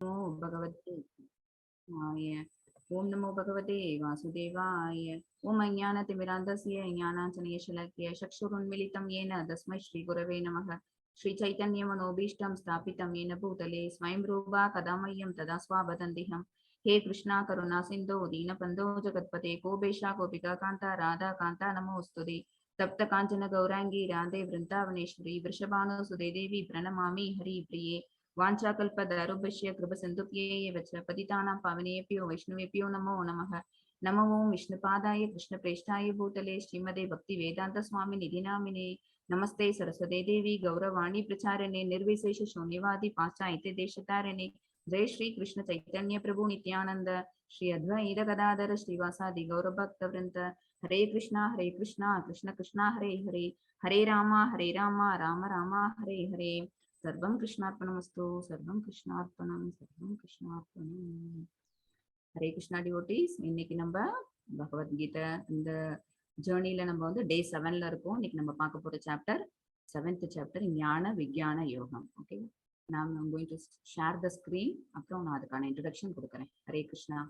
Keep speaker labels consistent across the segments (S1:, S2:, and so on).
S1: नमो भगवते वासुदेवाय। ओम नमो भगवते वासुदेवाय। ओम अज्ञानतिमिरान्धस्य ज्ञानाञ्जनशलाकया चक्षुरुन्मीलितं येन तस्मै श्रीगुरवे नमः। श्रीचैतन्यमनोभीष्टं स्थापितं येन भूतले स्वयं रूपा कदा मह्यं तदा स्वावदन्तिहं। हे कृष्णा करुणा सिन्धो दीनबन्धो जगत्पते गोपेशा गोपिका कान्ता राधा कान्ता नमोऽस्तुते। तप्त काञ्चन गौराङ्गी राधे वृन्दावनेश्वरी वृषभानुसुते देवी प्रणमामि हरिप्रिये। वाञ्छाकल्पतरुभ्यश्च कृपसिन्धुभ्येव च पतितानां पावनेभ्यो वैष्णवेभ्यो नमो नमः। नमो ओं विष्णुपादाय कृष्णप्रेष्ठाय भूतले श्रीमदे भक्तिवेदान्तस्वामिनिधि नामिने। नमस्ते सरस्वते देवी गौरवाणी प्रचारिणे निर्विशेष शून्यवादी पाश्चात्य देशतारिणे। जय श्री कृष्ण चैतन्य प्रभु नित्यानंद श्री अद्वैत गदाधर श्रीवासादि गौरभक्तवृंद। हरे कृष्णा कृष्ण कृष्णा हरे हरे, हरे राम राम राम हरे हरे। सर्वं कृष्णार्पणमस्तु, सर्वं कृष्णार्पणम, सर्वं कृष्णार्पणम। हरे कृष्णा டிவோட்டீஸ், இன்னைக்கு நம்ம பகவத்கீதை இந்த ஜேர்னில நம்ம வந்து டே 7ல இருக்கோம். இன்னைக்கு நம்ம பார்க்க போற சாப்டர் 7th சாப்டர் ஞான விஞ்ஞான யோகம். ஓகே, நான் going to share the screen. அப்புறம் நான் அதுக்கான இன்ட்ரோடக்ஷன் கொடுக்குறேன். ஹரே கிருஷ்ணா.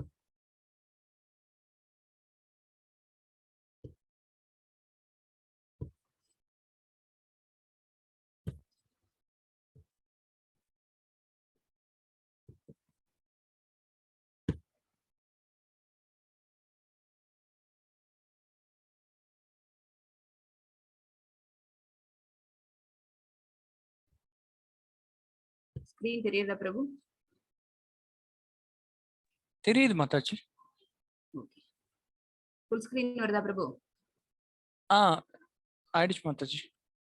S1: ஸ்கிரீன் தெரியுதா பிரபு?
S2: தெரியுது மாதாஜி.
S1: ஓகே, ஃபுல் ஸ்கிரீன் வருதா பிரபு?
S2: ஆயிடுச்சு மாதாஜி.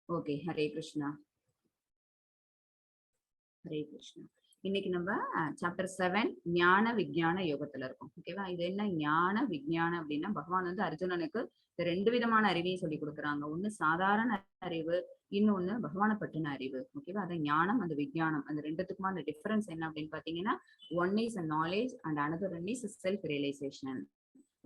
S1: ஓகே, ஹரே கிருஷ்ணா ஹரே கிருஷ்ணா. இன்னைக்கு நம்ம சாப்டர் 7 ஞான விஞ்ஞான யோகத்துல இருக்கோம். ஓகேவா? இது என்ன ஞான விஞ்ஞானம் அப்படின்னா, பகவான் வந்து அர்ஜுனனுக்கு ரெண்டு விதமான அறிவையும் சொல்லி கொடுக்குறாங்க. ஒண்ணு சாதாரண அறிவு, இன்னொன்னு பகவானை பற்றின அறிவு. ஓகேவா? அது ஞானம், அந்த விஞ்ஞானம், அந்த ரெண்டுத்துக்குமான டிஃபரன்ஸ் என்ன அப்படின்னு பாத்தீங்கன்னா, one is a knowledge and another one is self realization.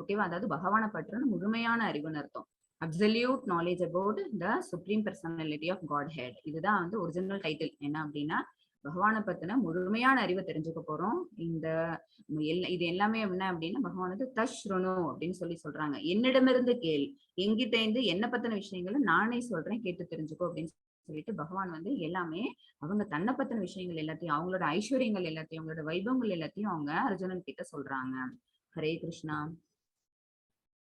S1: ஓகேவா? அதாவது பகவானை பற்றின முழுமையான அறிவுன்னு அர்த்தம். Absolute knowledge about the supreme personality of Godhead. இதுதான் வந்து ஒரிஜினல் டைட்டில். என்ன அப்படின்னா, பகவானை பத்தின முழுமையான அறிவை தெரிஞ்சுக்க போறோம். இந்த இது எல்லாமே என்ன அப்படின்னா, பகவான் வந்து தஷ்ருணு அப்படின்னு சொல்றாங்க. என்னிடமிருந்து கேள், எங்கிட்ட இருந்து என்ன பத்தின விஷயங்களை நானே சொல்றேன், கேட்டு தெரிஞ்சுக்கோ அப்படின்னு சொல்லிட்டு பகவான் வந்து எல்லாமே அவங்க தன்னை பத்தின விஷயங்கள் எல்லாத்தையும், அவங்களோட ஐஸ்வர்யங்கள் எல்லாத்தையும், அவங்களோட வைபவங்கள் எல்லாத்தையும் அவங்க அர்ஜுனன் கிட்ட சொல்றாங்க. ஹரே கிருஷ்ணா.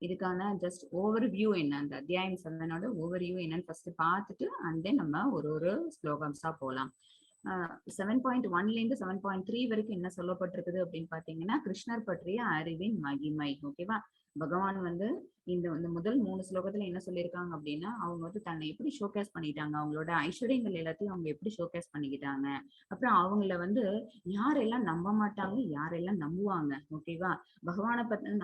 S1: இதுக்கான ஜஸ்ட் ஓவர் வியூ என்ன, அந்த அத்தியாயம் 7ஓட ஓவர் வியூ என்னன்னு ஃபர்ஸ்ட் பார்த்துட்டு அண்ட் தென் நம்ம ஒரு ஸ்லோகம்ஸா போலாம். 7.1ல இருந்து 7.3 வரைக்கும் என்ன சொல்லப்பட்டிருக்குது அப்படின்னு பாத்தீங்கன்னா, கிருஷ்ணர் பற்றிய அறிவின் மகிமை. ஓகேவா? பகவான் வந்து இந்த முதல் 3 ஸ்லோகத்துல என்ன சொல்லியிருக்காங்க அப்படின்னா, அவங்க வந்து தன்னை எப்படி ஷோகேஸ் பண்ணிட்டாங்க, அவங்களோட ஐஸ்வர்யங்கள் எல்லாத்தையும் அவங்க எப்படி ஷோகேஸ் பண்ணிக்கிட்டாங்க, அப்புறம் அவங்கள வந்து யாரெல்லாம் நம்ப மாட்டாங்க, யாரெல்லாம் நம்புவாங்க. ஓகேவா? பகவானை பத்தி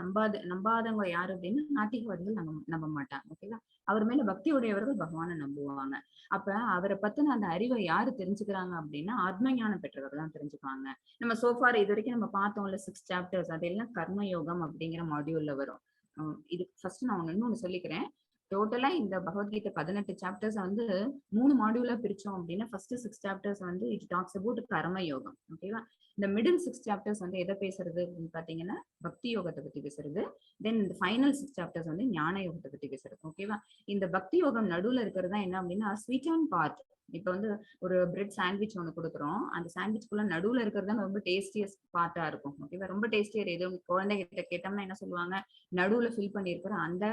S1: நம்பாதவங்க யாரு அப்படின்னா, நாத்திகவாதிகள் நம்ப மாட்டாங்க. ஓகேவா? அவர் மேல பக்தி உடையவர்கள் பகவானை நம்புவாங்க. அப்ப அவரை பத்தின அந்த அறிவை யாரு தெரிஞ்சுக்கிறாங்க அப்படின்னா, ஆத்ம ஞானம் பெற்றவர்கள் தான் தெரிஞ்சுப்பாங்க. நம்ம சோஃபார் இது வரைக்கும் நம்ம பார்த்தோம்ல 6 சாப்டர்ஸ், அதெல்லாம் கர்மயோகம் அப்படிங்கிற மாடியூல்ல வரும். இது ஃபர்ஸ்ட் நான் இன்னொன்னு சொல்லிக்கிறேன். டோட்டலா இந்த பகவத்கீதை 18 சாப்டர்ஸ் வந்து 3 மாடியூலா பிரிச்சோம் அப்படின்னா, ஃபர்ஸ்ட் 6 சாப்டர்ஸ் வந்து இட் டாக்ஸ் அபவுட் கர்ம யோகம். ஓகேவா? இந்த மிடில் 6 சாப்டர்ஸ் வந்து எதை பேசுறது அப்படின்னு பாத்தீங்கன்னா, பக்தி யோகத்தை பத்தி பேசுறது. தென் இந்த ஃபைனல் 6 சாப்டர்ஸ் வந்து ஞான யோகத்தை பத்தி பேசுறது. ஓகேவா? இந்த பக்தி யோகம் நடுவுல இருக்கிறது தான் என்ன அப்படின்னா, ஸ்வீட் அண்ட் பார்ட். இப்ப வந்து ஒரு பிரெட் சாண்ட்விச் ஒண்ணு கொடுக்குறோம். அந்த சாண்ட்விச்குள்ள நடுவுல இருக்கிறது தான் ரொம்ப டேஸ்டியஸ்ட் பார்ட்டா இருக்கும். ஓகேவா? ரொம்ப டேஸ்டியர் எதுவும் குழந்தைகிட்ட கேட்டோம்னா என்ன சொல்லுவாங்க, நடுவுல ஃபில் பண்ணிருக்கிற அந்த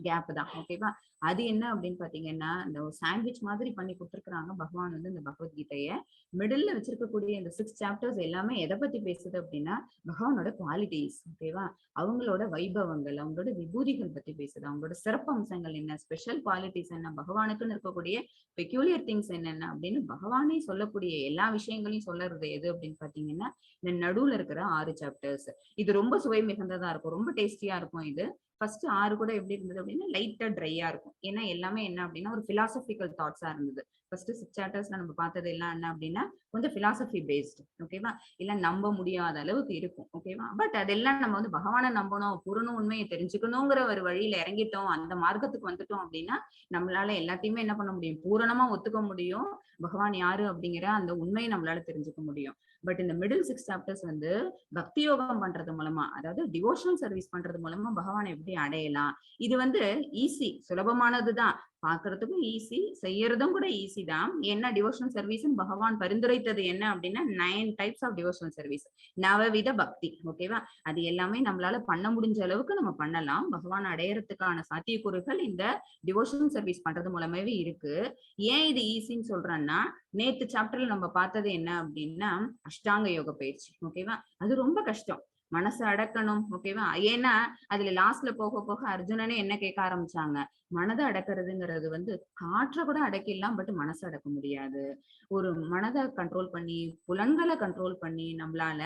S1: கேப் தான். ஓகேவா? அது என்ன அப்படின்னு பாத்தீங்கன்னா, இந்த சாண்ட்விச் மாதிரி பண்ணி கொடுத்துருக்காங்க பகவான் வந்து இந்த பகவத்கீதைய. மிடில்ல வச்சிருக்கக்கூடிய இந்த 6 சாப்டர்ஸ் எல்லாமே எதை பத்தி பேசுது அப்படின்னா, பகவானோட குவாலிட்டிஸ். ஓகேவா? அவங்களோட வைபவங்கள், அவங்களோட விபூதிகள் பத்தி பேசுது. அவங்களோட சிறப்பு அம்சங்கள் என்ன, ஸ்பெஷல் குவாலிட்டிஸ் என்ன, பகவானுக்குன்னு இருக்கக்கூடிய பெக்யூலியர் திங்ஸ் என்னென்ன அப்படின்னு பகவானே சொல்லக்கூடிய எல்லா விஷயங்களையும் சொல்லறது எது அப்படின்னு பாத்தீங்கன்னா, இந்த நடுவுல இருக்கிற 6 சாப்டர்ஸ். இது ரொம்ப சுவை மிகுந்ததா இருக்கும், ரொம்ப டேஸ்டியா இருக்கும். இது ஃபர்ஸ்ட் 6 கூட எப்படி இருந்தது அப்படின்னா, லைட்டா ட்ரையா இருக்கும். ஏன்னா எல்லாமே என்ன அப்படின்னா ஒரு பிலாசபிக்கல் தாட்ஸா இருந்தது. ஃபர்ஸ்ட் 6 சாப்டர்ஸ்ல நம்ம பார்த்தது எல்லாம் என்ன அப்படின்னா, கொஞ்சம் பிலாசபி பேஸ்ட். ஓகேவா? இல்ல நம்ப முடியாத அளவுக்கு இருக்கும். ஓகேவா? பட் அதெல்லாம் நம்ம வந்து பகவானை நம்பணும், பூரண உண்மையை தெரிஞ்சுக்கணுங்கிற ஒரு வழியில இறங்கிட்டோம், அந்த மார்க்கத்துக்கு வந்துட்டோம் அப்படின்னா, நம்மளால எல்லாத்தையுமே என்ன பண்ண முடியும், பூரணமா ஒத்துக்க முடியும். பகவான் யாரு அப்படிங்கிற அந்த உண்மையை நம்மளால தெரிஞ்சுக்க முடியும். பட் இந்த மிடில் 6 சாப்டர்ஸ் வந்து பக்தி யோகம் பண்றது மூலமா, அதாவது டிவோஷனல் சர்வீஸ் பண்றது மூலமா பகவானை எப்படி அடையலாம், இது வந்து ஈஸி, சுலபமானதுதான், பாக்குறதுக்கும் ஈஸி, செய்யறதும் கூட ஈஸி தான். என்ன டிவோஷனல் சர்வீஸ் பகவான் பரிந்துரைத்தது என்ன அப்படின்னா 9 டைப்ஸ் ஆஃப் டிவோஷனல் சர்வீஸ், நவவித பக்தி. ஓகேவா? அது எல்லாமே நம்மளால பண்ண முடிஞ்ச அளவுக்கு நம்ம பண்ணலாம். பகவான் அடையறதுக்கான சாத்தியக்கூறுகள் இந்த டிவோஷனல் சர்வீஸ் பண்றது மூலமாவே இருக்கு. ஏன் இது ஈஸின்னு சொல்றேன்னா, நேத்து சாப்டர்ல நம்ம பார்த்தது என்ன அப்படின்னா அஷ்டாங்க யோக பயிற்சி. ஓகேவா? அது ரொம்ப கஷ்டம், மனசை அடக்கணும். ஓகேவா? ஏன்னா அதுல லாஸ்ட்ல போக போக அர்ஜுனனே என்ன கேட்க ஆரம்பிச்சாங்க, மனதை அடக்கிறதுங்கிறது வந்து காற்றை கூட அடக்கிடலாம், பட் மனசை அடக்க முடியாது. ஒரு மனதை கண்ட்ரோல் பண்ணி, புலன்களை கண்ட்ரோல் பண்ணி, நம்மளால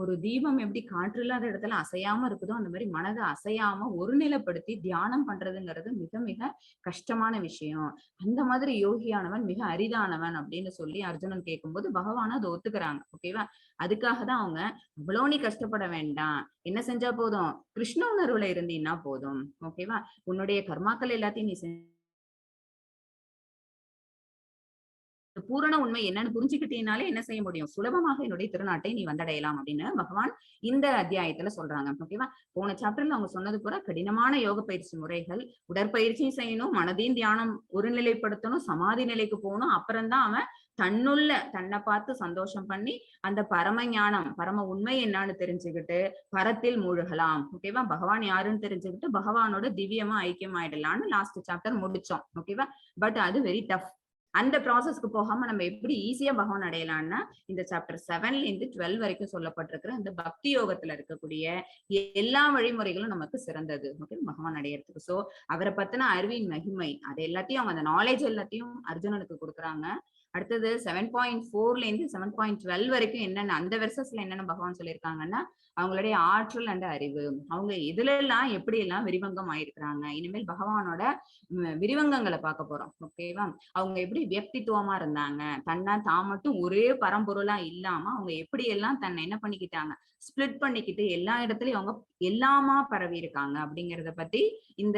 S1: ஒரு தீபம் எப்படி காற்று இல்லாத இடத்துல அசையாம இருக்குதோ அந்த மாதிரி மனதை அசையாம ஒருநிலைப்படுத்தி தியானம் பண்றதுங்கிறது மிக மிக கஷ்டமான விஷயம். அந்த மாதிரி யோகியானவன் மிக அரிதானவன் அப்படின்னு சொல்லி அர்ஜுனன் கேட்கும்போது பகவான் அதை ஒத்துக்கிறாங்க. ஓகேவா? அதுக்காக தான் அவங்க, அவ்வளோ நீ கஷ்டப்பட வேண்டாம், என்ன செஞ்சா போதும், கிருஷ்ண உணர்வுல இருந்தீன்னா போதும். ஓகேவா? உன்னுடைய கர்மாக்கள் எல்லாத்தையும் நீ பூரண உண்மை என்னன்னு புரிஞ்சுக்கிட்டீனாலே என்ன செய்ய முடியும், சுலபமாக என்னுடைய திருநாட்டை நீ வந்தடையலாம் அப்படின்னு பகவான் இந்த அத்தியாயத்துல சொல்றாங்க. ஓகேவா? போன சாப்டர்ல அவங்க சொன்னது பூரா கடினமான யோக பயிற்சி முறைகள், உடற்பயிற்சியும் செய்யணும், மனதையும் தியானம் ஒருநிலைப்படுத்தணும், சமாதி நிலைக்கு போகணும், அப்புறம்தான் அவன் தன்னுள்ள தன்னை பார்த்து சந்தோஷம் பண்ணி அந்த பரம ஞானம், பரம உண்மை என்னன்னு தெரிஞ்சுக்கிட்டு பரத்தில் மூழ்கலாம். ஓகேவா? பகவான் யாருன்னு தெரிஞ்சுக்கிட்டு பகவானோட திவ்யமா ஐக்கியம் ஆயிடலாம்னு லாஸ்ட் சாப்டர் முடிச்சோம். ஓகேவா? பட் அது வெரி டஃப். அந்த ப்ராசஸ்க்கு போகாம நம்ம எப்படி ஈஸியா பகவான் அடையலாம்னா இந்த சாப்டர் 7ல இருந்து 12 வரைக்கும் சொல்லப்பட்டிருக்கிற இந்த பக்தி யோகத்துல இருக்கக்கூடிய எல்லா வழிமுறைகளும் நமக்கு சிறந்தது. ஓகே, பகவான் அடையறதுக்கு. சோ அவரை பத்தின அறிவின் மகிமை, அது எல்லாத்தையும் அவங்க அந்த நாலேஜ் எல்லாத்தையும் அர்ஜுனனுக்கு கொடுக்குறாங்க. அடுத்தது 7.4ல இருந்து 7.12 வரைக்கும் என்னென்ன அந்த வெர்சஸ்ல என்னென்ன பகவான் சொல்லியிருக்காங்கன்னா, அவங்களுடைய ஆற்றல் அண்ட் அறிவு, அவங்க இதுல எல்லாம் எப்படி எல்லாம் விரிவங்கம் ஆயிருக்கிறாங்க. இனிமேல் பகவானோட விரிவங்கங்களை பார்க்க போறோம். ஓகேவா? அவங்க எப்படி வியக்தித்துவமா இருந்தாங்க, தன்னை தான் மட்டும் ஒரே பரம்பொருளா இல்லாம அவங்க எப்படி எல்லாம் தன்னை என்ன பண்ணிக்கிட்டாங்க, ஸ்பிளிட் பண்ணிக்கிட்டு எல்லா இடத்துலயும் அவங்க எல்லாமா பரவி இருக்காங்க அப்படிங்கறத பத்தி இந்த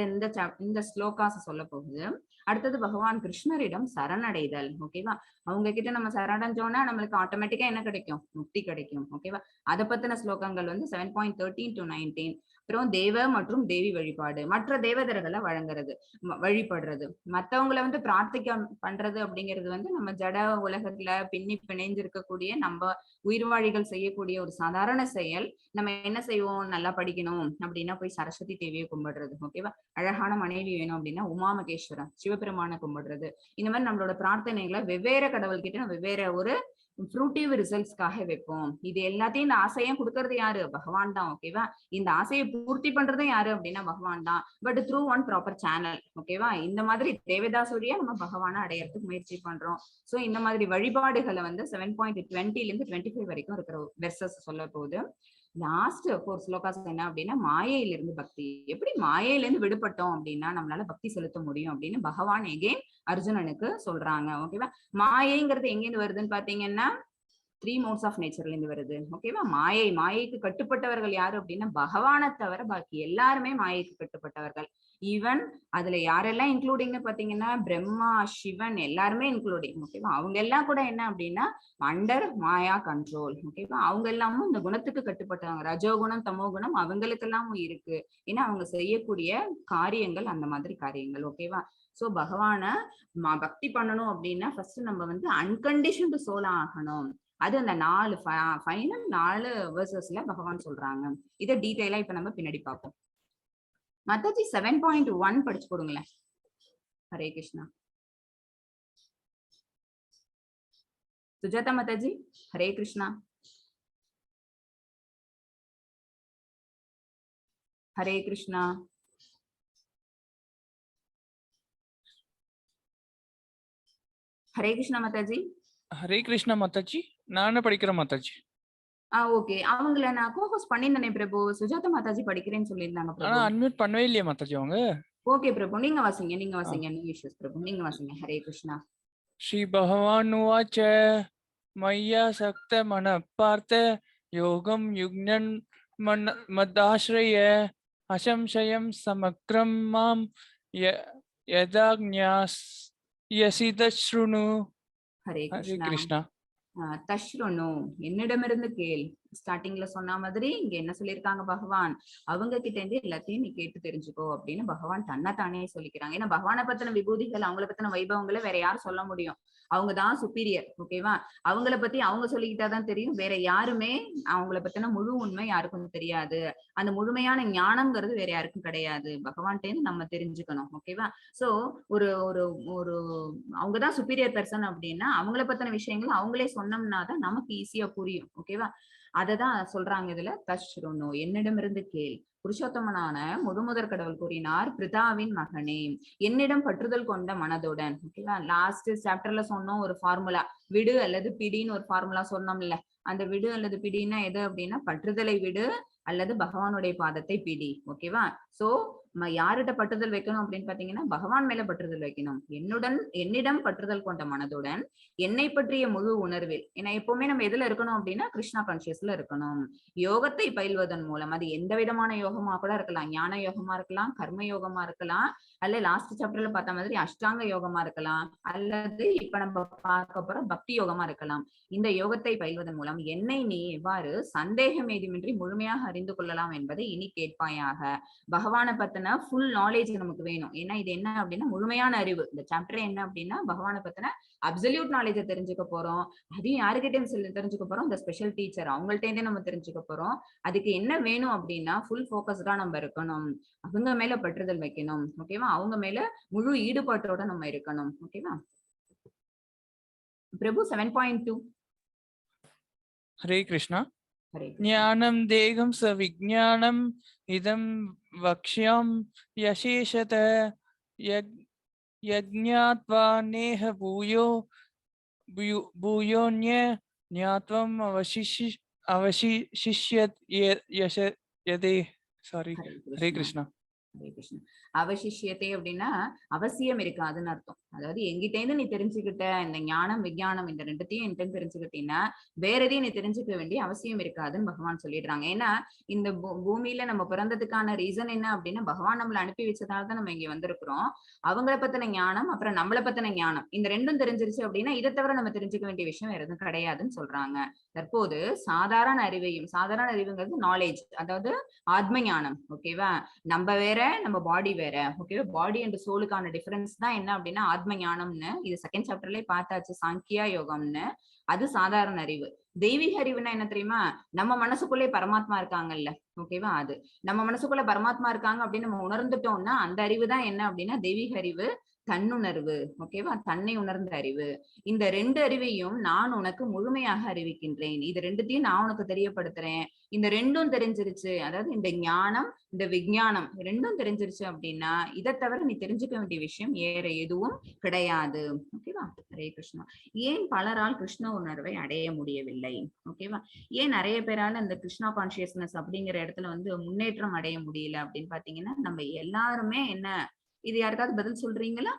S1: இந்த ஸ்லோகாஸ் சொல்ல போகுது. அடுத்தது பகவான் கிருஷ்ணரிடம் சரணடைதல். ஓகேவா? அவங்க கிட்ட நம்ம சரணடைஞ்சோம்னா நம்மளுக்கு ஆட்டோமேட்டிக்கா என்ன கிடைக்கும், முக்தி கிடைக்கும். ஓகேவா? அதை பத்தின ஸ்லோகங்கள் வந்து 7.13 to 19. அப்புறம் தேவ மற்றும் தேவி வழிபாடு, மற்ற தேவதர்களை வழிபடுறது, மத்தவங்களை வந்து பிரார்த்திக்க பண்றது அப்படிங்கிறது வந்து நம்ம ஜட உலகத்துல பின்னி பிணைஞ்சு இருக்கக்கூடிய நம்ம உயிர்வாழிகள் செய்யக்கூடிய ஒரு சாதாரண செயல். நம்ம என்ன செய்வோம், நல்லா படிக்கணும் அப்படின்னா போய் சரஸ்வதி தேவியை கும்பிடுறது. ஓகேவா? அழகான மனைவி வேணும் அப்படின்னா உமா மகேஸ்வரன் சிவபெருமான கும்பிடுறது. இந்த மாதிரி நம்மளோட பிரார்த்தனைகளை வெவ்வேறு கடவுள்கிட்ட வெவ்வேறு ஒரு ஃப்ரூட்டிவ் ரிசல்ட்ஸ்க்காக வைப்போம். இது எல்லாத்தையும் இந்த ஆசையும் கொடுக்கறது யாரு, பகவான் தான். ஓகேவா? இந்த ஆசையை பூர்த்தி பண்றதும் யாரு அப்படின்னா பகவான் தான், but through one proper channel. ஓகேவா? இந்த மாதிரி தேவதாசுரியா நம்ம பகவானை அடையறதுக்கு முயற்சி பண்றோம். சோ இந்த மாதிரி வழிபாடுகளை வந்து 7.20ல இருந்து 25 வரைக்கும் இருக்கிற வெர்சஸ் சொல்ல போகுது. லாஸ்ட் 4 ஸ்லோகாஸ் என்ன அப்படின்னா மாயையிலிருந்து பக்தி, எப்படி மாயையிலிருந்து விடுபட்டோம் அப்படின்னா நம்மளால பக்தி செலுத்த முடியும் அப்படின்னு பகவான் எகெயின் அர்ஜுனனுக்கு சொல்றாங்க. ஓகேவா? மாயைங்கிறது எங்கிருந்து வருதுன்னு பாத்தீங்கன்னா 3 மோட்ஸ் ஆஃப் நேச்சர்ல இருந்து வருது. ஓகேவா? மாயைக்கு கட்டுப்பட்டவர்கள் யாரு அப்படின்னா பகவானை தவிர பாக்கி எல்லாருமே மாயைக்கு கட்டுப்பட்டவர்கள். ஈவன் அதுல யாரெல்லாம் இன்க்ளூடிங்னு பாத்தீங்கன்னா பிரம்மா, சிவன் எல்லாருமே இன்க்ளூடிங். ஓகேவா? அவங்க எல்லாம் கூட என்ன அப்படின்னா அண்டர் மாயா கண்ட்ரோல். ஓகேவா? அவங்க எல்லாமும் இந்த குணத்துக்கு கட்டுப்பட்டவங்க, ரஜோகுணம் தமோ குணம் அவங்களுக்கு எல்லாமும் இருக்கு. ஏன்னா அவங்க செய்யக்கூடிய காரியங்கள் அந்த மாதிரி காரியங்கள். ஓகேவா? சோ பகவான பக்தி பண்ணணும் அப்படின்னா ஃபர்ஸ்ட் நம்ம வந்து அன்கண்டிஷன்டு சோலா ஆகணும். அது அந்த 4 ஃபைனல் 4 வெர்சஸ்ல பகவான் சொல்றாங்க. இதை டீடைலா இப்ப நம்ம பின்னாடி பார்ப்போம். மாதாஜி 7.1 படிச்சு கொடுங்களேன். ஹரே கிருஷ்ணா. சுஜாதா மாதாஜி, ஹரே கிருஷ்ணா. ஹரே கிருஷ்ணா. ஹரே கிருஷ்ணா மாதாஜி.
S2: ஹரே கிருஷ்ணா மாதாஜி, நானே படிக்கிறேன் மாதாஜி.
S1: ஓகே, அவங்கள நான் கோஹோஸ்ட் பண்ணிருந்தேனே பிரபு. சுஜாதா மாதாஜி படிக்கிறேன்னு சொல்லியிருந்தாங்க பிரபு.
S2: ஆனா அன்மியூட் பண்ணவே இல்லையா மாதாஜி அவங்க?
S1: ஓகே பிரபு, நீங்க வாசிங்க, நீங்க வாசிங்க. நோ இஷ்யூஸ் பிரபு, நீங்க வாசிங்க. ஹரே கிருஷ்ணா.
S2: ஸ்ரீ பகவான் உவாச்ச மய்யா சக்த மன பார்த்த யோகம் யுக்ஞன் மதாஸ்ரய அசம்சயம் சமக்ரம் மாம் யதாக்ஞாஸ்யசி தச்ருணு.
S1: ஹரே
S2: ஹரே
S1: கிருஷ்ணா.
S2: கிருஷ்ணா.
S1: தஷ்ருணு என்னிடமிருந்து கேள். ஸ்டார்டிங்ல சொன்ன மாதிரி இங்க என்ன சொல்லியிருக்காங்க பகவான், அவங்க கிட்ட இருந்து எல்லாத்தையும் நீ கேட்டு தெரிஞ்சுக்கோ அப்படின்னு பகவான் தன்னைத்தானே சொல்லிக்கிறாங்க. ஏன்னா பகவானை பத்தின விபூதிகள், அவங்கள பத்தின வைபவங்களை வேற யாரும் சொல்ல முடியும்? அவங்கதான் சுப்பீரியர். ஓகேவா? அவங்கள பத்தி அவங்க சொல்லிக்கிட்டாதான் தெரியும். வேற யாருமே அவங்கள பத்தின முழு உண்மை யாருக்கும் தெரியாது. அந்த முழுமையான ஞானம்ங்கிறது வேற யாருக்கும் கிடையாது. பகவான்கிட்ட இருந்து நம்ம தெரிஞ்சுக்கணும். ஓகேவா? சோ ஒரு ஒரு ஒரு அவங்கதான் சுப்பீரியர் பர்சன் அப்படின்னா அவங்கள பத்தின விஷயங்கள் அவங்களே சொன்னோம்னா தான் நமக்கு ஈஸியா புரியும். ஓகேவா? அததான் சொல்றாங்க இதுல. தஷ்ருணு என்னிடமிருந்து கேள். புருஷோத்தமனான முழுமுதற் கடவுள் கூறினார், பிரிதாவின் மகனே என்னிடம் பற்றுதல் கொண்ட மனதுடன். ஓகேவா? லாஸ்ட் சாப்டர்ல சொன்னோம் ஒரு ஃபார்முலா, விடு அல்லது பிடின்னு ஒரு ஃபார்முலா சொன்னோம்ல. அந்த விடு அல்லது பிடின்னா எது அப்படின்னா, பற்றுதலை விடு அல்லது பகவானுடைய பாதத்தை பிடி. ஓகேவா? சோ யார்கிட்ட பற்றுதல் வைக்கணும் அப்படின்னு பாத்தீங்கன்னா, பகவான் மேல பற்றுதல் வைக்கணும். என்னிடம் பற்றுதல் கொண்ட மனதுடன் என்னை பற்றிய முழு உணர்வில். ஏன்னா எப்பவுமே நம்ம எதுல இருக்கணும் அப்படின்னா கிருஷ்ணா கான்சியஸ்ல இருக்கணும். யோகத்தை பயில்வதன் மூலம், அது எந்த விதமான யோகமா கூட இருக்கலாம். ஞான யோகமா இருக்கலாம், கர்ம யோகமா இருக்கலாம், அல்ல லாஸ்ட் சாப்டர்ல பார்த்த மாதிரி அஷ்டாங்க யோகமா இருக்கலாம், அல்லது இப்ப நம்ம பார்க்க போற பக்தி யோகமா இருக்கலாம். இந்த யோகத்தை பயில்வதன் மூலம் என்னை நீ எவ்வாறு சந்தேகம் ஏதுமின்றி முழுமையாக அறிந்து கொள்ளலாம் என்பதை இனி கேட்பாயாக. பகவானை பத்தின ஃபுல் நாலேஜ் நமக்கு வேணும். ஏன்னா இது என்ன அப்படின்னா முழுமையான அறிவு. இந்த சாப்டர் என்ன அப்படின்னா பகவானை பத்தின அப்சல்யூட் நாலேஜை தெரிஞ்சுக்க போறோம். அதையும் யாருக்கிட்டே தெரிஞ்சுக்க போறோம்? இந்த ஸ்பெஷல் டீச்சர் அவங்கள்ட்ட இருந்தே நம்ம தெரிஞ்சுக்க போறோம். அதுக்கு என்ன வேணும் அப்படின்னா ஃபுல் போக்கஸ்டா நம்ம இருக்கணும். அவங்க மேல பற்றுதல் வைக்கணும். ஓகேவா? அவங்க மேல முழு ஈடுபாட்டோட நம்ம இருக்கணும். ஓகேவா? பிரபு 7.2.
S2: ஹரே கிருஷ்ணா.
S1: ஹரே கிருஷ்ணா.
S2: ஞானம் தேகம் ச விஜ்ஞானம் இதம் வக்ஷ்யாம் யசேஷத யஜ்ஞாத்வா நேஹ பூயோன்ய ஞாத்வம் அவசிஷ்யத் யதே. சாரி. ஹரே கிருஷ்ணா.
S1: ஹரே கிருஷ்ணா. அவசிஷ்யத்தை அப்படின்னா அவசியம் இருக்காதுன்னு அர்த்தம். அதாவது எங்கிட்ட இருந்து நீ தெரிஞ்சுக்கிட்ட இந்த ஞானம் விஞ்ஞானம் இந்த ரெண்டுத்தையும் என்கிட்ட தெரிஞ்சுக்கிட்டீங்கன்னா வேற எதையும் நீ தெரிஞ்சுக்க வேண்டிய அவசியம் இருக்காதுன்னு பகவான் சொல்லிடுறாங்க. ஏன்னா இந்த பூமியில நம்ம பிறந்ததுக்கான ரீசன் என்ன அப்படின்னா பகவான் நம்மளை அனுப்பி வச்சதாலதான் நம்ம இங்க வந்திருக்கிறோம். அவங்கள பத்தின ஞானம் அப்புறம் நம்மளை பத்தின ஞானம் இந்த ரெண்டும் தெரிஞ்சிருச்சு அப்படின்னா இதை தவிர நம்ம தெரிஞ்சுக்க வேண்டிய விஷயம் வேற எதுவும் கிடையாதுன்னு சொல்றாங்க. தற்போது சாதாரண அறிவுங்கிறது நாலேஜ், அதாவது ஆத்ம ஞானம். ஓகேவா? நம்ம வேற நம்ம பாடி வேற. ஓகேவா? பாடி அண்ட் சோலுக்கான டிஃபரன்ஸ் தான் என்ன அப்படின்னா ஆத்ம ஞானம்னு இது செகண்ட் சாப்டர்லயே பார்த்தாச்சு. சாங்கியா யோகம்னு அது சாதாரண அறிவு. தெய்வீக அறிவுன்னா என்ன தெரியுமா? நம்ம மனசுக்குள்ளே பரமாத்மா இருக்காங்கல்ல. ஓகேவா? அது நம்ம மனசுக்குள்ள பரமாத்மா இருக்காங்க அப்படின்னு நம்ம உணர்ந்துட்டோம்னா அந்த அறிவு தான் என்ன அப்படின்னா தெய்வீக அறிவு, தன்னுணர்வு. ஓகேவா? தன்னை உணர்ந்த அறிவு. இந்த ரெண்டு அறிவையும் நான் உனக்கு முழுமையாக அறிவிக்கின்றேன். இது ரெண்டுத்தையும் நான் உனக்கு தெரியப்படுத்துறேன். இந்த ரெண்டும் தெரிஞ்சிருச்சு, அதாவது இந்த ஞானம் இந்த விஞ்ஞானம் ரெண்டும் தெரிஞ்சிருச்சு அப்படின்னா இதை தவிர நீ தெரிஞ்சுக்க வேண்டிய விஷயம் வேற எதுவும் கிடையாது. ஓகேவா? ஹரே கிருஷ்ணா. ஏன் பலரால் கிருஷ்ண உணர்வை அடைய முடியவில்லை? ஓகேவா? ஏன் நிறைய பேரால இந்த கிருஷ்ணா கான்சியஸ்னஸ் அப்படிங்கிற இடத்துல முன்னேற்றம் அடைய முடியல அப்படின்னு பாத்தீங்கன்னா நம்ம எல்லாருமே என்ன, இது யாருக்காவது பதில் சொல்றீங்களா?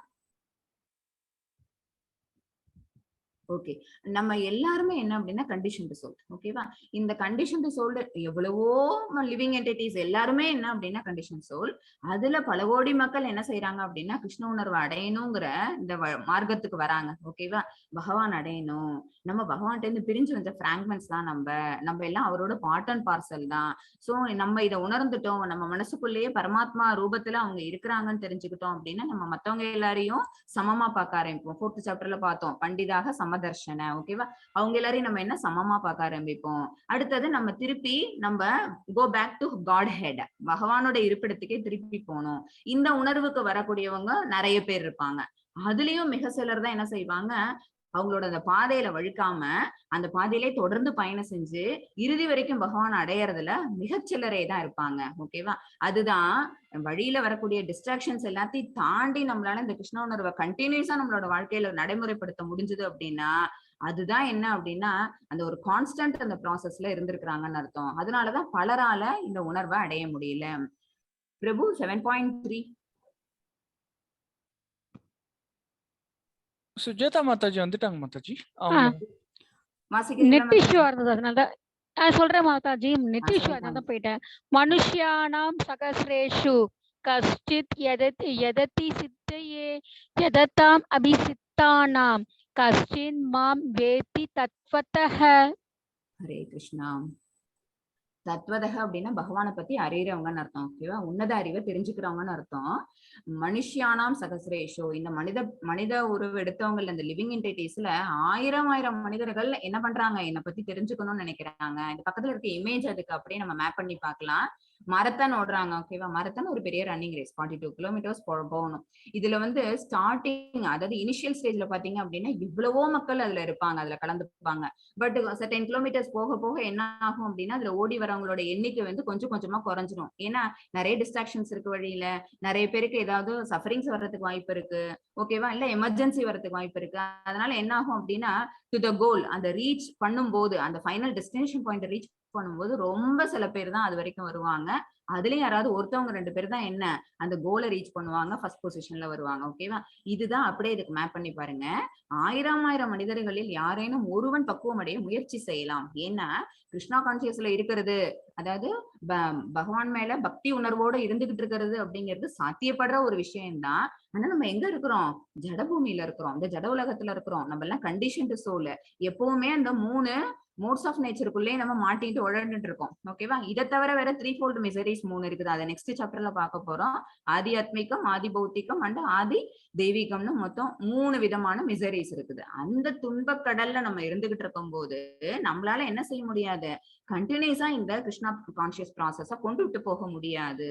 S1: ஓகே. நம்ம எல்லாருமே என்ன அப்படின்னா கண்டிஷன் சோல். ஓகேவா? இந்த கண்டிஷன் சோல் எவ்வளவோ லிவிங் என்டிட்டிஸ் எல்லாருமே என்ன அப்படின்னா கண்டிஷன் சோல். அதுல பல கோடி மக்கள் என்ன செய்யறாங்க அப்படின்னா கிருஷ்ண உணர்வு அடையணுங்கிற இந்த மார்க்கத்துக்கு வராங்க. ஓகேவா? பகவான் அடையணும். நம்ம பகவான்கிட்ட இருந்து பிரிஞ்சு வந்த பிராங்க்மெண்ட்ஸ் தான். நம்ம எல்லாம் அவரோட பார்ட் அண்ட் பார்சல் தான். சோ நம்ம இதை உணர்ந்துட்டோம், நம்ம மனசுக்குள்ளேயே பரமாத்மா ரூபத்துல அவங்க இருக்கிறாங்கன்னு தெரிஞ்சுக்கிட்டோம் அப்படின்னா நம்ம மத்தவங்க எல்லாரையும் சமமா பார்க்க ஆரம்பிப்போம். 4th சாப்டர்ல பார்த்தோம் பண்டிதாக சமதர்ஷன. ஓகேவா? அவங்க எல்லாரையும் நம்ம என்ன சமமா பார்க்க ஆரம்பிப்போம். அடுத்தது நம்ம திருப்பி நம்ம go back to Godhead, பகவானோட இருப்பிடத்துக்கே திருப்பி போனோம். இந்த உணர்வுக்கு வரக்கூடியவங்க நிறைய பேர் இருப்பாங்க. அதுலயும் மிக சிலர் தான் என்ன செய்வாங்க, அவங்களோட அந்த பாதையில வழுக்காம அந்த பாதையிலே தொடர்ந்து பயணம் செஞ்சு இறுதி வரைக்கும் பகவான் அடையறதுல மிகச்சிலரே தான் இருப்பாங்க. ஓகேவா? அதுதான் வழியில வரக்கூடிய டிஸ்ட்ராக்ஷன்ஸ் எல்லாத்தையும் தாண்டி நம்மளால இந்த கிருஷ்ண உணர்வை கண்டினியூஸா நம்மளோட வாழ்க்கையில நடைமுறைப்படுத்த முடிஞ்சது அப்படின்னா அதுதான் என்ன அப்படின்னா அந்த ஒரு கான்ஸ்டன்ட் அந்த ப்ராசஸ்ல இருந்திருக்கிறாங்கன்னு அர்த்தம். அதனாலதான் பலரால இந்த உணர்வை அடைய முடியல. பிரபு 7.3.
S2: சுஜாதா மாதாஜி வந்துட்டாங்க மாதாஜி.
S3: நெட் இஷ்யூ இருந்தது, அதனாலதான் நான் சொல்றேன் மாதாஜி. நெட் இஷ்யூ அதனாலதான் போயிட்டேன். மனுஷ்யானாம் சகஸ்ரேஷு கஷ்டித் யததி சித்தையே யததாம் அபிசித்தானாம் कश्चिन् मां वेत्ति तत्त्वतः.
S1: ஹரே கிருஷ்ணா. தத்வதக அப்படின்னா பகவானை பத்தி அறியறவங்கன்னு அர்த்தம். ஓகேவா? உன்னத அறிவை தெரிஞ்சுக்கிறவங்கன்னு அர்த்தம். மனுஷியானாம் சகசிரேஷோ, இந்த மனித உருவ எடுத்தவங்கல இந்த லிவிங் என்டிட்டிஸ்ல ஆயிரம் மனிதர்கள் என்ன பண்றாங்க, என்னை பத்தி தெரிஞ்சுக்கணும்னு நினைக்கிறாங்க. இந்த பக்கத்துல இருக்க இமேஜ் அதுக்கு அப்படியே நம்ம மேப் பண்ணி பார்க்கலாம். மரத்தான் ஓடுறாங்க. ஓகேவா? மரத்தான் ஒரு பெரிய ரன்னிங் ரேஸ் 42 கிலோமீட்டர்ஸ் போகணும். இதுல வந்து ஸ்டார்டிங், அதாவது இனிஷியல் ஸ்டேஜ்ல பாத்தீங்க அப்படின்னா இவ்வளவோ மக்கள் அதுல இருப்பாங்க, அதுல கலந்துப்பாங்க. பட் 10 கிலோமீட்டர்ஸ் போக போக என்ன ஆகும் அப்படின்னா அதுல ஓடி வரவங்களோட எண்ணிக்கை வந்து கொஞ்சம் கொஞ்சமா குறைஞ்சிரும். ஏன்னா நிறைய டிஸ்ட்ராக்ஷன்ஸ் இருக்கு வழியில, நிறைய பேருக்கு ஏதாவது சஃபரிங்ஸ் வர்றதுக்கு வாய்ப்பு இருக்கு. ஓகேவா? இல்ல எமர்ஜென்சி வர்றதுக்கு வாய்ப்பு இருக்கு. அதனால என்ன ஆகும் அப்படின்னா டு த கோல், அந்த ரீச் பண்ணும்போது, அந்த ஃபைனல் டெஸ்டினேஷன் பாயிண்ட் ரீச் பண்ணும்போது ரொம்ப சில பேர் தான் அது வரைக்கும் வருவாங்க. அதுலயும் யாராவது ஒருத்தவங்க 2 பேர் தான் என்ன அந்த கோலை ரீச் பண்ணுவாங்க, ஃபர்ஸ்ட் பொசிஷன்ல வருவாங்க. ஓகேவா? இதுதான் அப்படியே இதுக்கு மேப் பண்ணி பாருங்க. ஆயிரம் மனிதர்களில் யாரேனும் ஒருவன் பக்குவம் அடைய முயற்சி செய்யலாம். ஏன்னா கிருஷ்ணா கான்சியஸ்ல இருக்கிறது, அதாவது பகவான் மேல பக்தி உணர்வோட இருந்துகிட்டு இருக்கிறது அப்படிங்கிறது சாத்தியப்படுற ஒரு விஷயம்தான். ஆனா நம்ம எங்க இருக்கிறோம்? ஜடபூமியில இருக்கிறோம், இந்த ஜட உலகத்துல இருக்கிறோம். நம்ம எல்லாம் கண்டிஷன்டு சோல். எப்பவுமே அந்த 3 மோட்ஸ் ஆஃப் நேச்சருக்குள்ளே நம்ம மாட்டிட்டு உழந்துட்டு இருக்கோம். ஓகேவா? இதை தவிர வேற 3-fold மிசரிஸ் 3 இருக்குது. அதை நெக்ஸ்ட் சாப்டர்ல பார்க்க போறோம். ஆதி ஆத்மிகம், ஆதி பௌத்திகம் அண்ட் ஆதி தெய்வீகம்னு மொத்தம் 3 விதமான மிசரிஸ் இருக்குது. அந்த துன்ப கடல்ல நம்ம இருந்துகிட்டு இருக்கும் போது நம்மளால என்ன செய்ய முடியாது? கண்டினியூஸா இந்த கிருஷ்ணா கான்சியஸ் ப்ராசஸ கொண்டுட்டு போக முடியாது.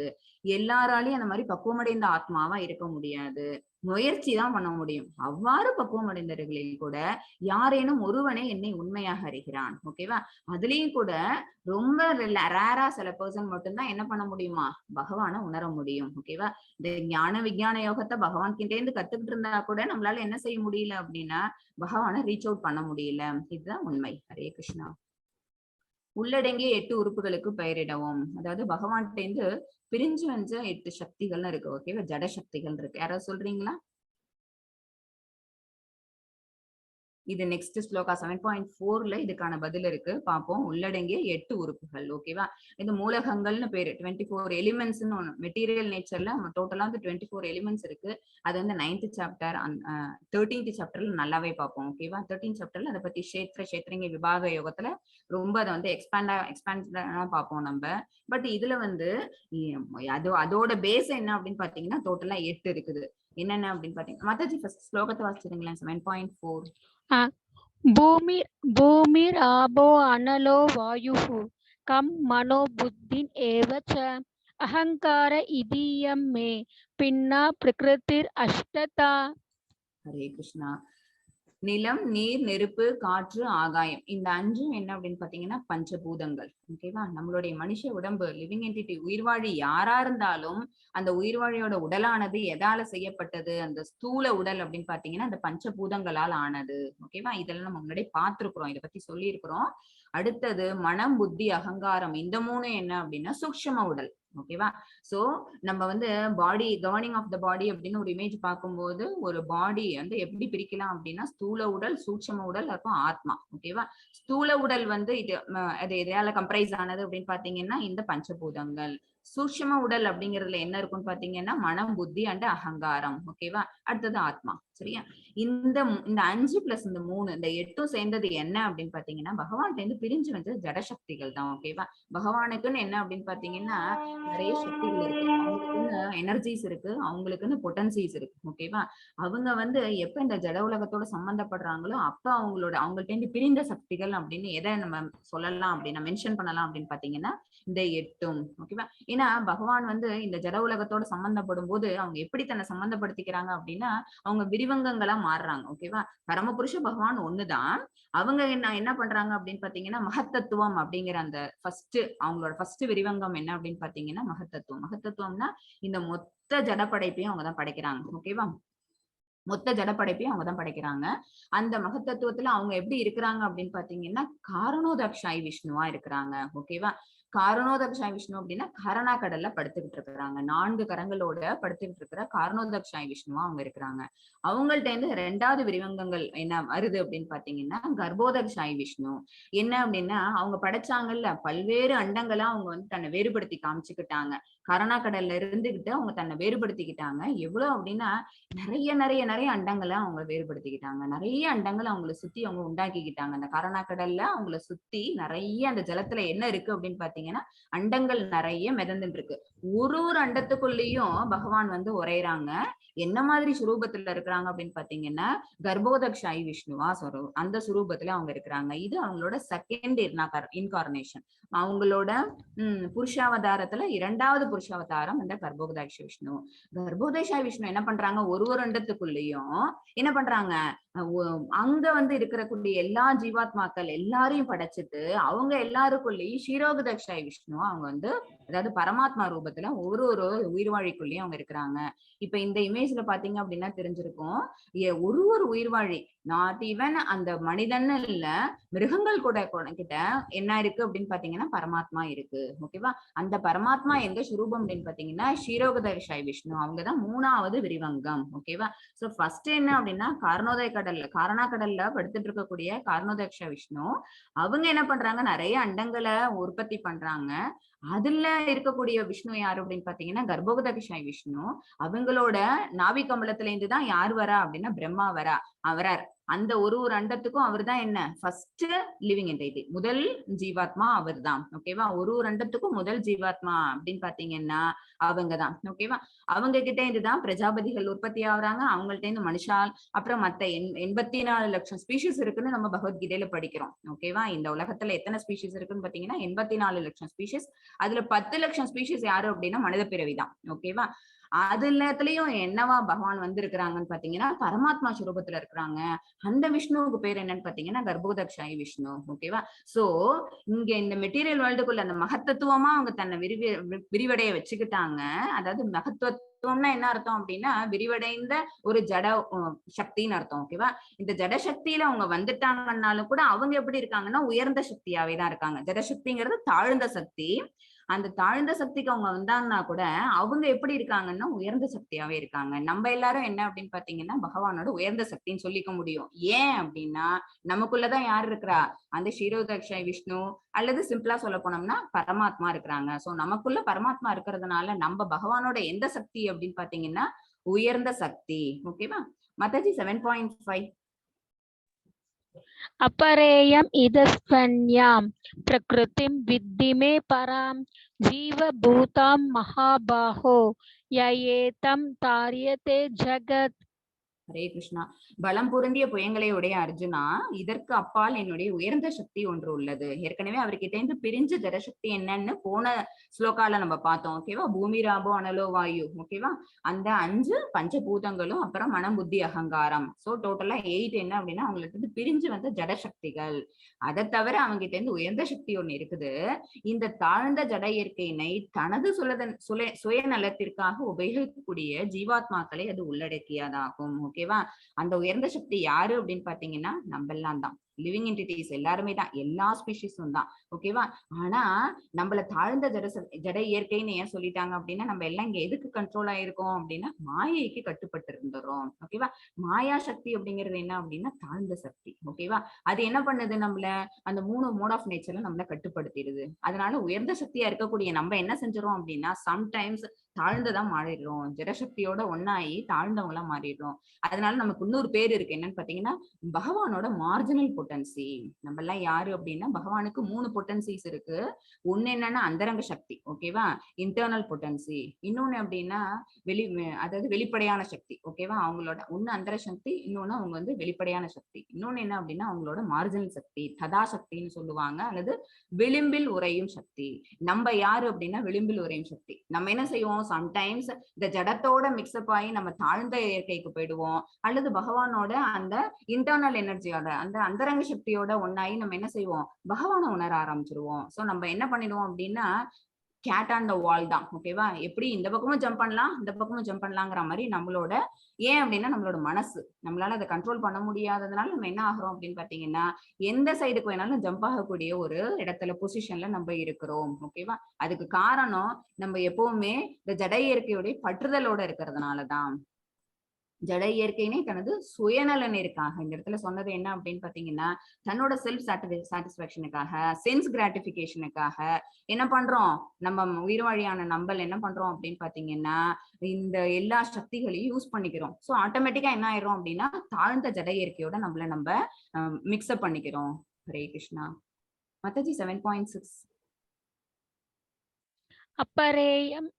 S1: எல்லாராலையும் அந்த மாதிரி பக்குவமடைந்த ஆத்மாவா இருக்க முடியாது. முயற்சி தான் பண்ண முடியும். அவ்வாறு பக்குவம் அடைந்தவர்களில் கூட யாரேனும் ஒருவனே என்னை உண்மையாக அறிகிறான். ஓகேவா? அதுலயும் கூட ரொம்ப ரேரா சில பர்சன் மட்டும்தான் என்ன பண்ண முடியுமா? பகவானை உணர முடியும். ஓகேவா? இந்த ஞான விஞ்ஞான யோகத்தை பகவான் கிட்டே இருந்து கத்துக்கிட்டு இருந்தா கூட நம்மளால என்ன செய்ய முடியல அப்படின்னா பகவானை ரீச் அவுட் பண்ண முடியல. இதுதான் உண்மை. ஹரே கிருஷ்ணா. உள்ளடங்கிய 8 உறுப்புகளுக்கு பெயரிடவும். அதாவது பகவான்கிட்ட இருந்து பிரிஞ்சு வந்த 8 சக்திகள்னு இருக்கு. ஓகேவா? ஜட சக்திகள் இருக்கு. யாராவது சொல்றீங்களா? இது நெக்ஸ்ட் ஸ்லோகா 7.4ல இதுக்கான பதில் இருக்கு. பார்ப்போம். உள்ளடங்கிய 8 உறுப்புகள். ஓகேவா? இந்த மூலகங்கள்னு பேரு. 24 எலிமெண்ட்ஸ்னு ஒண்ணு. மெட்டீரியல் நேச்சர்ல டோட்டலா வந்து 24 எலிமெண்ட்ஸ் இருக்கு. அது வந்து 9th சாப்டர் 13th சாப்டர்ல நல்லாவே பார்ப்போம். ஓகேவா? 13th சாப்டர்ல அதை பத்தி கஷேத்ரங்க விபாக யோகத்துல ரொம்ப அதை வந்து எக்ஸ்பேண்டா பார்ப்போம் நம்ம. பட் இதுல வந்து அதோட பேஸ் என்ன அப்படின்னு பாத்தீங்கன்னா டோட்டலா 8 இருக்குது. என்னென்ன அப்படின்னு பாத்தீங்கன்னா மாதாஜி ஃபர்ஸ்ட் ஸ்லோகத்தை வாசிச்சிருங்களேன். 7.4.
S3: भूमिर आबो अनलो वायुः कं मनो बुद्धिन एव च अहंकार इदीयं मे पिन्ना प्रकृतिर अष्टता.
S1: ஹரே கிருஷ்ணா. நிலம், நீர், நெருப்பு, காற்று, ஆகாயம், இந்த 5 என்ன அப்படின்னு பாத்தீங்கன்னா பஞ்சபூதங்கள். ஓகேவா? நம்மளுடைய மனுஷ உடம்பு, லிவிங் என்டிட்டி, உயிர்வாழி யாரா இருந்தாலும் அந்த உயிர்வாழியோட உடலானது எதால செய்யப்பட்டது? அந்த ஸ்தூல உடல் அப்படின்னு பாத்தீங்கன்னா அந்த பஞ்சபூதங்களால் ஆனது. ஓகேவா? இதெல்லாம் நம்ம முன்னாடி பார்த்திருக்கிறோம், இதை பத்தி சொல்லி இருக்கிறோம். அடுத்தது மனம், புத்தி, அகங்காரம், இந்த 3 என்ன அப்படின்னா சூக்ஷ்ம உடல். ஓகேவா? சோ நம்ம வந்து பாடி கவர்னிங் ஆஃப் த பாடி அப்படின்னு ஒரு இமேஜ் பார்க்கும்போது ஒரு பாடி வந்து எப்படி பிரிக்கலாம் அப்படின்னா ஸ்தூல உடல், சூட்சும உடல், அப்புறம் ஆத்மா. ஓகேவா? ஸ்தூல உடல் வந்து இது எதால கம்ப்ரைஸ் ஆனது அப்படின்னு பாத்தீங்கன்னா இந்த பஞ்சபூதங்கள். சூட்சும உடல் அப்படிங்கிறதுல என்ன இருக்குன்னு பாத்தீங்கன்னா மனம், புத்தி அண்ட் அகங்காரம். ஓகேவா? அடுத்தது ஆத்மா. சரியா? இந்த 5 பிளஸ் இந்த 3 இந்த 8 சேர்ந்தது என்ன அப்படின்னு பாத்தீங்கன்னா பகவான்கிட்ட இருந்து பிரிஞ்சு வந்தது ஜடசக்திகள் தான். ஓகேவா? பகவானுக்குன்னு என்ன அப்படின்னு பாத்தீங்கன்னா நிறைய சக்திகள் இருக்கு. அவங்களுக்குன்னு எனர்ஜிஸ் இருக்கு, அவங்களுக்குன்னு பொட்டன்சிஸ் இருக்கு. ஓகேவா? அவங்க வந்து எப்ப இந்த ஜட உலகத்தோட சம்பந்தப்படுறாங்களோ அப்ப அவங்கள்ட்ட இருந்து பிரிந்த சக்திகள் அப்படின்னு எதை நம்ம சொல்லலாம் அப்படின்னா மென்ஷன் பண்ணலாம் அப்படின்னு பாத்தீங்கன்னா இந்த 8. ஓகேவா? ஏன்னா பகவான் வந்து இந்த ஜட உலகத்தோட சம்பந்தப்படும் போது அவங்க எப்படி தன்னை சம்பந்தப்படுத்திக்கிறாங்க அப்படின்னா அவங்க விரிவங்கங்களா மாறுறாங்க. ஓகேவா? பரமபுருஷ பகவான் ஒண்ணுதான். அவங்க என்ன பண்றாங்க அப்படின்னு பாத்தீங்கன்னா மகத்தத்துவம் அப்படிங்கிற அந்த அவங்களோட ஃபர்ஸ்ட் விரிவங்கம் என்ன அப்படின்னு பாத்தீங்கன்னா மகத்தத்துவம். மகத்தத்துவம்னா இந்த மொத்த ஜடப்படைப்பையும் அவங்கதான் படைக்கிறாங்க. ஓகேவா? மொத்த ஜடப்படைப்பையும் அவங்கதான் படைக்கிறாங்க. அந்த மகத்தத்துவத்துல அவங்க எப்படி இருக்கிறாங்க அப்படின்னு பாத்தீங்கன்னா காரணோதக்ஷாய் விஷ்ணுவா இருக்கிறாங்க. ஓகேவா? காரணோதக்ஷாய் விஷ்ணு அப்படின்னா கரணா கடல்ல படுத்துக்கிட்டு இருக்கிறாங்க. 4 கரங்களோட படுத்துக்கிட்டு இருக்கிற காரணோதக்ஷாய் விஷ்ணுவா அவங்க இருக்கிறாங்க. அவங்கள்ட்ட இருந்து 2வது விரிவங்கங்கள் என்ன வருது அப்படின்னு பாத்தீங்கன்னா கர்ப்போதக்ஷாய் விஷ்ணு. என்ன அப்படின்னா அவங்க படைச்சாங்கல்ல பல்வேறு அண்டங்களா அவங்க வந்து தன்னை வேறுபடுத்தி காமிச்சுக்கிட்டாங்க. கரணா கடல்ல இருந்துகிட்டு அவங்க தன்னை வேறுபடுத்திக்கிட்டாங்க. எவ்வளவு அப்படின்னா நிறைய நிறைய அண்டங்களை அவங்க வேறுபடுத்திக்கிட்டாங்க. நிறைய அண்டங்களை அவங்கள சுத்தி அவங்க உண்டாக்கிக்கிட்டாங்க. அந்த கரணா கடல்ல அவங்கள சுத்தி நிறைய அந்த ஜலத்துல என்ன இருக்கு அப்படின்னு பாத்தீங்கன்னா அண்டங்கள் நிறைய மிதந்துட்டு இருக்கு. ஒரு அண்டத்துக்குள்ளேயும் பகவான் வந்து உரையறாங்க. என்ன மாதிரி சுரூபத்துல இருக்கிறாங்க அப்படின்னு பாத்தீங்கன்னா கர்ப்போதக்ஷாயி விஷ்ணுவா அந்த சுரூபத்துல அவங்க இருக்கிறாங்க. இது அவங்களோட செகண்ட் இன்கார்னேஷன். அவங்களோட புருஷாவதாரத்துல 2வது புருஷாவதாரம் இந்த கர்ப்போதக்ஷ விஷ்ணு. கர்ப்போதக்ஷாயி விஷ்ணு என்ன பண்றாங்க, ஒரு அண்டத்துக்குள்ளேயும் என்ன பண்றாங்க, அங்க வந்து இருக்கக்கூடிய எல்லா ஜீவாத்மாக்கள் எல்லாரையும் படைச்சிட்டு அவங்க எல்லாருக்குள்ளேயும் ஷீரோகதக்ஷாயி விஷ்ணு அவங்க வந்து அதாவது பரமாத்மா ரூபத்துல ஒரு உயிர்வாழிக்குள்ளேயும் அவங்க இருக்கிறாங்க. இப்ப இந்த இமேஜ்ல பாத்தீங்க அப்படின்னா தெரிஞ்சிருக்கும், ஒரு உயிர்வாழி நாட் ஈவன் அந்த மனிதன் இல்ல மிருகங்கள் கூட கிட்ட என்ன இருக்கு அப்படின்னு பாத்தீங்கன்னா பரமாத்மா இருக்கு. ஓகேவா? அந்த பரமாத்மா எந்த சுரூபம் அப்படின்னு பாத்தீங்கன்னா ஷீரோகதக்ஷாயி விஷ்ணு. அவங்கதான் 3வது விரிவங்கம். ஓகேவா? சோ ஃபர்ஸ்ட் என்ன அப்படின்னா காரணா கடல்ல படுத்துட்டு இருக்கக்கூடிய காரணோதக்ஷ விஷ்ணு அவங்க என்ன பண்றாங்க, நிறைய அண்டங்களை உற்பத்தி பண்றாங்க. அதுல இருக்கக்கூடிய விஷ்ணு யாரு அப்படின்னு பாத்தீங்கன்னா கர்ப்போதக்ஷாயி விஷ்ணு. அவங்களோட நாவி கமலத்துல இருந்துதான் யார் வரா அப்படின்னா பிரம்மா வரார். அந்த ஒரு அண்டத்துக்கும் அவர் தான் என்ன ஃபர்ஸ்ட் லிவிங் என்டைட்டி, முதல் ஜீவாத்மா அவர் தான். ஓகேவா? ஒரு அண்டத்துக்கும் முதல் ஜீவாத்மா அப்படின்னு பாத்தீங்கன்னா அவங்கதான். ஓகேவா? அவங்க கிட்ட இருந்துதான் பிரஜாபதிகள் உற்பத்தி ஆகுறாங்க. அவங்கள்ட்ட இருந்து மனுஷால் அப்புறம் மத்த 84 லட்சம் ஸ்பீஷிஸ் இருக்குன்னு நம்ம பகவத்கீதையில படிக்கிறோம். ஓகேவா? இந்த உலகத்துல எத்தனை ஸ்பீஷிஸ் இருக்குன்னு பாத்தீங்கன்னா 84 லட்சம் ஸ்பீஷிஸ். அதுல 10 லட்சம் ஸ்பீஷிஸ் யாரு அப்படின்னா மனித பிறவிதான். ஓகேவா? அது எல்லாத்துலயும் என்னவா பகவான் வந்து இருக்கிறாங்கன்னு பாத்தீங்கன்னா பரமாத்மா சுரூபத்துல இருக்கிறாங்க. அந்த விஷ்ணுவுக்கு பேர் என்னன்னு பாத்தீங்கன்னா கர்ப்போதக்ஷாயி விஷ்ணு. ஓகேவா? சோ இங்க இந்த மெட்டீரியல் வேர்ல்டுக்குள்ள அந்த மகத்தத்துவமா அவங்க தன்னை விரிவடைய வச்சுக்கிட்டாங்க. அதாவது மகத்துவம்னா என்ன அர்த்தம் அப்படின்னா விரிவடைந்த ஒரு ஜட சக்தின்னு அர்த்தம். ஓகேவா? இந்த ஜட சக்தியில அவங்க வந்துட்டாங்கன்னாலும் கூட அவங்க எப்படி இருக்காங்கன்னா உயர்ந்த சக்தியாவே தான் இருக்காங்க. ஜடசக்திங்கிறது தாழ்ந்த சக்தி. அந்த தாழ்ந்த சக்திக்கு அவங்க வந்தாங்கன்னா கூட அவங்க எப்படி இருக்காங்கன்னா உயர்ந்த சக்தியாவே இருக்காங்க. நம்ம எல்லாரும் என்ன அப்படின்னு பாத்தீங்கன்னா பகவானோட உயர்ந்த சக்தின்னு சொல்லிக்க முடியும். ஏன் அப்படின்னா நமக்குள்ளதான் யார் இருக்கிறா, அந்த ஷீரோதக்ஷாயி விஷ்ணு அல்லது சிம்பிளா சொல்ல போனோம்னா பரமாத்மா இருக்கிறாங்க. சோ நமக்குள்ள பரமாத்மா இருக்கிறதுனால நம்ம பகவானோட எந்த சக்தி அப்படின்னு பாத்தீங்கன்னா உயர்ந்த சக்தி. ஓகேவா? மாதாஜி 7.5
S3: अपरेयम् इदस्त्वन्यां प्रकृतिं विद्धि मे परां जीवभूतां महाबाहो य एतं तार्यते जगत्.
S1: ஹரே கிருஷ்ணா. பலம் பொருந்திய புயங்களை உடைய அர்ஜுனா, இதற்கு அப்பால் என்னுடைய உயர்ந்த சக்தி ஒன்று உள்ளது. ஏற்கனவே அவர்கிட்ட இருந்து பிரிஞ்ச ஜடசக்தி என்னன்னு போன ஸ்லோகால நம்ம பார்த்தோம். ஓகேவா? பூமி ராபோ அனலோ வாயு. ஓகேவா? அந்த 5 பஞ்சபூதங்களும் அப்புறம் மனம் புத்தி அகங்காரம். சோ டோட்டலா 8 என்ன அப்படின்னா அவங்களுக்கு இருந்து பிரிஞ்சு வந்த ஜடசக்திகள். அதை தவிர அவங்க கிட்ட இருந்து உயர்ந்த சக்தி ஒண்ணு இருக்குது. இந்த தாழ்ந்த ஜட இயற்கையினை தனது சுயநலத்திற்காக உபயோகிக்கக்கூடிய ஜீவாத்மாக்களை அது உள்ளடக்கியதாகும். ஓகேவா? அந்த உயர்ந்த சக்தி யாரு அப்படின்னு பாத்தீங்கன்னா நம்ம எல்லாம் தான். லிவிங் என்டிட்டிஸ் எல்லாருமே தான், எல்லா ஸ்பீஷிஸும் தான். ஓகேவா? ஆனா நம்மள தாழ்ந்த ஜட இயற்கைன்னு ஏன் சொல்லிட்டாங்க அப்படின்னா நம்ம எல்லாம் இங்க எதுக்கு கண்ட்ரோல் ஆயிருக்கோம் அப்படின்னா மாயைக்கு கட்டுப்பட்டு இருந்துரும். ஓகேவா? மாயா சக்தி அப்படிங்கிறது என்ன அப்படின்னா தாழ்ந்த சக்தி. ஓகேவா? அது என்ன பண்ணுது, நம்மள அந்த 3 மோட் ஆஃப் நேச்சர்ல நம்மள கட்டுப்படுத்திடுது. அதனால உயர்ந்த சக்தியா இருக்கக்கூடிய நம்ம என்ன செஞ்சிரும் அப்படின்னா சம்டைம்ஸ் தாழ்ந்ததான் மாறிடுறோம். ஜடசக்தியோட ஒன்னாயி தாழ்ந்தவங்களா மாறிடுறோம். அதனால நமக்கு இன்னொரு பேர் இருக்கு. என்னன்னு பாத்தீங்கன்னா பகவானோட மார்ஜினல் பொட்டன்சி. நம்ம எல்லாம் யாரு அப்படின்னா பகவானுக்கு 3 பொட்டன்சிஸ் இருக்கு. ஒண்ணு என்னன்னா அந்தரங்க சக்தி. ஓகேவா? Internal potency. இன்னொன்னு அப்படின்னா அதாவது வெளிப்படையான சக்தி. ஓகேவா? அவங்களோட ஒண்ணு அந்தர சக்தி, இன்னொன்னு அவங்க வந்து வெளிப்படையான சக்தி. இன்னொன்னு என்ன அப்படின்னா அவங்களோட மார்ஜினல் சக்தி, ததா சக்தின்னு சொல்லுவாங்க, அல்லது விளிம்பில் உறையும் சக்தி. நம்ம யாரு அப்படின்னா விளிம்பில் உறையும் சக்தி. நம்ம என்ன செய்வோம், சம்டைம்ஸ் இந்த ஜடத்தோட மிக்ஸ்அப் ஆகி நம்ம தாழ்ந்த இயற்கைக்கு போயிடுவோம், அல்லது பகவானோட அந்த இன்டர்னல் எனர்ஜியோட அந்த அந்தரங்க சக்தியோட ஒன்னாயி நம்ம என்ன செய்வோம், பகவானை உணர ஆரம்பிச்சிருவோம். சோ நம்ம என்ன பண்ணிடுவோம் அப்படின்னா கேட் ஆன் த வால் தான். ஓகேவா? எப்படி இந்த பக்கமும் ஜம்ப் பண்ணலாம், இந்த பக்கமும் ஜம்ப் பண்ணலாங்கிற மாதிரி நம்மளோட ஏன் அப்படின்னா நம்மளோட மனசு நம்மளால அதை கண்ட்ரோல் பண்ண முடியாததுனால நம்ம என்ன ஆகிறோம் அப்படின்னு பாத்தீங்கன்னா எந்த சைடுக்கு வேணாலும் ஜம்ப் ஆகக்கூடிய ஒரு இடத்துல பொசிஷன்ல நம்ம இருக்கிறோம். ஓகேவா? அதுக்கு காரணம் நம்ம எப்பவுமே இந்த ஜட இயற்கையுடைய பற்றுதலோட இருக்கிறதுனாலதான். ஜட இயற்கைனே தனது சுயநலனிற்காக இந்த இடத்துல சொன்னது என்ன அப்படின்னு பாத்தீங்கன்னா, தன்னோட செல்ஃப் சாட்டிஸ்பாக்சனுக்காக, சென்ஸ் கிராட்டிபிகேஷனுக்காக என்ன பண்றோம், நம்ம உயிர்வாழியான நம்பல் என்ன பண்றோம் அப்படின்னு பாத்தீங்கன்னா, இந்த எல்லா சக்திகளையும் யூஸ் பண்ணிக்கிறோம். சோ ஆட்டோமேட்டிக்கா என்ன ஆயிரும் அப்படின்னா, தாழ்ந்த ஜட இயற்கையோட நம்ம மிக்ஸ்அப் பண்ணிக்கிறோம். ஹரே கிருஷ்ணா. மத்தஜி 7.6.
S3: अपरेयम्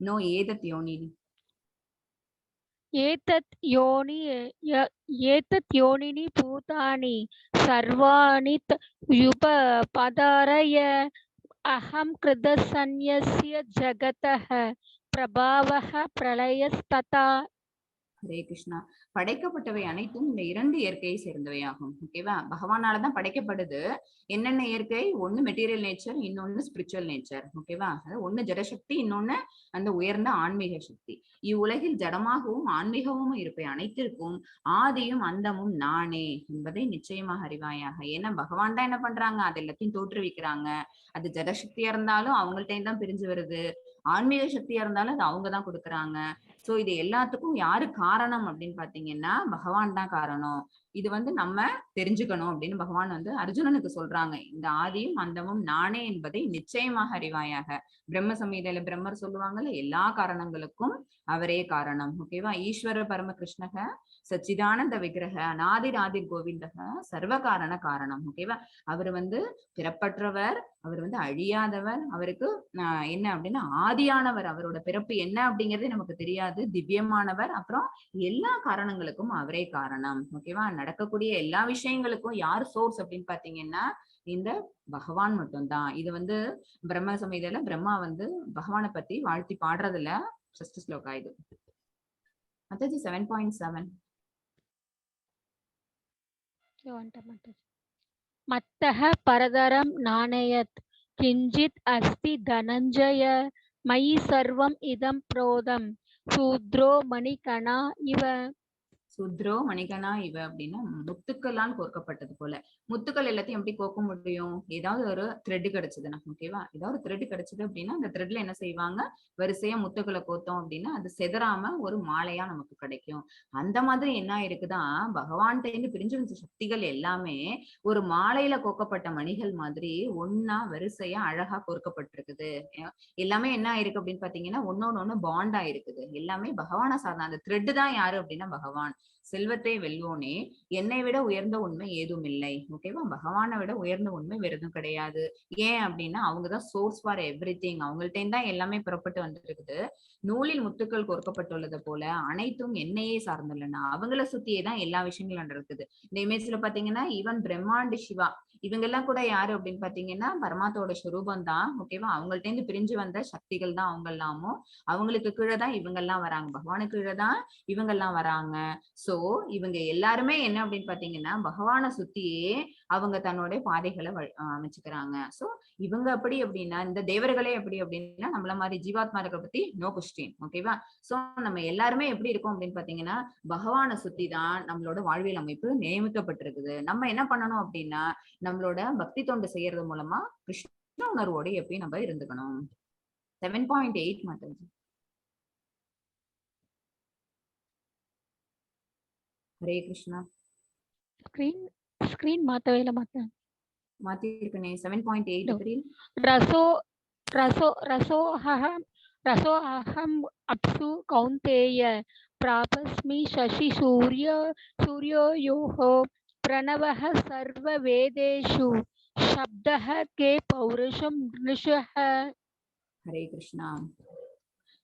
S1: நோ ஏதத் யோனினி.
S3: एतत् योनिनि भूतानि सर्वाणि युपपदारय अहं कृतसंन्यस्य जगतः प्रभावः प्रलयस्तथा.
S1: ஹரே கிருஷ்ணா. படைக்கப்பட்டவை அனைத்தும் இந்த 2 இயற்கையை சேர்ந்தவையாகும். ஓகேவா? பகவானாலதான் படைக்கப்படுது. என்னென்ன இயற்கை? ஒண்ணு மெட்டீரியல் நேச்சர், இன்னொன்னு ஸ்பிரிச்சுவல் நேச்சர். ஓகேவா? அதாவது ஒண்ணு ஜடசக்தி, இன்னொன்னு அந்த உயர்ந்த ஆன்மீக சக்தி. இவ்வுலகில் ஜடமாகவும் ஆன்மீகமும் இருப்பை அனைத்திற்கும் ஆதியும் அந்தமும் நானே என்பதை நிச்சயமாக அறிவாயாக. ஏன்னா பகவான் தான் என்ன பண்றாங்க, அது எல்லாத்தையும் தோற்றுவிக்கிறாங்க. அது ஜடசக்தியா இருந்தாலும் அவங்கள்ட்ட தான் பிரிஞ்சு வருது, ஆன்மீக சக்தியா இருந்தாலும் அது அவங்கதான் கொடுக்குறாங்க. சோ இது எல்லாத்துக்கும் யாரு காரணம் அப்படின்னு பாத்தீங்கன்னா பகவான் தான் காரணம். இது நம்ம தெரிஞ்சுக்கணும் அப்படின்னு பகவான் அர்ஜுனனுக்கு சொல்றாங்க. இந்த ஆதியும் அந்தமும் நானே என்பதை நிச்சயமாக அறிவாயாக. பிரம்ம சமீதையில பிரம்மர் சொல்லுவாங்கல்ல, எல்லா காரணங்களுக்கும் அவரே காரணம். ஓகேவா? ஈஸ்வர பரம கிருஷ்ணக சச்சிதானந்த விக்கிரக அநாதிர் ஆதிர் கோவிந்தக சர்வ காரண காரணம். ஓகேவா? அவர் பிறப்பற்றவர், அவர் அழியாதவர், அவருக்கு என்ன அப்படின்னா ஆதியானவர். அவரோட பிறப்பு என்ன அப்படிங்கறதே நமக்கு தெரியாது, திவ்யமானவர். அப்புறம் எல்லா காரணங்களுக்கும் அவரே காரணம். ஓகேவா? நடக்கக்கூடிய எல்லா விஷயங்களுக்கும் யார் சோர்ஸ் அப்படின்னு பாத்தீங்கன்னா இந்த பகவான் மட்டும்தான். இது பிரம்ம சமீதையில பிரம்மா பகவானை பத்தி வாழ்த்தி பாடுறதுல ஃபர்ஸ்ட் ஸ்லோகா இது. மத்தஜி 7.7.
S3: मत्तः परतरं नानयत् किञ्चित् अस्ति धनञ्जय मयि सर्वम् इदं प्रोतं शूद्रो मणिकणा इव.
S1: சுத்ரோ மணிகனா இவ அப்படின்னா முத்துக்களால் கோர்க்கப்பட்டது போல. முத்துக்கள் எல்லாத்தையும் எப்படி கோர்க்க முடியும்? ஏதாவது ஒரு த்ரெட் கிடைச்சதுன்னா. ஓகேவா? ஏதாவது த்ரெட் கிடைச்சது அப்படின்னா அந்த த்ரெட்ல என்ன செய்வாங்க, வரிசையா முத்துக்களை கோர்த்தோம் அப்படின்னா அது செதறாம ஒரு மாலையா நமக்கு கிடைக்கும். அந்த மாதிரி என்ன இருக்குதான், பகவான்கிட்ட இருந்து பிரிஞ்சு வந்த சக்திகள் எல்லாமே ஒரு மாலையில கோர்க்கப்பட்ட மணிகள் மாதிரி ஒன்னா வரிசையா அழகா கோர்க்கப்பட்டிருக்குது. எல்லாமே என்ன ஆயிருக்கு அப்படின்னு பாத்தீங்கன்னா ஒன்னொன்னு பாண்டா இருக்குது. எல்லாமே பகவானா சார்ந்த அந்த த்ரெட் தான் யாரு அப்படின்னா பகவான். செல்வத்தை வெல்வோனே, என்னை விட உயர்ந்த உண்மை ஏதும் இல்லை. ஓகேவா? பகவானை விட உயர்ந்த உண்மை வேற எதுவும் கிடையாது. ஏன் அப்படின்னா அவங்கதான் சோர்ஸ் ஃபார் எவ்ரிதிங். அவங்கள்ட்ட தான் எல்லாமே புறப்பட்டு வந்துருக்குது. நூலில் முத்துக்கள் கோர்க்கப்பட்டுள்ளது போல அனைத்தும் என்னையே சார்ந்துள்ளன. அவங்கள சுத்தியே தான் எல்லா விஷயங்களும் இருக்குது. இந்த இமேஜ்ல பாத்தீங்கன்னா ஈவன் பிரம்மாண்ட சிவா இவங்க எல்லாம் கூட யாரு அப்படின்னு பாத்தீங்கன்னா பரமாத்தோட ஸ்வரூபம் தான். ஓகேவா? அவங்கள்ட்ட இருந்து பிரிஞ்சு வந்த சக்திகள் தான் அவங்க எல்லாமும். அவங்களுக்கு கீழே தான் இவங்க எல்லாம் வராங்க, பகவானுக்கு கீழே தான் இவங்க எல்லாம் வராங்க. சோ இவங்க எல்லாருமே என்ன அப்படின்னு பாத்தீங்கன்னா பகவானை சுத்தியே அவங்க தன்னோட பாதைகளை அமைச்சுக்கிறாங்க. சோ இவங்க அப்படி அப்படின்னா இந்த தேவர்களே எப்படி அப்படின்னா நம்மள மாதிரி ஜீவாத்மார்களை பத்தி நோ கொஸ்டின். ஓகேவா? சோ நம்ம எல்லாருமே எப்படி இருக்கோம் அப்படின்னு பாத்தீங்கன்னா பகவானை சுத்தி தான் நம்மளோட வாழ்வியல் அமைப்பு நியமிக்கப்பட்டிருக்குது. நம்ம என்ன பண்ணணும் அப்படின்னா நம்மளோட பக்தி தொண்டு செய்யறது மூலமா கிருஷ்ண உணர்வோடு எப்பயும் நம்ம இருந்துக்கணும். 7.8 மாதாஜி. ஹரே கிருஷ்ணா.
S3: ஸ்கிரீன் மாத்தவேல
S1: மாத்தி இருக்கனே. 7.8 தெரியும்.
S3: रसो अहम अप्सु कौन्तेय प्रापस्मि शशि सूर्योयोः प्रणवः सर्ववेदेषु शब्दः के पौरुषं नृषः.
S1: ஹரே கிருஷ்ணா.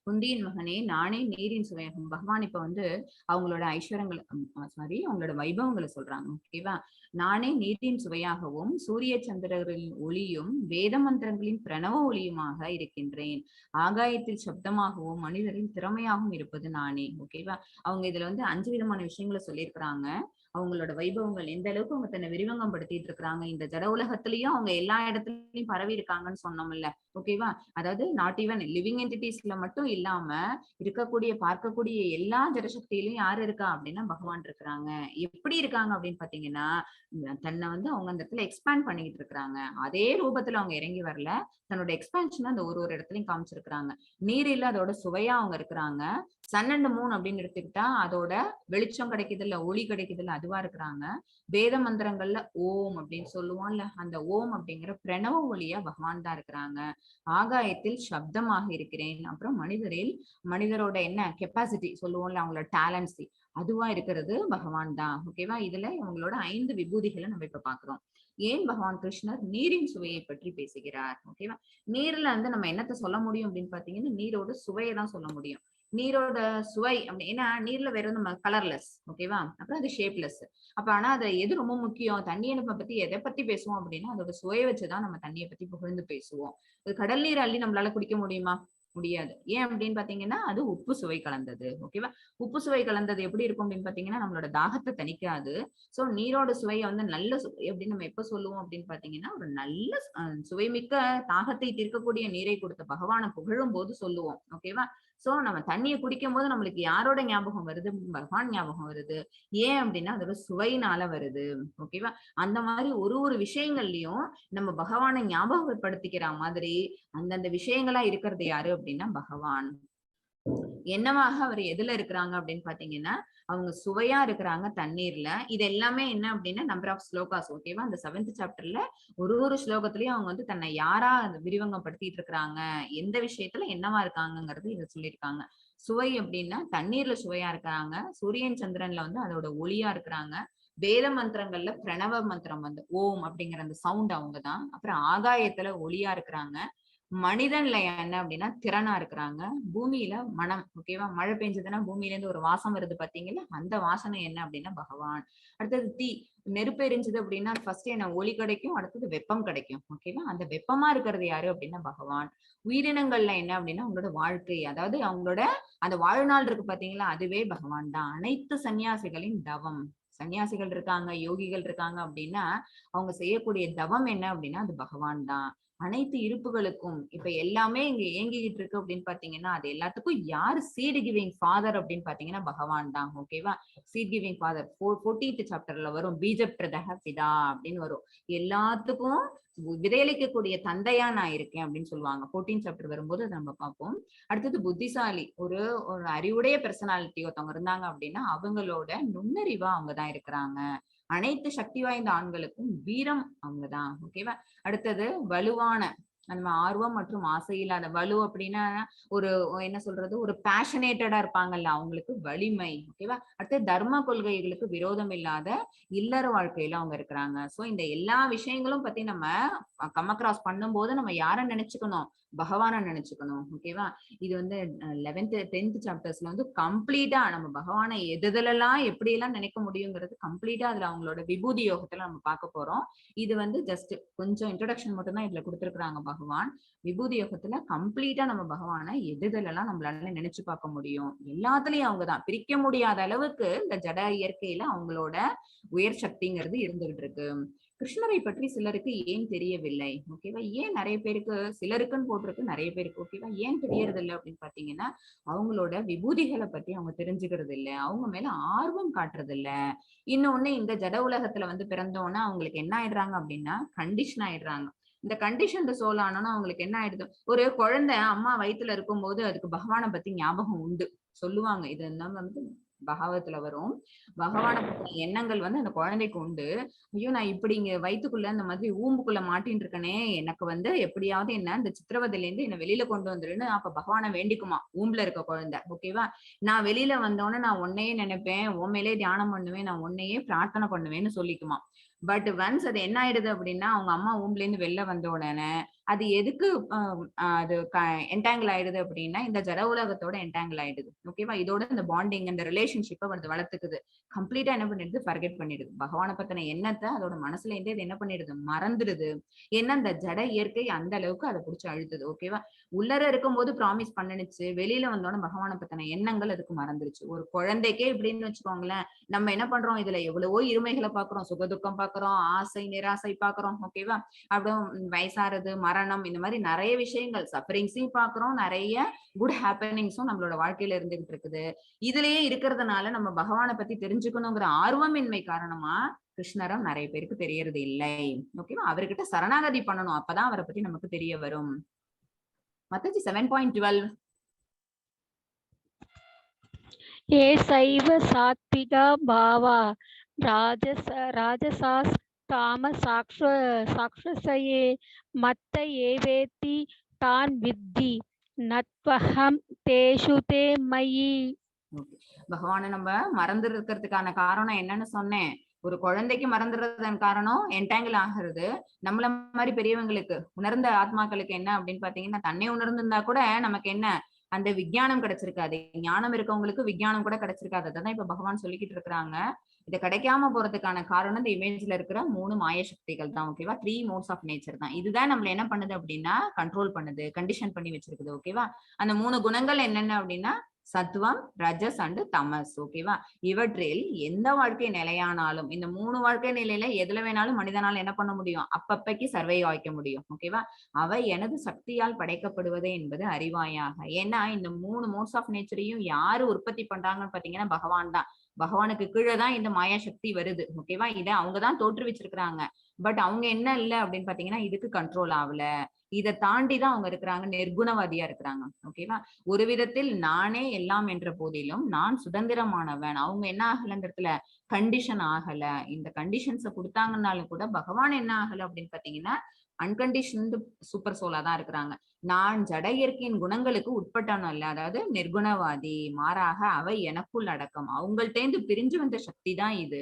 S1: குந்தியின் மகனே, நானே நீரின் சுவையாகும். பகவான் இப்ப அவங்களோட ஐஸ்வரங்களை அவங்களோட வைபவங்களை சொல்றாங்க. ஓகேவா? நானே நீரின் சுவையாகவும் சூரிய சந்திரர்களின் ஒளியும் வேத மந்திரங்களின் பிரணவ ஒளியுமாக இருக்கின்றேன். ஆகாயத்தில் சப்தமாகவும் மனிதரின் திறமையாகவும் இருப்பது நானே. ஓகேவா? அவங்க இதுல 5 விதமான விஷயங்களை சொல்லியிருக்கிறாங்க. அவங்களோட வைபவங்கள் எந்த அளவுக்கு அவங்க தன்னை விரிவங்கம் படுத்திட்டு இருக்காங்க. இந்த ஜட உலகத்திலயும் அவங்க எல்லா இடத்துலயும் பரவி இருக்காங்கன்னு சொன்னோம்ல. ஓகேவா? அதாவது நாட் ஈவன் லிவிங் என்டிட்டிஸ்ல மட்டும் இல்லாம இருக்கக்கூடிய பார்க்கக்கூடிய எல்லா ஜடசக்தியிலயும் யாரு இருக்கா அப்படின்னா பகவான் இருக்கிறாங்க. எப்படி இருக்காங்க அப்படின்னு பாத்தீங்கன்னா, தன்னை வந்து அவங்க அந்த இடத்துல எக்ஸ்பேண்ட் பண்ணிக்கிட்டு இருக்கிறாங்க. அதே ரூபத்துல அவங்க இறங்கி வரல, தன்னோட எக்ஸ்பேன்ஷன் அந்த ஒரு இடத்துலயும் காமிச்சிருக்கிறாங்க. நீரில் அதோட சுவையா அவங்க இருக்கிறாங்க. சன் அண்ட் மூன் அப்படின்னு எடுத்துக்கிட்டா அதோட வெளிச்சம் கிடைக்குது இல்ல, ஒளி கிடைக்குது இல்ல, அதுவா இருக்கிறாங்க. வேத மந்திரங்கள்ல ஓம் அப்படின்னு சொல்லுவோம்ல, அந்த ஓம் அப்படிங்கிற பிரணவ ஒளியா பகவான் தான் இருக்கிறாங்க. ஆகாயத்தில் சப்தமாக இருக்கிறேன். அப்புறம் மனிதரோட என்ன கெப்பாசிட்டி சொல்லுவோம்ல, அவங்களோட டேலண்ட்ஸ், அதுவா இருக்கிறது பகவான் தான். ஓகேவா? இதுல இவங்களோட 5 விபூதிகளை நம்ம இப்ப பாக்குறோம். ஏன் பகவான் கிருஷ்ணர் நீரின் சுவையை பற்றி பேசுகிறார்? ஓகேவா? நீர்ல வந்து நம்ம என்னத்த சொல்ல முடியும் அப்படின்னு பாத்தீங்கன்னா, நீரோட சுவையை தான் சொல்ல முடியும். நீரோட சுவை அப்படி ஏன்னா நீர்ல வேற நம்ம கலர்லெஸ். ஓகேவா? அப்புறம் அது ஷேப்லெஸ். அப்ப ஆனா அது எது ரொம்ப முக்கியம், தண்ணியை நம்ம பத்தி எதை பத்தி பேசுவோம் அப்படின்னா அதோட சுவையை வச்சுதான் நம்ம தண்ணியை பத்தி புகழ்ந்து பேசுவோம். கடல் நீர் அள்ளி நம்மளால குடிக்க முடியுமா? முடியாது. ஏன் அப்படின்னு பாத்தீங்கன்னா அது உப்பு சுவை கலந்தது. ஓகேவா? உப்பு சுவை கலந்தது எப்படி இருக்கும் அப்படின்னு பாத்தீங்கன்னா நம்மளோட தாகத்தை தணிக்காது. சோ நீரோட சுவையை வந்து நல்ல சுவை அப்படின்னு நம்ம எப்ப சொல்லுவோம் அப்படின்னு பாத்தீங்கன்னா, ஒரு நல்ல சுவைமிக்க தாகத்தை தீர்க்கக்கூடிய நீரை கொடுத்த பகவானை புகழும் போது சொல்லுவோம். ஓகேவா? சோ நம்ம தண்ணியை குடிக்கும் போது நம்மளுக்கு யாரோட ஞாபகம் வருது? பகவான் ஞாபகம் வருது. ஏன் அப்படின்னா அதோட சுவையினால வருது. ஓகேவா? அந்த மாதிரி ஒரு விஷயங்கள்லயும் நம்ம பகவானை ஞாபகப்படுத்திக்கிற மாதிரி அந்தந்த விஷயங்களா இருக்கிறது யாரு அப்படின்னா பகவான். என்னவாக அவர் எதுல இருக்கிறாங்க அப்படின்னு பாத்தீங்கன்னா, அவங்க சுவையா இருக்கிறாங்க தண்ணீர்ல. இது எல்லாமே என்ன அப்படின்னா நம்பர் ஆஃப் ஸ்லோகாஸ். ஓகேவா? அந்த 7th சாப்டர்ல ஒரு ஸ்லோகத்திலயும் அவங்க வந்து தன்னை யாரா விரிவங்கப்படுத்திட்டு இருக்கிறாங்க, எந்த விஷயத்துல என்னவா இருக்காங்கிறது இத சொல்லியிருக்காங்க. சுவை அப்படின்னா தண்ணீர்ல சுவையா இருக்கிறாங்க. சூரியன் சந்திரன்ல வந்து அதோட ஒளியா இருக்கிறாங்க. வேத மந்திரங்கள்ல பிரணவ மந்திரம் வந்து ஓம் அப்படிங்கிற அந்த சவுண்ட் அவங்கதான். அப்புறம் ஆகாயத்துல ஒளியா இருக்கிறாங்க. மனிதன்ல என்ன அப்படின்னா திறனா இருக்கிறாங்க. பூமியில மனம். ஓகேவா? மழை பெஞ்சதுன்னா பூமியில இருந்து ஒரு வாசம் வருது பாத்தீங்களா, அந்த வாசனை என்ன அப்படின்னா பகவான். அடுத்தது தீ, நெருப்பு எரிஞ்சது அப்படின்னா ஃபர்ஸ்ட் என்ன ஒளி கிடைக்கும், அடுத்தது வெப்பம் கிடைக்கும். ஓகேவா? அந்த வெப்பமா இருக்கிறது யாரு அப்படின்னா பகவான். உயிரினங்கள்ல என்ன அப்படின்னா அவங்களோட வாழ்க்கை, அதாவது அவங்களோட அந்த வாழ்நாள் இருக்கு பாத்தீங்களா, அதுவே பகவான் தான். அனைத்து சன்னியாசிகளின் தவம். சன்னியாசிகள் இருக்காங்க, யோகிகள் இருக்காங்க அப்படின்னா அவங்க செய்யக்கூடிய தவம் என்ன அப்படின்னா அது பகவான் தான். அனைத்து இருப்புகளுக்கும் இப்ப எல்லாமே இங்க இயங்கிக்கிட்டு இருக்கு அப்படின்னு பாத்தீங்கன்னா அது எல்லாத்துக்கும் யாரு சீட் கிவிங் ஃபாதர் அப்படின்னு பாத்தீங்கன்னா பகவான் தான். ஓகேவா? சீட் கிவிங் ஃபாதர் 14th சாப்டர்ல வரும். பீஜ பிரதக பிதா அப்படின்னு வரும். எல்லாத்துக்கும் விதையளிக்கக்கூடிய தந்தையா நான் இருக்கேன் அப்படின்னு சொல்லுவாங்க. 14th சாப்டர் வரும்போது அதை நம்ம பார்ப்போம். அடுத்தது புத்திசாலி, ஒரு அறிவுடைய பர்சனாலிட்டி ஒருத்தவங்க இருந்தாங்க அப்படின்னா அவங்களோட நுண்ணறிவா அவங்கதான் இருக்கிறாங்க. அனைத்து சக்தி வாய்ந்த ஆண்களுக்கும் வீரம் அவங்கதான். ஓகேவா? அடுத்தது வலுவான, நம்ம ஆர்வம் மற்றும் ஆசை இல்லாத, வலு அப்படின்னா ஒரு என்ன சொல்றது, ஒரு பேஷனேட்டடா இருப்பாங்கல்ல, அவங்களுக்கு வலிமை. ஓகேவா? அடுத்து தர்ம கொள்கைகளுக்கு விரோதம் இல்லாத இல்லற வாழ்க்கையில அவங்க இருக்கிறாங்க. சோ இந்த எல்லா விஷயங்களும் பத்தி நம்ம கம் அக்ராஸ் பண்ணும்போது நம்ம யார நினைச்சுக்கணும்? பகவான நினைச்சுக்கணும். ஓகேவா? இது வந்து 11th 10th சாப்டர்ஸ்ல வந்து கம்ப்ளீட்டா நம்ம பகவானை எதுலெல்லாம் எப்படி எல்லாம் நினைக்க முடியுங்கிறது கம்ப்ளீட்டா அதுல அவங்களோட விபூதி யோகத்துல நம்ம பார்க்க போறோம். இது வந்து ஜஸ்ட் கொஞ்சம் இன்ட்ரோடக்ஷன் மட்டும் தான் இதுல கொடுத்திருக்கிறாங்க. பகவான் விபூதி யோகத்துல கம்ப்ளீட்டா நம்ம பகவானை எதுலெல்லாம் நம்மளால நினைச்சு பார்க்க முடியும், எல்லாத்துலயும் அவங்கதான். பிரிக்க முடியாத அளவுக்கு இந்த ஜட இயற்கையில அவங்களோட உயர் சக்திங்கிறது இருந்துகிட்டு இருக்கு. கிருஷ்ணரை பற்றி சிலருக்கு ஏன் தெரியவில்லை? ஓகேவா? ஏன் நிறைய பேருக்கு, சிலருக்குன்னு போட்டிருக்கு, நிறைய பேருக்கு ஓகேவா, ஏன் தெரியறது இல்லை அப்படின்னு பாத்தீங்கன்னா அவங்களோட விபூதிகளை பத்தி அவங்க தெரிஞ்சுக்கிறது இல்ல, அவங்க மேல ஆர்வம் காட்டுறது இல்ல. இன்னொன்னு, இந்த ஜட உலகத்துல வந்து பிறந்தோன்னா அவங்களுக்கு என்ன ஆயிடுறாங்க அப்படின்னா கண்டிஷன் ஆயிடுறாங்க. இந்த கண்டிஷன் சோல் ஆனோன்னா அவங்களுக்கு என்ன ஆயிடுது, ஒரு குழந்தை அம்மா வயித்துல இருக்கும் போது அதுக்கு பகவானை பத்தி ஞாபகம் உண்டு சொல்லுவாங்க. இது வந்து பகவத்துல வரும். பகவானை பத்தின எண்ணங்கள் வந்து அந்த குழந்தைக்கு உண்டு. ஐயோ நான் இப்படி இங்க வயித்துக்குள்ள இந்த மாதிரி ஊம்புக்குள்ள மாட்டின்னு இருக்கனே, எனக்கு வந்து எப்படியாவது என்ன இந்த சித்திரவதையில இருந்து என்ன வெளியில கொண்டு வந்துருன்னு அப்ப பகவானை வேண்டிக்குமா ஊம்புல இருக்க குழந்தை. ஓகேவா? நான் வெளியில வந்தோன்னே நான் உன்னையே நினைப்பேன், உன் மேலே தியானம் பண்ணுவேன், நான் உன்னையே பிரார்த்தனை பண்ணுவேன்னு சொல்லிக்குமா. பட் ஒன்ஸ் அது என்ன ஆயிடுது அப்படின்னா அவங்க அம்மா ஊம்புல இருந்து வெளில வந்த உடனே அது எதுக்கு அது என்டாங்கிள் ஆயிடுது அப்படின்னா இந்த ஜட உலகத்தோட என்டாங்கிள் ஆயிடுது. ஓகேவா? இதோட இந்த பாண்டிங் இந்த ரிலேஷன்ஷிப்பை வளர்த்துக்குது. கம்ப்ளீட்டா என்ன பண்ணிடுது, ஃபர்கெட் பண்ணிடுது. பகவானை பத்தின எண்ணத்தை அதோட மனசுல இருந்தே இது என்ன பண்ணிடுது, மறந்துடுது. ஏன்னா இந்த ஜட இயற்கை அந்த அளவுக்கு அதை பிடிச்சி அழுத்துது. ஓகேவா? உள்ளர இருக்கும்போது ப்ராமிஸ் பண்ணிடுச்சு, வெளியில வந்தோட பகவானை பத்தின எண்ணங்கள் அதுக்கு மறந்துருச்சு. ஒரு குழந்தைக்கே இப்படின்னு வச்சுக்கோங்களேன், நம்ம என்ன பண்றோம், இதுல எவ்வளவோ இருமைகளை பாக்குறோம், சுகதுக்கம் பாக்குறோம், ஆசை நிராசை பாக்குறோம். ஓகேவா? அப்புறம் வயசாறது, மரணம், இந்த மாதிரி நிறைய விஷயங்கள் சஃபரிங்ஸையும் பாக்குறோம், நிறைய குட் ஹேப்பனிங்ஸும் நம்மளோட வாழ்க்கையில இருந்துகிட்டு இருக்குது. இதுலயே இருக்கிறதுனால நம்ம பகவானை பத்தி தெரிஞ்சுக்கணுங்கிற ஆர்வமின்மை காரணமா கிருஷ்ணரும் நிறைய பேருக்கு தெரியறது இல்லை. ஓகேவா? அவர்கிட்ட சரணாகதி பண்ணணும், அப்பதான் அவரை பத்தி நமக்கு தெரிய வரும். மத்தஜி 7.12
S3: ये सैव सात्विका भावा राजसास् तामसाक्षसये मत्त एवेति तान् विद्धि नत्वहं तेषु ते मयि.
S1: பகவானை நம்ம மறந்து இருக்கிறதுக்கான காரணம் என்னன்னு சொன்னேன். ஒரு குழந்தைக்கு மறந்துடுறதன் காரணம் என்டாங்கிள் ஆகிறது. நம்மள மாதிரி பெரியவங்களுக்கு, உணர்ந்த ஆத்மாக்களுக்கு என்ன அப்படின்னு பாத்தீங்கன்னா, தன்னை உணர்ந்திருந்தா கூட நமக்கு என்ன அந்த விஞ்ஞானம் கிடைச்சிருக்காது. ஞானம் இருக்கவங்களுக்கு விஞ்ஞானம் கூட கிடைச்சிருக்காது. அதான் இப்ப பகவான் சொல்லிக்கிட்டு இருக்கிறாங்க. இதை கிடைக்காம போறதுக்கான காரணம் இந்த இமேஜ்ல இருக்கிற 3 மாய சக்திகள் தான். ஓகேவா? 3 மோட்ஸ் ஆஃப் நேச்சர் தான். இதுதான் நம்மள என்ன பண்ணுது அப்படின்னா கண்ட்ரோல் பண்ணுது, கண்டிஷன் பண்ணி வச்சிருக்குது. ஓகேவா? அந்த 3 குணங்கள் என்னென்ன அப்படின்னா சத்துவம், ரஜஸ் அண்ட் தமஸ். ஓகேவா? இவற்றில் எந்த வாழ்க்கை நிலையானாலும், இந்த 3 வாழ்க்கை நிலையில எதுல வேணாலும் மனிதனால் என்ன பண்ண முடியும், அப்பப்பைக்கு சர்வை ஆய்க்க முடியும். ஓகேவா? அவை எனது சக்தியால் படைக்கப்படுவதே என்பது அறிவாயாக. ஏன்னா இந்த 3 மோட்ஸ் ஆஃப் நேச்சரையும் யாரு உற்பத்தி பண்றாங்கன்னு பாத்தீங்கன்னா பகவான் தான். பகவானுக்கு கீழே தான் இந்த மாயா சக்தி வருது. ஓகேவா? இதை அவங்கதான் தோற்றுவிச்சிருக்கிறாங்க. பட் அவங்க என்ன இல்லை அப்படின்னு பாத்தீங்கன்னா இதுக்கு கண்ட்ரோல் ஆகல. இதை தாண்டிதான் அவங்க இருக்கிறாங்க, நிர்குணவாதியா இருக்கிறாங்க. ஓகேவா? ஒரு விதத்தில் நானே எல்லாம் என்ற போதிலும் நான் சுதந்திரமானவன். அவங்க என்ன ஆகலங்கிறதுல கண்டிஷன் ஆகல. இந்த கண்டிஷன்ஸை கொடுத்தாங்கன்னாலும் கூட பகவான் என்ன ஆகல அப்படின்னு பாத்தீங்கன்னா அன்கண்டிஷன்டு சூப்பர் சோலா தான் இருக்கிறாங்க. நான் ஜட இயற்கையின் குணங்களுக்கு உட்பட்டவன் அல்ல, அதாவது நிர்குணவாதி. மாறாக அவை எனக்குள் அடக்கம். அவங்கள்டேந்து பிரிஞ்சு வந்த சக்தி தான் இது.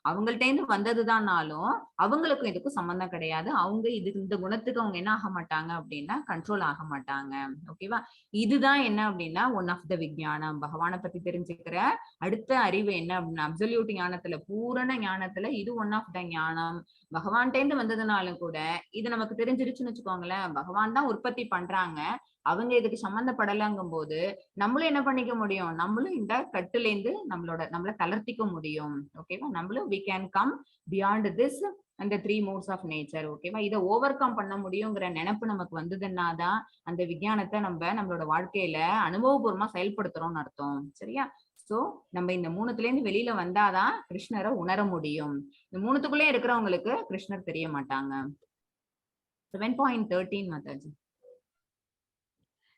S1: அவங்கள்டேந்து வந்ததுதான்னாலும் அவங்களுக்கும் இதுக்கும் சம்பந்தம் கிடையாது. அவங்க இந்த குணத்துக்கு அவங்க என்ன ஆக மாட்டாங்க அப்படின்னா கண்ட்ரோல் ஆக மாட்டாங்க. ஓகேவா? இதுதான் என்ன அப்படின்னா ஒன் ஆஃப் த விஞ்ஞானம். பகவானை பத்தி தெரிஞ்சுக்கிற அடுத்த அறிவு என்ன அப்படின்னா அப்சல்யூட் ஞானத்துல, பூரண ஞானத்துல இது ஒன் ஆஃப் த ஞானம். பகவான்டேந்து வந்ததுனாலும் கூட இது நமக்கு தெரிஞ்சிருச்சுன்னு வச்சுக்கோங்களேன், பகவான் தான் உற்பத்தி பண்றாங்க, அவங்க இதுக்கு சம்பந்தப்படலங்கும் போது நம்மளும் என்ன பண்ணிக்க முடியும், நம்மளும் இந்த கட்டுலேருந்து நம்மள தளர்த்திக்க முடியும். ஓகேவா? நம்மளும் we can come beyond this அந்த 3 modes of nature. ஓகேவா? இதை ஓவர் கம் பண்ண முடியுங்கிற நினைப்பு நமக்கு வந்ததுன்னாதான் அந்த விஞ்ஞானத்தை நம்மளோட வாழ்க்கையில அனுபவபூர்வமா செயல்படுத்துறோம்னு அர்த்தம். சரியா? சோ நம்ம இந்த 3த்துல இருந்து வெளியில வந்தாதான் கிருஷ்ணரை உணர முடியும். இந்த 3த்துக்குள்ளே இருக்கிறவங்களுக்கு கிருஷ்ணர் தெரிய மாட்டாங்க. 7.13 மாதாஜி.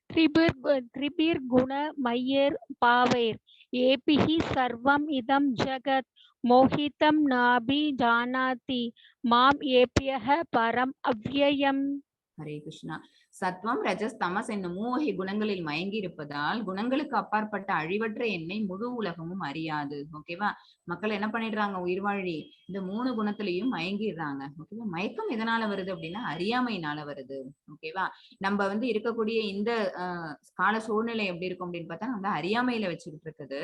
S3: त्रिभिर् गुण मय्येर् पावैर् एभिः सर्वम् इदं जगत् मोहितं नाभि जानाति माम् एभ्यः परम् अव्ययम्.
S1: ஹரே கிருஷ்ணா. சத்வம், ரஜஸ், தமஸ் என்னும் 3 வகை குணங்களில் மயங்கி இருப்பதால் குணங்களுக்கு அப்பாற்பட்ட அழிவற்ற எண்ணை முழு உலகமும் அறியாது. ஓகேவா? மக்கள் என்ன பண்ணிடுறாங்க, உயிர் வாழி இந்த 3 குணத்திலையும் மயங்கிடுறாங்க. ஓகேவா? மயக்கம் எதனால வருது அப்படின்னா அறியாமையினால வருது. ஓகேவா? நம்ம இருக்கக்கூடிய இந்த கால சூழ்நிலை எப்படி இருக்கும் அப்படின்னு பார்த்தா நம்ம அறியாமையில வச்சுக்கிட்டு இருக்குது.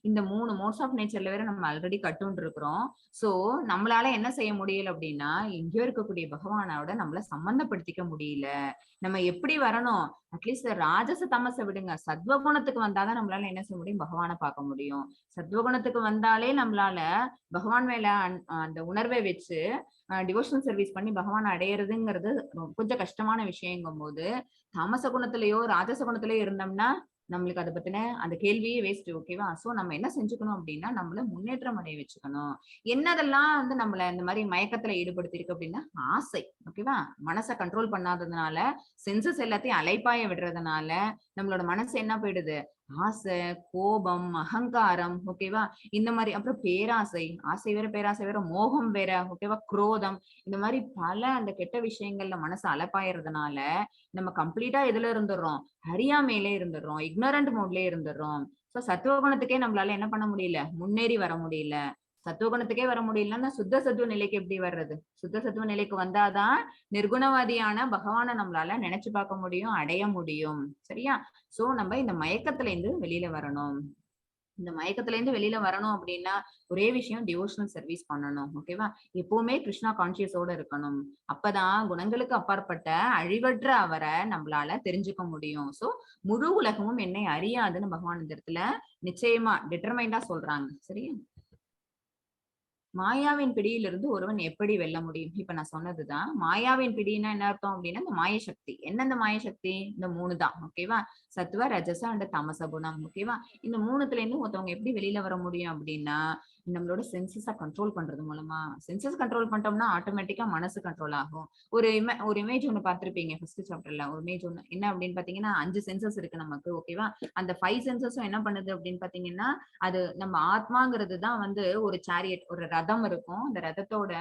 S1: இந்த 3 மோட்ஸ் ஆஃப் நேச்சர்ல வேற நம்ம ஆல்ரெடி கட்டுன்னு இருக்கிறோம். சோ நம்மளால என்ன செய்ய முடியல அப்படின்னா எங்கேயோ இருக்கக்கூடிய பகவானோட நம்மள சம்பந்தப்படுத்திக்க முடியல. நம்ம எப்படி வரணும், அட்லீஸ்ட் ராஜச தமசை விடுங்க, சத்வகுணத்துக்கு வந்தாதான் நம்மளால என்ன செய்ய முடியும், பகவானை பார்க்க முடியும். சத்வகுணத்துக்கு வந்தாலே நம்மளால பகவான் மேல அந்த உணர்வை வச்சு டிவோஷனல் சர்வீஸ் பண்ணி பகவான் அடையிறதுங்கிறது கொஞ்சம் கஷ்டமான விஷயங்கும் போது தாமச குணத்திலயோ ராஜச குணத்திலயோ இருந்தோம்னா நம்மளுக்கு அதை பத்தின அந்த கேள்வியே வேஸ்ட். ஓகேவா? சோ நம்ம என்ன செஞ்சுக்கணும் அப்படின்னா நம்மள முன்னேற்றம் அடைய வச்சுக்கணும். என்னதெல்லாம் நம்மள இந்த மாதிரி மயக்கத்துல ஈடுபடுத்தி இருக்கு அப்படின்னா ஆசை. ஓகேவா? மனசை கண்ட்ரோல் பண்ணாததுனால, சென்சஸ் எல்லாத்தையும் அலைப்பாய விடுறதுனால நம்மளோட மனசு என்ன போயிடுது, ஆசை, கோபம், அகங்காரம். ஓகேவா? இந்த மாதிரி அப்புறம் பேராசை, ஆசை வேற பேராசை வேற, மோகம் வேற. ஓகேவா? குரோதம், இந்த மாதிரி பல அந்த கெட்ட விஷயங்கள்ல மனசு அலைப்பாயறதுனால நம்ம கம்ப்ளீட்டா எதுல இருந்துடுறோம், அறியாமையிலே இருந்துடுறோம், இக்னோரண்ட் மோட்லயே இருந்துடுறோம். சோ சத்துவகுணத்துக்கே நம்மளால என்ன பண்ண முடியல, முன்னேறி வர முடியல. சத்துவகுணத்துக்கே வர முடியலன்னா சுத்த சத்துவ நிலைக்கு எப்படி வர்றது? சுத்த சத்துவ நிலைக்கு வந்தாதான் நிர்குணவாதியான பகவானை நம்மளால நினைச்சு பார்க்க முடியும், அடைய முடியும். சரியா? சோ நம்ம இந்த மயக்கத்துல இருந்து வெளியில வரணும். இந்த மயக்கத்துல இருந்து வெளியில வரணும் அப்படின்னா ஒரே விஷயம், டிவோஷனல் சர்வீஸ் பண்ணணும். ஓகேவா? எப்பவுமே கிருஷ்ணா கான்சியஸோட இருக்கணும். அப்பதான் குணங்களுக்கு அப்பாற்பட்ட அழிவற்ற அவரை நம்மளால தெரிஞ்சுக்க முடியும். சோ முழு உலகமும் என்னை அறியாதுன்னு பகவான் இந்த இடத்துல நிச்சயமா டிட்டர்மைண்டா சொல்றாங்க. சரியா? மாயாவின் பிடியிலிருந்து ஒருவன் எப்படி வெல்ல முடியும்? இப்ப நான் சொன்னதுதான். மாயாவின் பிடினா என்ன அர்த்தம் அப்படின்னா இந்த மாய சக்தி. என்ன இந்த மாய சக்தி? இந்த 3 தான். ஓகேவா? சத்துவ, ரஜச அண்ட் தமச குணம். ஓகேவா? இந்த 3த்துல இருந்து ஒருத்தவங்க எப்படி வெளியில வர முடியும் அப்படின்னா நம்மளோட சென்சஸ கண்ட்ரோல் பண்றது மூலமா. சென்சஸ் கண்ட்ரோல் பண்ணிட்டோம்னா ஆட்டோமேட்டிக்கா மனசு கண்ட்ரோல் ஆகும். ஒரு இமேஜ் ஒண்ணு பார்த்திருப்பீங்க ஃபர்ஸ்ட் சாப்டர்ல. ஒரு இமேஜ் ஒண்ணு என்ன அப்படின்னு பாத்தீங்கன்னா 5 சென்சஸ் இருக்கு நமக்கு. ஓகேவா? அந்த 5 சென்சஸும் என்ன பண்ணுது அப்படின்னு பாத்தீங்கன்னா அது நம்ம ஆத்மாங்கிறது தான் வந்து ஒரு சேரியட், ஒரு ரதம் இருக்கும். அந்த ரதத்தோட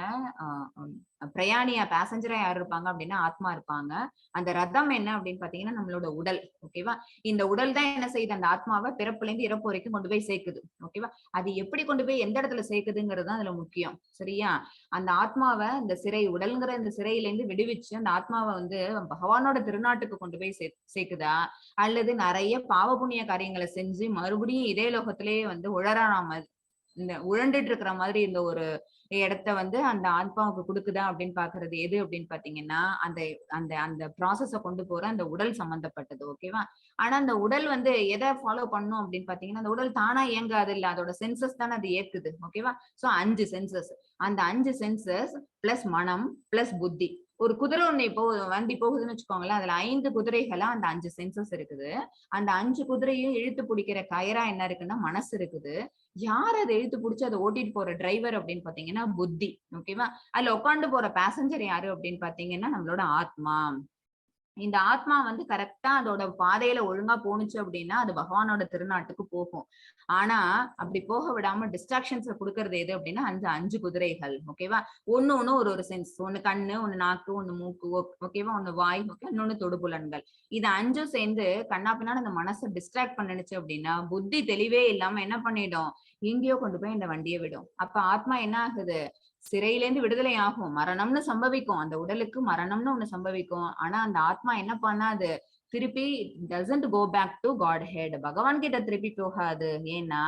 S1: பிரயாணியா பேசஞ்சரா யார் இருப்பாங்க அப்படின்னா ஆத்மா இருப்பாங்க. அந்த ரதம் என்ன அப்படின்னு பாத்தீங்கன்னா நம்மளோட உடல். ஓகேவா? இந்த உடல் தான் என்ன செய்யுது? அந்த ஆத்மாவை பிறப்புல இருந்து இறப்பு வரைக்கும் கொண்டு போய் சேர்க்குது. ஓகேவா? அது எப்படி கொண்டு போய் எந்த இடத்துல சேர்க்குதுங்கிறது தான் அதுல முக்கியம். சரியா? அந்த ஆத்மாவை இந்த சிறை, உடல்ங்கிற இந்த சிறையில இருந்து விடுவிச்சு அந்த ஆத்மாவை வந்து பகவானோட திருநாட்டுக்கு கொண்டு போய் சேர்க்குதா, அல்லது நிறைய பாவ புண்ணிய காரியங்களை செஞ்சு மறுபடியும் இதே லோகத்திலேயே வந்து உழறாம இந்த உழண்டுட்டு இருக்கிற மாதிரி இந்த ஒரு இடத்த வந்து அந்த ஆத்மாவுக்கு கொடுக்குதா அப்படின்னு பாக்குறது எது அப்படின்னு பாத்தீங்கன்னா அந்த அந்த அந்த ப்ராசஸ கொண்டு போற அந்த உடல் சம்பந்தப்பட்டது. ஓகேவா? ஆனா அந்த உடல் வந்து எதை ஃபாலோ பண்ணும் அப்படின்னு பாத்தீங்கன்னா அந்த உடல் தானா இயங்காது இல்ல, அதோட சென்சஸ் தானே அது ஏற்குது. ஓகேவா? So 5 senses. அந்த 5 சென்சஸ் பிளஸ் மனம் பிளஸ் புத்தி. ஒரு குதிரை ஒண்ணு இப்போ வண்டி போகுதுன்னு வச்சுக்கோங்களேன், அதுல 5 குதிரைகளா அந்த 5 சென்சஸ் இருக்குது. அந்த 5 குதிரையும் இழுத்து பிடிக்கிற கயரா என்ன இருக்குன்னா மனசு இருக்குது. யார் அதை இழுத்து பிடிச்சு அதை ஓட்டிட்டு போற டிரைவர் அப்படின்னு பாத்தீங்கன்னா புத்தி. ஓகேவா? அதுல உட்காந்து போற பேசஞ்சர் யாரு அப்படின்னு பாத்தீங்கன்னா நம்மளோட ஆத்மா. இந்த ஆத்மா வந்து கரெக்டா அதோட பாதையில ஒழுங்கா போணுச்சு அப்படின்னா அது பகவானோட திருநாட்டுக்கு போகும். ஆனா அப்படி போக விடாம டிஸ்ட்ராக்ஷன்ஸ கொடுக்கறது எது அப்படின்னா அந்த 5 குதிரைகள். ஓகேவா? ஒண்ணு ஒரு சென்ஸ். ஒண்ணு கண்ணு, ஒண்ணு நாக்கு, ஒண்ணு மூக்கு. ஓகேவா? ஒண்ணு வாய், ஓகே, இன்னொன்னு தொடுபுலன்கள். இது 5ம் சேர்ந்து கண்ணா பின்னாடி அந்த மனசை டிஸ்ட்ராக்ட் பண்ணுச்சு அப்படின்னா புத்தி தெளிவே இல்லாம என்ன பண்ணிடும்? எங்கேயோ கொண்டு போய் இந்த வண்டியை விடும். அப்ப ஆத்மா என்ன ஆகுது? சிறையிலேருந்து விடுதலை ஆகும், மரணம்னு சம்பவிக்கும், அந்த உடலுக்கு மரணம்னு ஒண்ணு சம்பவிக்கும். ஆனா அந்த ஆத்மா என்ன பண்ணாது? திருப்பி doesn't go back to Godhead, பகவான் கிட்ட திருப்பி போகாது. ஏன்னா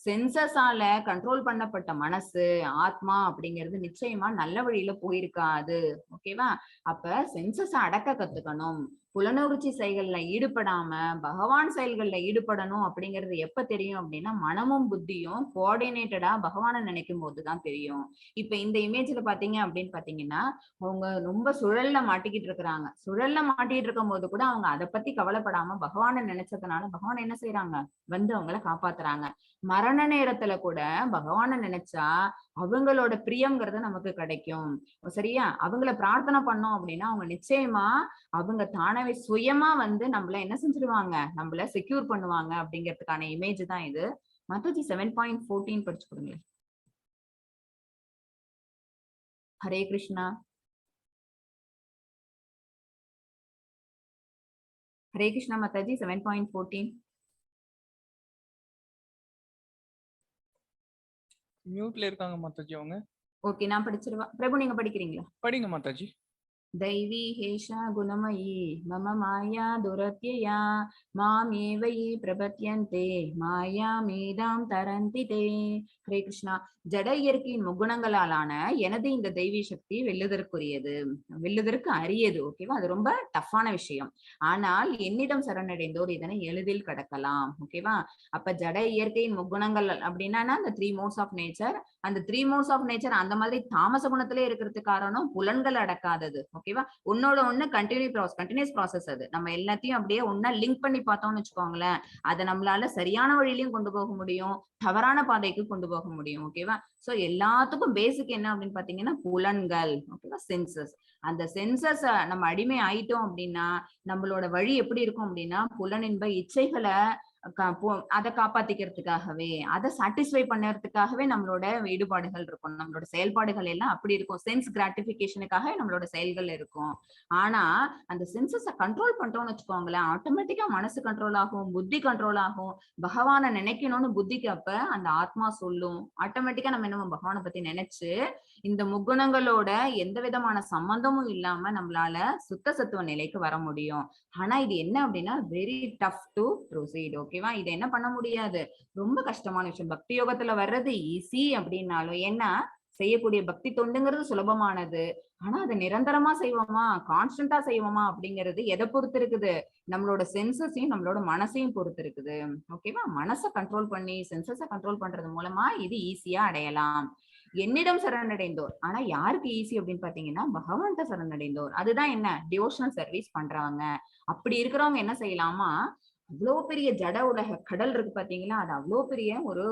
S1: சென்சஸால கண்ட்ரோல் பண்ணப்பட்ட மனசு, ஆத்மா அப்படிங்கிறது நிச்சயமா நல்ல வழியில போயிருக்காது. ஓகேவா? அப்ப சென்சஸ அடக்க கத்துக்கணும். புலனுணர்ச்சி செயல்கள்ல ஈடுபடாம பகவான் செயல்கள்ல ஈடுபடணும் அப்படிங்கிறது எப்ப தெரியும் அப்படின்னா மனமும் புத்தியும் கோஆர்டினேட்டடா பகவானை நினைக்கும் போதுதான் தெரியும். இப்ப இந்த இமேஜ்ல பாத்தீங்க அப்படின்னு பாத்தீங்கன்னா அவங்க ரொம்ப சுழல்ல மாட்டிக்கிட்டு இருக்கிறாங்க. சுழல்ல மாட்டிட்டு இருக்கும் போது கூட அவங்க அதை பத்தி கவலைப்படாம பகவானை நினைச்சதுனால பகவான் என்ன செய்யறாங்க? வந்து அவங்கள காப்பாத்துறாங்க. மரண நேரத்துல கூட பகவானை நினைச்சா அவங்களோட பிரியம்ங்கிறது நமக்கு கிடைக்கும். சரியா? அவங்கள பிரார்த்தனை பண்ணோம் அப்படின்னா அவங்க நிச்சயமா அவங்க தானவே சுயமா வந்து நம்மள என்ன செஞ்சிருவாங்க? நம்மள செக்யூர் பண்ணுவாங்க அப்படிங்கிறதுக்கான இமேஜ் தான் இது. மாதாஜி 7.14 படிச்சு கொடுங்க. ஹரே கிருஷ்ணா. ஹரே கிருஷ்ணா மாதாஜி 7.14.
S2: மியூட்ல இருக்காங்க மாதாஜி அவங்க.
S1: ஓகே, நான் படிச்சிருவா. பிரபு நீங்க படிக்கிறீங்களா?
S2: படிங்க மாதாஜி.
S1: दैवी हेषा गुणमयी मम माया दुरत्यया मामेव ये प्रपद्यन्ते மாயாமேதாம் தரந்தி தே. ஹரே கிருஷ்ணா. ஜட இயற்கையின் முக்குணங்களாலான எனது இந்த தெய்வீ சக்தி வெல்லுதற்குரியது, வெல்லுதற்கு அரியது. ஓகேவா? அது ரொம்ப டஃப்பான விஷயம். ஆனால் என்னிடம் சரணடைந்தோர் இதனை எளிதில் கடக்கலாம். ஓகேவா? அப்ப ஜட இயற்கையின் முக்குணங்கள் அப்படின்னா அந்த 3 மோட்ஸ் ஆஃப் நேச்சர். அந்த 3 மோட்ஸ் ஆஃப் நேச்சர் அந்த மாதிரி தாமச குணத்திலே இருக்கிறதுக்கு காரணம் புலன்கள் அடக்காதது. ஓகேவா? ஒன்னோட ஒண்ணு கண்டினியூஸ் ப்ராசஸ். அது நம்ம எல்லாத்தையும் அப்படியே ஒன்னா லிங்க் பண்ணி பார்த்தோம்னு வச்சுக்கோங்களேன், அதை நம்மளால சரியான வழியிலையும் கொண்டு போக முடியும், தவறான பாதைக்கு கொண்டு போக முடியும். ஓகேவா? சோ எல்லாத்துக்கும் பேசிக் என்ன அப்படின்னு பாத்தீங்கன்னா புலன்கள். ஓகேவா? சென்சஸ். அந்த சென்சஸ் நம்ம அடிமை ஆயிட்டோம் அப்படின்னா நம்மளோட வழி எப்படி இருக்கும் அப்படின்னா புலனின்ப இச்சைகளை அதை காப்பாத்திக்கிறதுக்காகவே, அதை சாட்டிஸ்ஃபை பண்ணறதுக்காகவே நம்மளோட ஈடுபாடுகள் இருக்கும். நம்மளோட செயல்பாடுகள் எல்லாம் அப்படி இருக்கும். சென்ஸ் கிராட்டிபிகேஷனுக்காக நம்மளோட செயல்கள் இருக்கும். ஆனா அந்த சென்சஸ கண்ட்ரோல் பண்ணிட்டோம்னு வச்சுக்கோங்களேன், ஆட்டோமேட்டிக்கா மனசு கண்ட்ரோல் ஆகும், புத்தி கண்ட்ரோல் ஆகும். பகவானை நினைக்கணும்னு புத்திக்கு அப்ப அந்த ஆத்மா சொல்லும். ஆட்டோமேட்டிக்கா நம்ம என்ன பகவானை பத்தி நினைச்சு இந்த முக்குணங்களோட எந்த விதமான சம்பந்தமும் இல்லாம நம்மளால சுத்த சத்துவ நிலைக்கு வர முடியும். ஆனா இது என்ன அப்படின்னா வெரி டஃப் டு ப்ரொசீட். ஓகேவா? இது என்ன பண்ண முடியாது, ரொம்ப கஷ்டமான விஷயம். பக்தி யோகத்துல வர்றது ஈஸி அப்படின்னாலும், ஏன்னா செய்யக்கூடிய பக்தி தொண்டுங்கிறது சுலபமானது. ஆனா அதை நிரந்தரமா செய்வோமா, கான்ஸ்டன்டா செய்வோமா அப்படிங்கிறது எதை பொறுத்து இருக்குது, நம்மளோட சென்சஸையும் நம்மளோட மனசையும் பொறுத்து இருக்குது. ஓகேவா? மனசை கண்ட்ரோல் பண்ணி சென்சஸை கண்ட்ரோல் பண்றது மூலமா இது ஈஸியா அடையலாம். என்னிடம் சரணடைந்தோர். ஆனா யாருக்கு ஈஸி அப்படின்னு பாத்தீங்கன்னா பகவான்கிட்ட சரணடைந்தோர். அதுதான் என்ன, டிவோஷனல் சர்வீஸ் பண்றவங்க. அப்படி இருக்கிறவங்க என்ன செய்யலாமா, அவ்வளவு பெரிய ஜட உலக கடல் இருக்கு பாத்தீங்களா, அது அவ்வளவு பெரிய ஒரு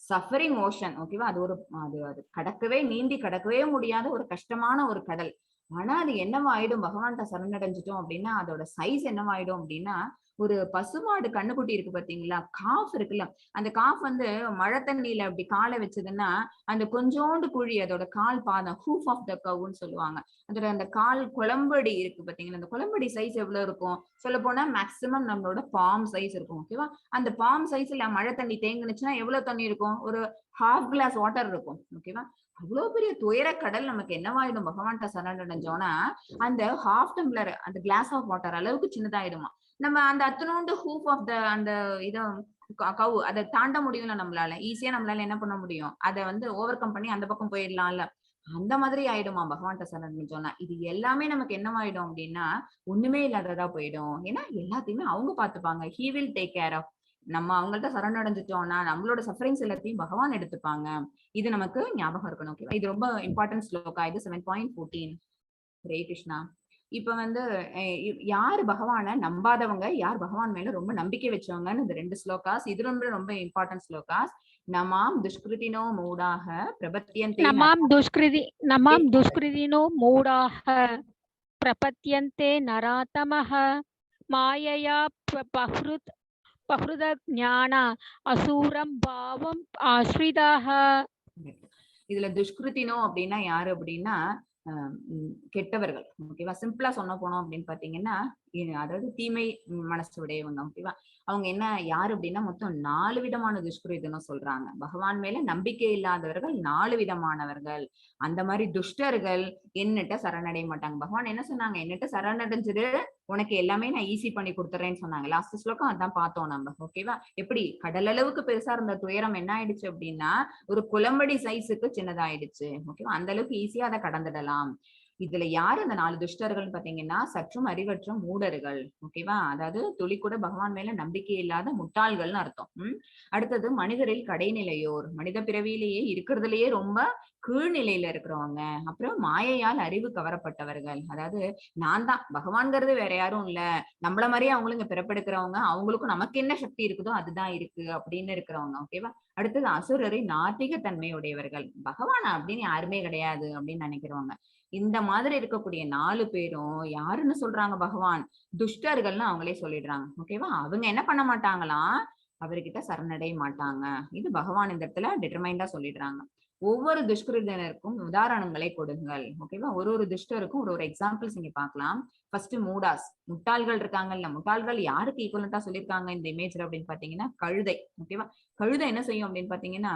S1: சஃபரிங் ஓஷன். ஓகேவா? அது ஒரு அது கடக்கவே நீந்தி கடக்கவே முடியாத ஒரு கஷ்டமான ஒரு கடல். ஆனா அது என்னவாயிடும், பகவான்கிட்ட சரணடைஞ்சிட்டோம் அப்படின்னா அதோட சைஸ் என்னவாயிடும் அப்படின்னா, ஒரு பசுமாடு கண்ணுக்குட்டி இருக்கு பாத்தீங்களா, காஃப் இருக்குல்ல, அந்த காஃப் வந்து மழை தண்ணியில அப்படி காலை வச்சதுன்னா அந்த கொஞ்சோண்டு குழி, அதோட கால் பாதம், ஹூஃப் ஆஃப் த கவ்னு சொல்லுவாங்க, அதோட அந்த கால் குளம்படி இருக்கு பாத்தீங்களா, அந்த குளம்படி சைஸ் எவ்வளவு இருக்கும் சொல்ல போனா மேக்சிமம் நம்மளோட பாம் சைஸ் இருக்கும். ஓகேவா? அந்த பாம் சைஸ்ல மழை தண்ணி தேங்குனுச்சுன்னா எவ்வளவு தண்ணி இருக்கும், ஒரு ஹாஃப் கிளாஸ் வாட்டர் இருக்கும். ஓகேவா? அவ்வளவு பெரிய துயர கடல் நமக்கு என்னவாயிடும், பகவான்கிட்ட சரணடைஞ்சோம்னா அந்த ஹாஃப் டம்ளர் அந்த கிளாஸ் ஆஃப் வாட்டர் அளவுக்கு சின்னதாயிடுமா. நம்ம அந்த அத்தனோண்டு ஹூஃப் ஆஃப் த அந்த இத கவு அதை தாண்ட முடியும்ல நம்மளால, ஈஸியா நம்மளால என்ன பண்ண முடியும், அதை வந்து ஓவர் கம் பண்ணி அந்த பக்கம் போயிடலாம்ல. அந்த மாதிரி ஆயிடுமா பகவான்கிட்ட சரணடைஞ்சோம்னா. இது எல்லாமே நமக்கு என்னவாயிடும் அப்படின்னா ஒண்ணுமே இல்லாததா போயிடும். ஏன்னா எல்லாத்தையுமே அவங்க பாத்துப்பாங்க. He will take care of. நம்ம அவங்கள்ட்ட சரணடைஞ்சிட்டோம்னா நம்மளோட சஃபரிங்ஸ் எல்லாத்தையும் பகவான் எடுத்துப்பாங்க. இது நமக்கு ஞாபகம் இருக்கணும். ஓகேவா? இது ரொம்ப இம்பார்ட்டன்ட் ஸ்லோகா. இது 7.14. ஹரே கிருஷ்ணா. இப்ப வந்து யாரு பகவான நம்பாதவங்க, யார் பகவான் மேல ரொம்ப நம்பிக்கை வச்சவங்கன்னு இந்த 2 ஸ்லோகாஸ். இது ரொம்ப ரொம்ப இம்பார்ட்டன்ட் ஸ்லோகாஸ். நமாம் துஷ்கிருதினோ மூடாக பிரபத்தியந்தே
S3: நமாம் துஷ்கிருதினோ மூடாக பிரபத்தியந்தே நராதமஹ மாயையா பஹ்ருத ஞான அசூரம் பாவம் ஆஸ்ரிதாக.
S1: இதுல துஷ்கிருத்தினோ அப்படின்னா யாரு அப்படின்னா கெட்டவர்கள். ஓகேவா? சிம்பிளா சொன்ன போனோம் அப்படின்னு பாத்தீங்கன்னா அதாவது தீமை மனசு உடையவங்க. ஓகேவா? அவங்க என்ன யாரு அப்படின்னா மொத்தம் 4 விதமான துஷ்கிருதனும் சொல்றாங்க. பகவான் மேல நம்பிக்கை இல்லாதவர்கள் 4 விதமானவர்கள். அந்த மாதிரி துஷ்டர்கள் என்னட்ட சரணடைய மாட்டாங்க. பகவான் என்ன சொன்னாங்க, என்னட்ட சரணடைஞ்சிரு, உனக்கு எல்லாமே நான் ஈஸி பண்ணி கொடுத்துறேன்னு சொன்னாங்க. லாஸ்ட் ஸ்லோகம் அதான் பார்த்தோம் நம்ம. ஓகேவா? எப்படி கடல் அளவுக்கு பெருசா இருந்த துயரம் என்ன ஆயிடுச்சு அப்படின்னா ஒரு குளம்படி சைஸுக்கு சின்னதாயிடுச்சு. ஓகேவா? அந்த அளவுக்கு ஈஸியா அதை கடந்துடலாம். இதுல யாரு அந்த 4 துஷ்டர்கள் பாத்தீங்கன்னா சற்றும் அறிவற்ற மூடர்கள். ஓகேவா? அதாவது துளி கூட பகவான் மேல நம்பிக்கை இல்லாத முட்டாள்கள்னு அர்த்தம். அடுத்தது மனிதரில் கடைநிலையோர், மனித பிறவியிலேயே இருக்கிறதுலயே ரொம்ப கீழ்நிலையில இருக்கிறவங்க. அப்புறம் மாயையால் அறிவு கவரப்பட்டவர்கள். அதாவது நான் தான் பகவான்கிறது வேற யாரும் இல்ல, நம்மள மாதிரியே அவங்களும் இங்க பிறப்பெடுக்கிறவங்க, அவங்களுக்கும் நமக்கு என்ன சக்தி இருக்குதோ அதுதான் இருக்கு அப்படின்னு இருக்கிறவங்க. ஓகேவா? அடுத்தது அசுரரை நாத்திக தன்மையுடையவர்கள், பகவான் அப்படின்னு யாருமே கிடையாது அப்படின்னு நினைக்கிறவங்க. இந்த மாதிரி இருக்கக்கூடிய 4 பேரும் யாருன்னு சொல்றாங்க பகவான், துஷ்டர்கள்னு அவங்களே சொல்லிடுறாங்க. ஓகேவா? அவங்க என்ன பண்ண மாட்டாங்களாம், அவர்கிட்ட சரணடைய மாட்டாங்க. இது பகவான் இந்த இடத்துல டிட்டர்மைண்டா சொல்லிடுறாங்க. ஒவ்வொரு துஷ்கிருதனருக்கும் உதாரணங்களை கொடுங்கள். ஓகேவா? ஒரு துஷ்டருக்கும் ஒரு எக்ஸாம்பிள்ஸ் நீங்க பார்க்கலாம். ஃபர்ஸ்ட் மூடாஸ், முட்டாள்கள் இருக்காங்கல்ல, முட்டாள்கள் யாருக்கு ஈக்குவலண்டா சொல்லியிருக்காங்க இந்த இமேஜ்ல அப்படின்னு பாத்தீங்கன்னா கழுதை. ஓகேவா? கழுதை என்ன செய்யும் அப்படின்னு பாத்தீங்கன்னா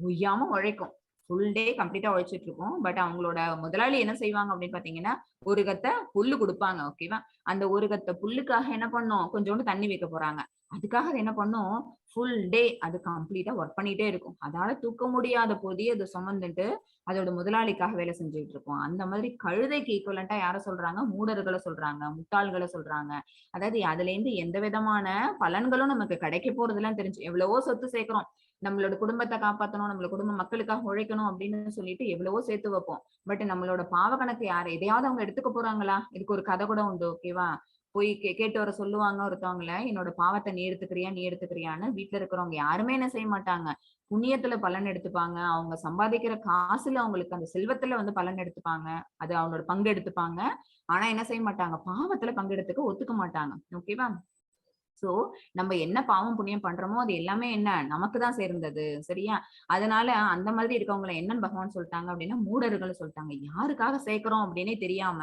S1: ஒய்யாம உழைக்கும், ஃபுல் டே கம்ப்ளீட்டா உழைச்சிட்டு இருக்கும். பட் அவங்களோட முதலாளி என்ன செய்வாங்க அப்படின்னு பாத்தீங்கன்னா ஒரு கத்த புல்லு கொடுப்பாங்க. ஓகேவா? அந்த ஒரு கத்த புல்லுக்காக என்ன பண்ணும், கொஞ்சோண்டு தண்ணி வைக்க போறாங்க. அதுக்காக அது என்ன பண்ணும், ஃபுல் டே அது கம்ப்ளீட்டா ஒர்க் பண்ணிட்டே இருக்கும். அதால தூக்க முடியாத போதே அது சுமந்துட்டு அதோட முதலாளிக்காக வேலை செஞ்சுட்டு இருக்கும். அந்த மாதிரி கழுதைக்கு ஈக்குவலண்டா யார சொல்றாங்க, மூடர்களை சொல்றாங்க, முட்டாள்களை சொல்றாங்க. அதாவது அதுல இருந்து எந்த விதமான பலன்களும் நமக்கு கிடைக்க போறதுலாம் தெரிஞ்சு எவ்வளவோ சொத்து சேர்க்கிறோம், நம்மளோட குடும்பத்தை காப்பாற்றணும், நம்மளோட குடும்ப மக்களுக்காக உழைக்கணும் அப்படின்னு சொல்லிட்டு எவ்வளவோ சேர்த்து வைப்போம். பட் நம்மளோட பாவ கணக்கு யாரு எதையாவது அவங்க எடுத்துக்க போறாங்களா? இதுக்கு ஒரு கதை கூட உண்டு. ஓகேவா? போய் கேட்டு வர சொல்லுவாங்க ஒருத்தவங்கள, என்னோட பாவத்தை நீ எடுத்துக்கிறியான்னு. வீட்டுல இருக்கிறவங்க யாருமே என்ன செய்ய மாட்டாங்க, புண்ணியத்துல பலன் எடுத்துப்பாங்க. அவங்க சம்பாதிக்கிற காசுல அவங்களுக்கு அந்த செல்வத்துல வந்து பலன் எடுத்துப்பாங்க, அது அவங்களோட பங்கு எடுத்துப்பாங்க. ஆனா என்ன செய்ய மாட்டாங்க, பாவத்துல பங்கெடுத்துக்க ஒத்துக்க மாட்டாங்க. ஓகேவா? சோ நம்ம என்ன பாவம் புண்ணியம் பண்றோமோ அது எல்லாமே என்ன நமக்கு தான் சேர்ந்தது. சரியா? அதனால அந்த மாதிரி இருக்கவங்கள என்னன்னு பகவான் சொல்லிட்டாங்க அப்படின்னா மூடர்கள் சொல்லிட்டாங்க. யாருக்காக சேர்க்கிறோம் அப்படின்னே தெரியாம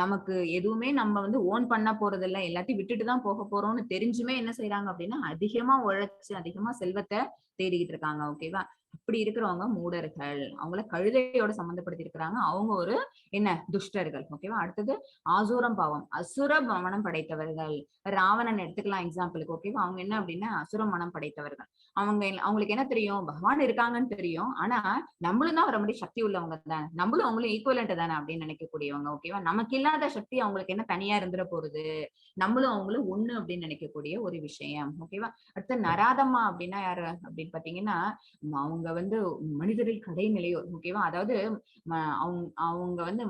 S1: நமக்கு எதுவுமே நம்ம வந்து ஓன் பண்ண போறது இல்ல, எல்லாத்தையும் விட்டுட்டு தான் போக போறோம்னு தெரிஞ்சுமே என்ன செய்யறாங்க அப்படின்னா அதிகமா உழைச்சு அதிகமா செல்வத்தை தேடிக்கிட்டு இருக்காங்க. ஓகேவா? அப்படி இருக்கிறவங்க மூடர்கள். அவங்கள கழுதையோட சம்பந்தப்படுத்தி இருக்கிறாங்க. அவங்க ஒரு என்ன துஷ்டர்கள். ஓகேவா? அடுத்தது ஆசூரம் பாவம், அசுர மனம் படைத்தவர்கள். ராவணன் எடுத்துக்கலாம் எக்ஸாம்பிளுக்கு. ஓகேவா? அவங்க என்ன அப்படின்னா அசுர மனம் படைத்தவர்கள். அவங்களுக்கு என்ன தெரியும், பகவான் இருக்காங்கன்னு தெரியும். ஆனா நம்மளும் தான் அவரை மாதிரி சக்தி உள்ளவங்க தானே, நம்மளும் அவங்களும் ஈக்குவலண்ட் தானே அப்படின்னு நினைக்கக்கூடியவங்க. ஓகேவா? நமக்கு இல்லாத சக்தி அவங்களுக்கு என்ன தனியா இருந்துட போகுது, நம்மளும் அவங்களும் ஒண்ணு அப்படின்னு நினைக்கக்கூடிய ஒரு விஷயம். ஓகேவா? அடுத்து நராதம்மா அப்படின்னா யாரு அப்படின்னு பாத்தீங்கன்னா அவங்க வந்து மனிதரில் கடைநிலையோர். ஓகேவா? அதாவது அவங்க அவங்க வந்து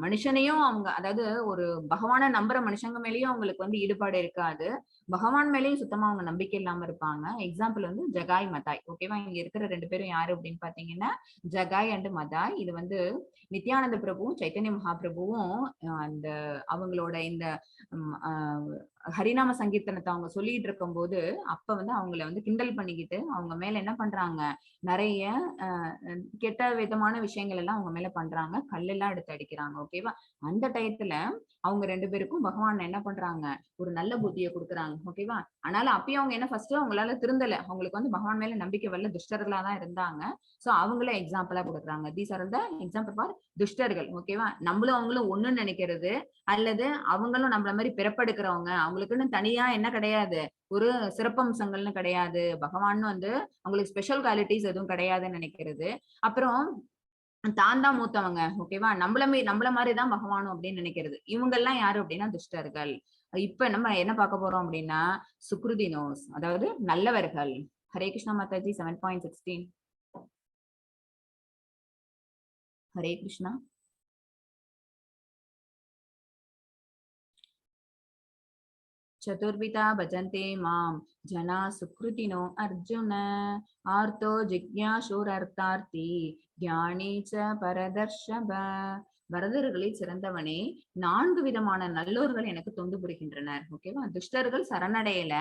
S1: மனுஷனையும் அவங்க அதாவது ஒரு பகவானை நம்புற மனுஷங்க மேலயும் அவங்களுக்கு வந்து ஈடுபாடு இருக்காது, பகவான் மேலயும் சுத்தமா அவங்க நம்பிக்கை இல்லாம இருப்பாங்க. எக்ஸாம்பிள் வந்து ஜகாய் மதாய். ஓகேவா? இங்க இருக்கிற 2 பேரும் யாரு அப்படின்னு பாத்தீங்கன்னா ஜகாய் அண்ட் மதாய். இது வந்து நித்யானந்த பிரபுவும் சைத்தன்ய மகாபிரபுவும் அந்த அவங்களோட இந்த ஹரிநாம சங்கீர்த்தனத்தை அவங்க சொல்லிட்டு இருக்கும் போது அப்ப வந்து அவங்கள வந்து கிண்டல் பண்ணிக்கிட்டு அவங்க மேல என்ன பண்றாங்க, நிறைய கெட்ட விதமான விஷயங்கள் எல்லாம் அவங்க மேல பண்றாங்க, கல்லெல்லாம் எடுத்து அடிக்கிறாங்க. ஓகேவா? அந்த டயத்துல அவங்க 2 பேருக்கும் பகவான் என்ன பண்றாங்க, ஒரு நல்ல புத்தியை கொடுக்குறாங்க. ஓகேவா? ஆனாலும் அப்பயும் அவங்க என்ன ஃபர்ஸ்ட் அவங்களால திருந்தல, அவங்களுக்கு வந்து பகவான் மேல நம்பிக்கை வரல, துஷ்டர்களா தான் இருந்தாங்க. சோ அவங்கள எக்ஸாம்பிளா கொடுக்குறாங்க. These are the example for துஷ்டர்கள். ஓகேவா? நம்மளும் அவங்களும் ஒண்ணுன்னு நினைக்கிறது, அல்லது அவங்களும் நம்மள மாதிரி பிறப்பெடுக்கிறவங்க, அவங்களுக்குன்னு தனியா என்ன கிடையாது, ஒரு சிறப்பம்சங்கள்னு கிடையாது, பகவான் வந்து அவங்களுக்கு ஸ்பெஷல் குவாலிட்டிஸ் எதுவும் கிடையாதுன்னு நினைக்கிறது. அப்புறம் தான் தான் மூத்தவங்க. ஓகேவா? நம்மள மாதிரிதான் பகவானும் அப்படின்னு நினைக்கிறது. இவங்க எல்லாம் யாரு அப்படின்னா துஷ்டர்கள். இப்ப நம்ம என்ன பார்க்க போறோம் அப்படின்னா சுக்ருதினோஸ், அதாவது நல்லவர்கள். ஹரே கிருஷ்ணா மாதாஜி 7.16. ஹரே கிருஷ்ணா. चतुर्विधा भजन्ते मां जना सुकृतिनो अर्जुन आर्तो जिज्ञासुरर्थार्थी ज्ञानी च परदर्शभ. வரதர்களில் சிறந்தவனே, 4 விதமான நல்லோர்கள் எனக்கு தொண்டு புரிகின்றனர். ஓகேவா? துஷ்டர்கள் சரணடையல,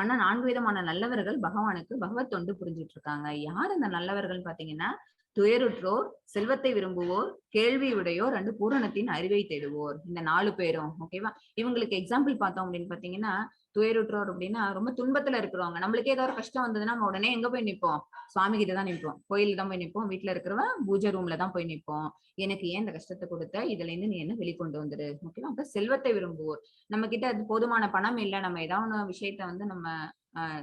S1: ஆனா 4 விதமான நல்லவர்கள் பகவானுக்கு பகவத் தொண்டு புரிஞ்சிட்டு இருக்காங்க. யார் அந்த நல்லவர்கள் பாத்தீங்கன்னா துயருற்றோர், செல்வத்தை விரும்புவோர், கேள்வி உடையோர், அண்டு பூரணத்தின் அறிவை தேடுவோர். இந்த 4 பேரும். ஓகேவா? இவங்களுக்கு எக்ஸாம்பிள் பார்த்தோம் அப்படின்னு பாத்தீங்கன்னா துயருற்றோர் அப்படின்னா ரொம்ப துன்பத்துல இருக்கிறவங்க. நம்மளுக்கே ஏதாவது கஷ்டம் வந்ததுன்னா நம்ம உடனே எங்க போய் நிப்போம், சுவாமி கிட்ட தான் நிப்போம், கோயில தான் போய் நிப்போம், வீட்டுல இருக்கிறவன் பூஜை ரூம்ல தான் போய் நிப்போம். எனக்கு ஏன் இந்த கஷ்டத்தை கொடுத்த, இதுல இருந்து நீ என்ன வெளிக்கொண்டு வந்துரு. ஓகேவா? அப்ப செல்வத்தை விரும்புவோர், நம்ம கிட்ட அது போதுமான பணம் இல்ல, நம்ம ஏதாவது விஷயத்த வந்து நம்ம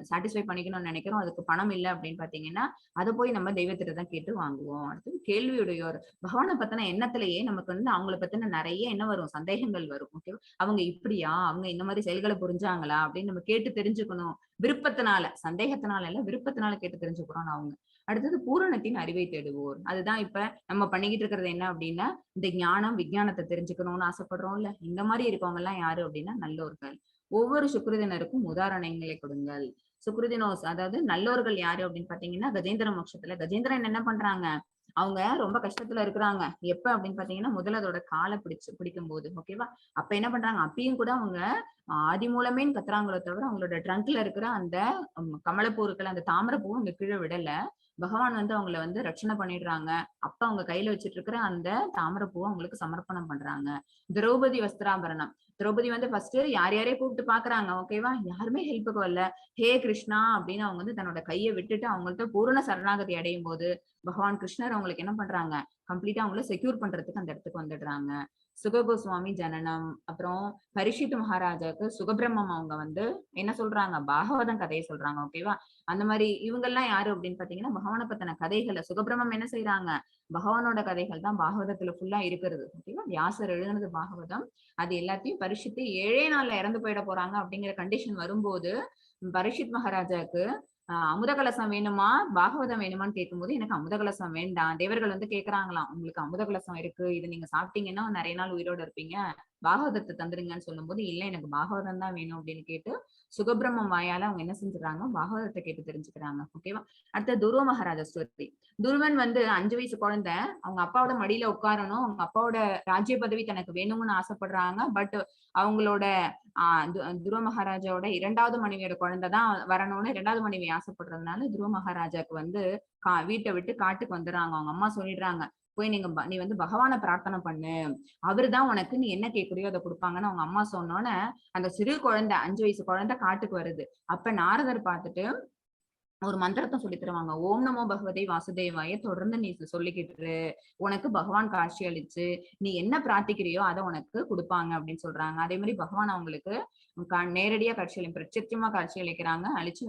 S1: சாட்டிஸ்ஃபை பண்ணிக்கணும்னு நினைக்கிறோம், அதுக்கு பணம் இல்லை அப்படின்னு பாத்தீங்கன்னா அதை போய் நம்ம தெய்வத்திட்ட தான் கேட்டு வாங்குவோம். அடுத்தது கேள்வியுடையோர், பகவானை பத்தின எண்ணத்திலேயே நமக்கு வந்து அவங்கள பத்தின நிறைய என்ன வரும், சந்தேகங்கள் வரும். ஓகேவா? அவங்க இப்படியா, அவங்க இந்த மாதிரி செயல்களை புரிஞ்சாங்களா அப்படின்னு நம்ம கேட்டு தெரிஞ்சுக்கணும். விருப்பத்தினால, சந்தேகத்தினால இல்ல, விருப்பத்தினால கேட்டு தெரிஞ்சுக்கிறோம் அவங்க. அடுத்தது பூரணத்தின் அறிவை தேடுவோர். அதுதான் இப்ப நம்ம பண்ணிக்கிட்டு இருக்கிறது என்ன அப்படின்னா இந்த ஞானம் விஞ்ஞானத்தை தெரிஞ்சுக்கணும்னு ஆசைப்படுறோம்ல, இந்த மாதிரி இருக்கவங்க எல்லாம் யாரு அப்படின்னா நல்லோர்கள். ஒவ்வொரு சுக்ருதினருக்கும் உதாரணங்களை கொடுங்கள். சுக்ருதினோஸ் அதாவது நல்லோர்கள் யாரு அப்படின்னு பாத்தீங்கன்னா கஜேந்திர மோட்சத்துல கஜேந்திரன் என்ன பண்றாங்க, அவங்க ரொம்ப கஷ்டத்துல இருக்கிறாங்க. எப்ப அப்படின்னு பாத்தீங்கன்னா முதல்ல அதோட காலை பிடிக்கும் போது. ஓகேவா? அப்ப என்ன பண்றாங்க, அப்பயும் கூட அவங்க ஆதி மூலமே கத்துறாங்களோ தவிர அவங்களோட ட்ரங்க்ல இருக்கிற அந்த கமலப்பூ இருக்கல, அந்த தாமரைப்பூவும் இங்க கீழே விடல. பகவான் வந்து அவங்களை வந்து ரட்சணை பண்ணிடுறாங்க. அப்ப அவங்க கையில வச்சிட்டு இருக்கிற அந்த தாமரைப்பூவை அவங்களுக்கு சமர்ப்பணம் பண்றாங்க. திரௌபதி வஸ்திராபரணம், திரௌபதி வந்து ஃபர்ஸ்ட் யாரையும் கூப்பிட்டு பாக்குறாங்க. ஓகேவா? யாருமே ஹெல்ப்புக்கு வரல. ஹே கிருஷ்ணா அப்படின்னு அவங்க வந்து தன்னோட கையை விட்டுட்டு அவங்கள்ட்ட பூரண சரணாகதி அடையும் போது பகவான் கிருஷ்ணர் அவங்களுக்கு என்ன பண்றாங்க, கம்ப்ளீட்டா அவங்கள செக்யூர் பண்றதுக்கு அந்த இடத்துக்கு வந்துடுறாங்க. சுககோஸ்வாமி ஜனனம், அப்புறம் பரிஷித் மகாராஜாவுக்கு சுகபிரம்மம் அவங்க வந்து என்ன சொல்றாங்க, பாகவதம் கதையை சொல்றாங்க. ஓகேவா? அந்த மாதிரி இவங்க எல்லாம் யாரு அப்படின்னு பாத்தீங்கன்னா பகவானை பத்தின கதைகளை சுகபிரம்மம் என்ன செய்யறாங்க, பகவானோட கதைகள் தான் பாகவதத்துல ஃபுல்லா இருக்கிறது. ஓகேவா? வியாசர் எழுதுனது பாகவதம். அது எல்லாத்தையும் பரிஷித்து 7 நாள்ல இறந்து போயிட போறாங்க அப்படிங்கிற கண்டிஷன் வரும்போது பரிஷித் மகாராஜாவுக்கு அமுத கலசம் வேணுமா பாகவதம் வேணுமான்னு கேட்கும்போது எனக்கு அமுத கலசம் வேண்டாம். தேவர்கள் வந்து கேக்குறாங்களாம், உங்களுக்கு அமுத கலசம் இருக்கு, இது நீங்க சாப்பிட்டீங்கன்னா நிறைய நாள் உயிரோட இருப்பீங்க, பாகவதத்தை தந்துருங்கன்னு சொல்லும்போது இல்ல எனக்கு பாகவதம் தான் வேணும் அப்படின்னு கேட்டு சுகபிரம்மம் வாயால அவங்க என்ன செஞ்சுறாங்க, பாகவதத்தை கேட்டு தெரிஞ்சுக்கிறாங்க. ஓகேவா. அடுத்த துருவ மகாராஜா ஸ்டோரி. துருவன் வந்து 5 வயசு குழந்தை, அவங்க அப்பாவோட மடியில உட்காரணும், அவங்க அப்பாவோட ராஜ்ய பதவி தனக்கு வேணும்னு ஆசைப்படுறாங்க. பட் அவங்களோட துருவ மகாராஜாவோட 2வது மனைவியோட குழந்தை தான் வரணும்னு 2வது மனைவி ஆசைப்படுறதுனால துருவ மகாராஜாக்கு வந்து வீட்டை விட்டு காட்டுக்கு வந்துடுறாங்க. அவங்க அம்மா சொல்லிடுறாங்க, போய் நீ வந்து பகவானை பிரார்த்தனை பண்ணு, அவருதான் உனக்கு நீ என்ன கேட்குறியோ அதை கொடுப்பாங்கன்னு அவங்க அம்மா சொன்னோன்னே அந்த சிறு குழந்தை 5 வயசு குழந்தை காட்டுக்கு வருது. அப்ப நாரதர் பார்த்துட்டு ஒரு மந்திரத்தை சொல்லி தருவாங்க. ஓம் நமோ பகவதே வாசுதேவாய தொடர்ந்து நீ சொல்லிக்கிட்டு உனக்கு பகவான் காட்சி அளிச்சு நீ என்ன பிரார்த்திக்கிறியோ அதை உனக்கு கொடுப்பாங்க அப்படின்னு சொல்றாங்க. அதே மாதிரி பகவான் அவங்களுக்கு நேரடியா காட்சி பிரத்யட்சமா காட்சி அளிக்கிறாங்க. அழிச்சு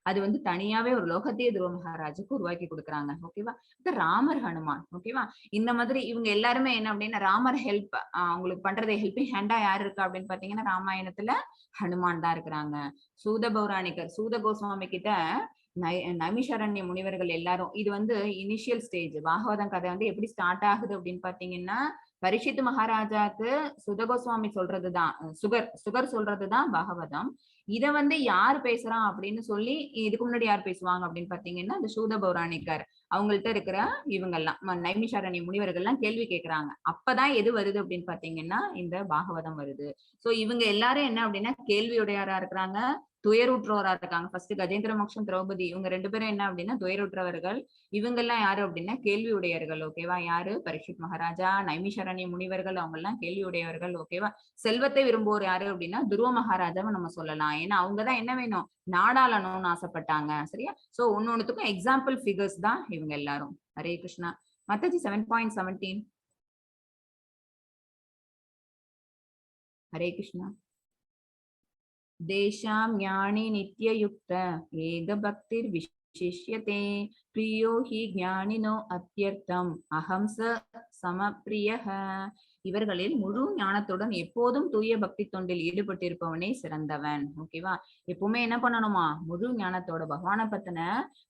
S1: அது வந்து தனியாவே ஒரு லோகத்தையே துருவ மகாராஜுக்கு உருவாக்கி கொடுக்குறாங்க. ஓகேவா. ராமர் ஹனுமான். ஓகேவா. இந்த மாதிரி இவங்க எல்லாருமே என்ன அப்படின்னா ராமர் ஹெல்ப் அவங்களுக்கு பண்றதை ஹெல்பிங் ஹேண்டா யாரு இருக்கா அப்படின்னு பாத்தீங்கன்னா ராமாயணத்துல ஹனுமான் தான் இருக்கிறாங்க. சூத பௌராணிகர் சூத கோஸ்வாமி கிட்ட நைமிஷாரண்ய முனிவர்கள் எல்லாரும் இது வந்து இனிஷியல் ஸ்டேஜ். பாகவதம் கதை வந்து எப்படி ஸ்டார்ட் ஆகுது அப்படின்னு பாத்தீங்கன்னா பரீட்சித் மகாராஜாக்கு சுதகோஸ்வாமி சொல்றதுதான் சுகர் சொல்றதுதான் பாகவதம். இத வந்து யார் பேசுறான் அப்படின்னு சொல்லி இதுக்கு முன்னாடி யார் பேசுவாங்க அப்படின்னு பாத்தீங்கன்னா இந்த சூத பௌராணிகர் அவங்கள்ட்ட இருக்கிற இவங்கெல்லாம் நைமிஷாரண்ய முனிவர்கள் எல்லாம் கேள்வி கேட்கிறாங்க. அப்பதான் எது வருது அப்படின்னு பாத்தீங்கன்னா இந்த பாகவதம் வருது. சோ இவங்க எல்லாரும் என்ன அப்படின்னா கேள்வியுடையாரா இருக்கிறாங்க, துயருற்றோரா இருக்காங்க. ஃபர்ஸ்ட் கஜேந்திர மோட்சம் திரௌபதி இவங்க 2 பேரும் என்ன அப்படின்னா துயருற்றவர்கள். இவங்க எல்லாம் யாரு அப்படின்னா கேள்வி உடையவர்கள். ஓகேவா. யாரு பரீட்சித் மகாராஜா நைமிஷாரண்ய முனிவர்கள் அவங்க எல்லாம் கேள்வி உடையவர்கள். ஓகேவா. செல்வத்தை விரும்புவோர் யாரு அப்படின்னா துருவ மகாராஜாவை நம்ம சொல்லலாம். ஏன்னா அவங்கதான் என்ன வேணும், நாடாளணும்னு ஆசைப்பட்டாங்க. சரியா. சோ ஒன்னொன்னுக்கும் எக்ஸாம்பிள் ஃபிகர்ஸ் தான் இவங்க எல்லாரும். ஹரே கிருஷ்ணா. மத்தாஜி 7.17. ஹரே கிருஷ்ணா. தேஷாம் ஞானி நித்யயுக்த ஏக பக்திர் விசிஷ்யதே பிரியோ ஹி ஞானினோ அத்யர்த்தம் அகம் சமப்பிரியஹ. இவர்களில் முழு ஞானத்துடன் எப்போதும் தூய பக்தி தொண்டில் ஈடுபட்டிருப்பவனே சிறந்தவன். ஓகேவா. எப்பவுமே என்ன பண்ணணுமா, முழு ஞானத்தோட பகவானை பத்தின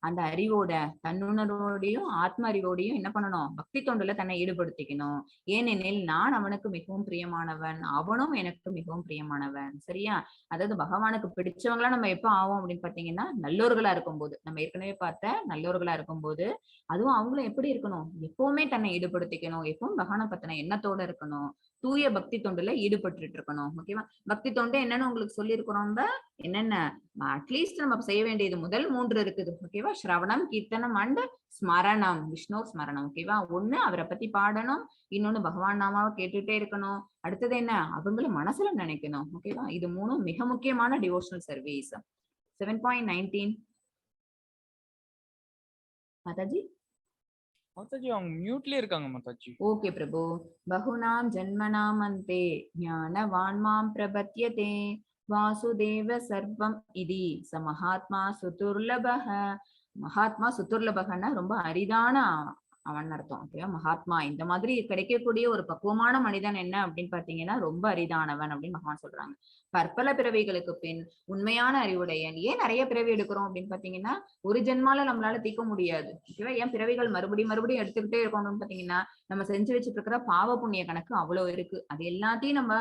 S1: அந்த அறிவோட தன்னுணர்வோடையும் ஆத்ம அறிவோடையும் என்ன பண்ணணும், பக்தி தொண்டுல தன்னை ஈடுபடுத்திக்கணும். ஏனெனில் நான் அவனுக்கு மிகவும் பிரியமானவன், அவனும் எனக்கு மிகவும் பிரியமானவன். சரியா. அதாவது பகவானுக்கு பிடிச்சவங்களா நம்ம எப்ப ஆவோம் அப்படின்னு பாத்தீங்கன்னா நல்லோர்களா இருக்கும்போது, நம்ம ஏற்கனவே பார்த்த நல்லோர்களா இருக்கும்போது. அதுவும் அவங்களும் எப்படி இருக்கணும், எப்பவுமே தன்னை ஈடுபடுத்திக்கணும், எப்பவும் பகவானை பத்தின எண்ணத்தோட இருக்கணும், தூய பக்தி தொண்டுல ஈடுபட்டு இருக்கணும். ஓகேவா. பக்தி தொண்டு என்னன்னு உங்களுக்கு சொல்லி இருக்கிறோம். என்னென்ன அட்லீஸ்ட் நம்ம செய்ய வேண்டியது முதல் 3 இருக்குது. ஓகேவா. ஸ்ரவணம், கீர்த்தனம் அண்ட் ஸ்மரணம், விஷ்ணு ஸ்மரணம். ஓகேவா. ஒண்ணு அவரை பத்தி பாடணும், இன்னொன்னு பகவான் நாமாவை கேட்டுட்டே இருக்கணும், அடுத்தது என்ன அவங்கள மனசுல நினைக்கணும். ஓகேவா. இது 3 மிக முக்கியமான டிவோஷனல் சர்வீஸ். 7.19. மாதாஜி
S2: மாதாஜி அவங்க மியூட்லயே இருக்காங்க மாதாஜி.
S1: ஓகே பிரபு. பகுநாம் ஜன்மனாம் அந்தே ஞானவான்மாம் பிரபத்யதே வாசுதேவ சர்வம் இதி ச மகாத்மா சுதுர்லபஹ. மகாத்மா சுதுர்லபகன்னா ரொம்ப அரிதான அவன் அர்த்தம். ஓகேவா. மகாத்மா இந்த மாதிரி கிடைக்கக்கூடிய ஒரு பக்குவமான மனிதன் என்ன அப்படின்னு பாத்தீங்கன்னா ரொம்ப அரிதானவன் அப்படின்னு பகவான் சொல்றாங்க. பற்பல பிறவிகளுக்கு பின் உண்மையான அறிவுடையன். ஏன் நிறைய பிறவி எடுக்கிறோம் அப்படின்னு பாத்தீங்கன்னா ஒரு ஜென்மால நம்மளால தீர்க்க முடியாது. ஓகேவா. ஏன் பிறவிகள் மறுபடியும் எடுத்துக்கிட்டே இருக்கணும்னு பாத்தீங்கன்னா நம்ம செஞ்சு வச்சுட்டு இருக்கிற பாவ புண்ணிய கணக்கு அவ்வளவு இருக்கு. அது எல்லாத்தையும் நம்ம